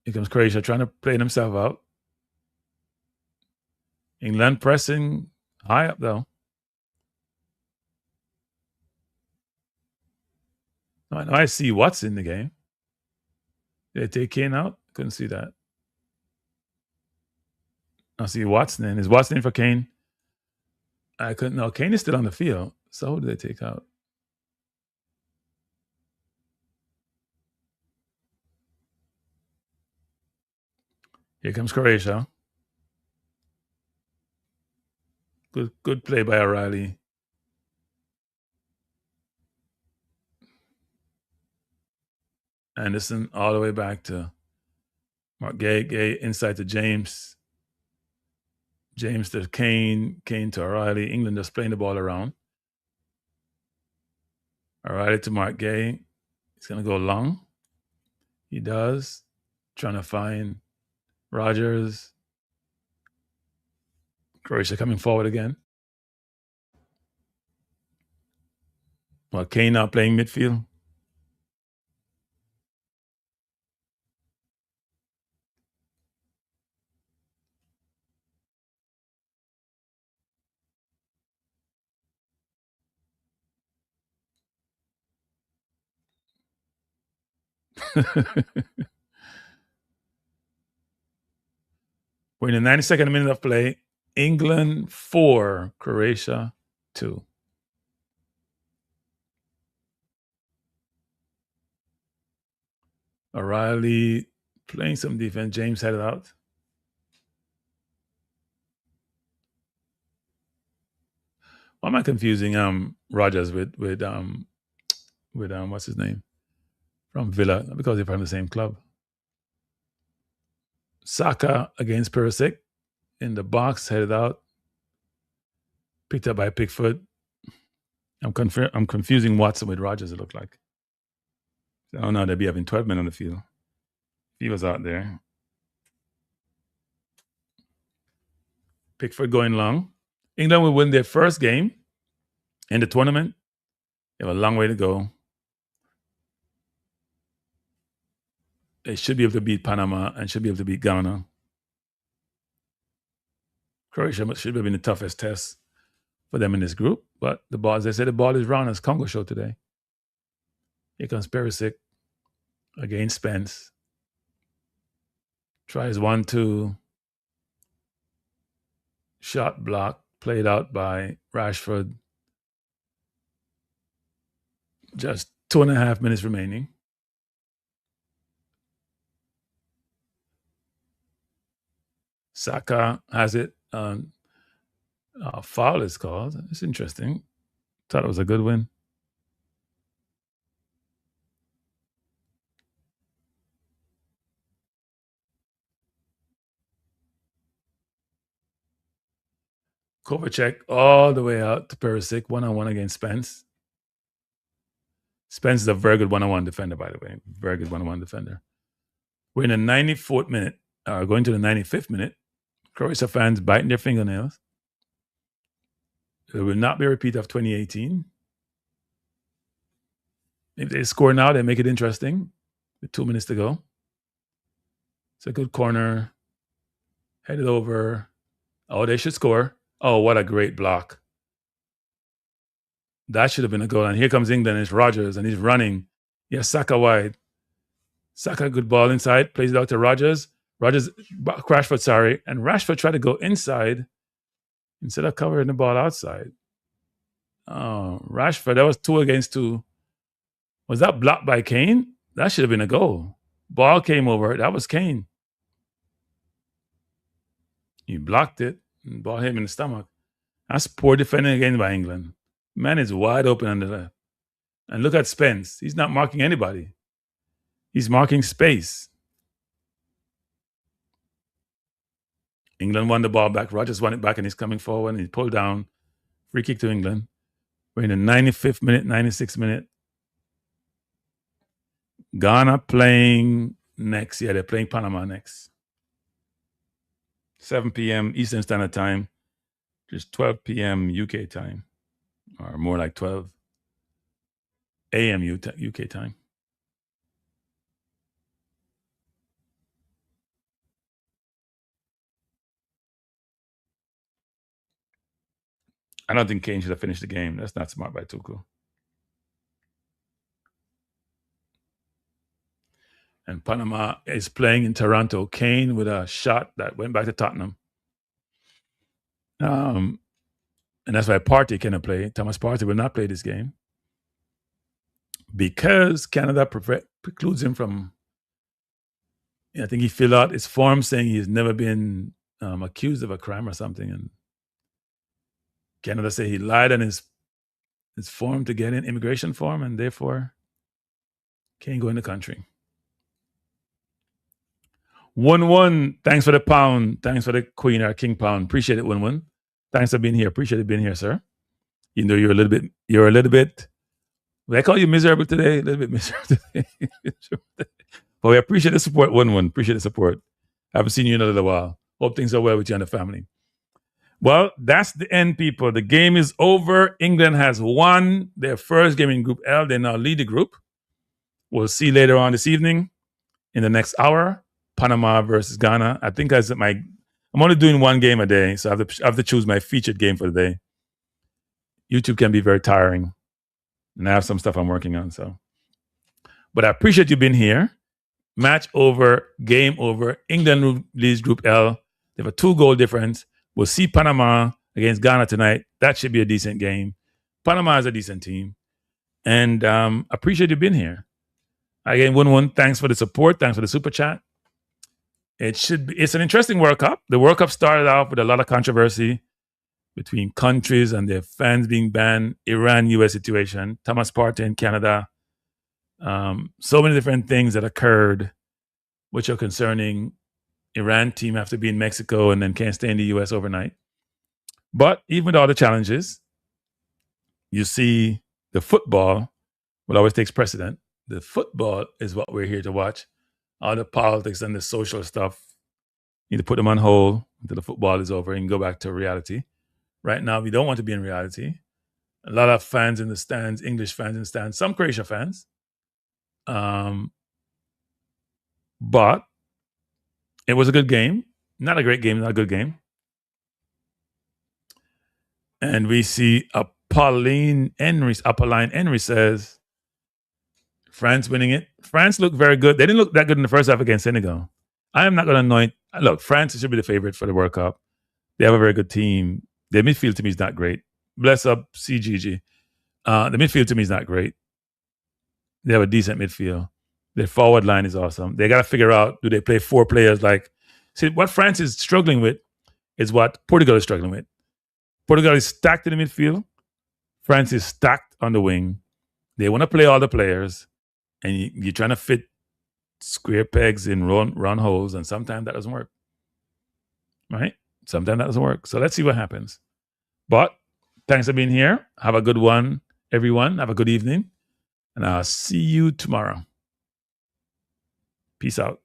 Here comes Croatia trying to play himself out. England pressing high up, though. I see what's in the game. Did they take Kane out? Couldn't see that. I see Watson in. Is Watson in for Kane? I couldn't know. Kane is still on the field. So who did they take out? Here comes Croatia. Good play by O'Reilly. Anderson all the way back to Mark Gay inside to James. James to Kane, Kane to O'Reilly. England just playing the ball around. O'Reilly to Mark Gay. He's going to go long. He does. Trying to find Rogers. Croatia coming forward again. Well, Kane now playing midfield. We're in the 92nd minute of play. England 4, Croatia 2. O'Reilly playing some defense. James headed out. Why am I confusing Rogers with what's his name? From Villa, because they're from the same club. Saka against Perisic in the box, headed out. Picked up by Pickford. I'm confusing Watson with Rogers, it looked like. Oh no, they'd be having 12 men on the field. He was out there. Pickford going long. England will win their first game in the tournament. They have a long way to go. They should be able to beat Panama and should be able to beat Ghana. Croatia should have been the toughest test for them in this group. But the ball, as they said, the ball is round as Congo show today. Here comes Perisic against Spence. Tries 1-2. Shot block, played out by Rashford. Just 2.5 minutes remaining. Saka has it. Foul is called. It's interesting. Thought it was a good win. Kovacic all the way out to Perisic, 1-on-1 against Spence. Spence is a very good 1-on-1 defender, by the way. Very good 1-on-1 defender. We're in the 94th minute, going to the 95th minute. Croatia fans biting their fingernails. It will not be a repeat of 2018. If they score now, they make it interesting with 2 minutes to go. It's a good corner. Headed over. Oh, they should score. Oh, what a great block. That should have been a goal. And here comes England. It's Rogers, and he's running. Yes, Saka wide. Saka, good ball inside. Plays it out to Rogers. Rashford, sorry. And Rashford tried to go inside instead of covering the ball outside. Oh, Rashford, that was 2 against 2. Was that blocked by Kane? That should have been a goal. Ball came over. That was Kane. He blocked it and ball hit him in the stomach. That's poor defending again by England. Man is wide open on the left. And look at Spence. He's not marking anybody. He's marking space. England won the ball back. Rogers won it back and he's coming forward and he pulled down. Free kick to England. We're in the 95th minute, 96th minute. Ghana playing next. Yeah, they're playing Panama next. 7 p.m. Eastern Standard Time. Just 12 p.m. UK time. Or more like 12 a.m. UK time. I don't think Kane should have finished the game. That's not smart by Tuchel. And Panama is playing in Toronto. Kane with a shot that went back to Tottenham. And that's why Partey cannot play. Thomas Partey will not play this game because Canada precludes him from. I think he filled out his form saying he's never been accused of a crime or something, and Canada say he lied on his form to get an immigration form, and therefore can't go in the country. 1-1. Thanks for the pound. Thanks for the queen or king pound. Appreciate it, 1-1. Thanks for being here. Appreciate it being here, sir. You know, you're a little bit, I call you miserable today, a little bit miserable today. But we appreciate the support, 1-1. Appreciate the support. Haven't seen you in a little while. Hope things are well with you and the family. Well, that's the end, people. The game is over. England has won their first game in Group L. They now lead the group. We'll see later on this evening in the next hour, Panama versus Ghana. I think I'm only doing one game a day, so I have to choose my featured game for the day. YouTube can be very tiring, and I have some stuff I'm working on. But I appreciate you being here. Match over, game over. England leads Group L. They have a 2-goal difference. We'll see Panama against Ghana tonight. That should be a decent game. Panama is a decent team. And appreciate you being here. Again, 1-1. Thanks for the support. Thanks for the super chat. It's an interesting World Cup. The World Cup started off with a lot of controversy between countries and their fans being banned. Iran-US situation. Thomas Partey in Canada. So many different things that occurred which are concerning. Iran team have to be in Mexico and then can't stay in the US overnight. But even with all the challenges, you see the football will always takes precedent. The football is what we're here to watch. All the politics and the social stuff, you need to put them on hold until the football is over and go back to reality. Right now, we don't want to be in reality. A lot of fans in the stands, English fans in the stands, some Croatia fans. But it was a good game. Not a great game, not a good game. And we see Apolline Henry says, France winning it. France looked very good. They didn't look that good in the first half against Senegal. I am not going to anoint. Look, France should be the favorite for the World Cup. They have a very good team. Their midfield to me is not great. Bless up CGG. The midfield to me is not great. They have a decent midfield. Their forward line is awesome. They got to figure out, do they play 4 players see, what France is struggling with is what Portugal is struggling with. Portugal is stacked in the midfield. France is stacked on the wing. They want to play all the players, and you're trying to fit square pegs in round holes, and sometimes that doesn't work. Right? Sometimes that doesn't work. So let's see what happens. But thanks for being here. Have a good one, everyone. Have a good evening. And I'll see you tomorrow. Peace out.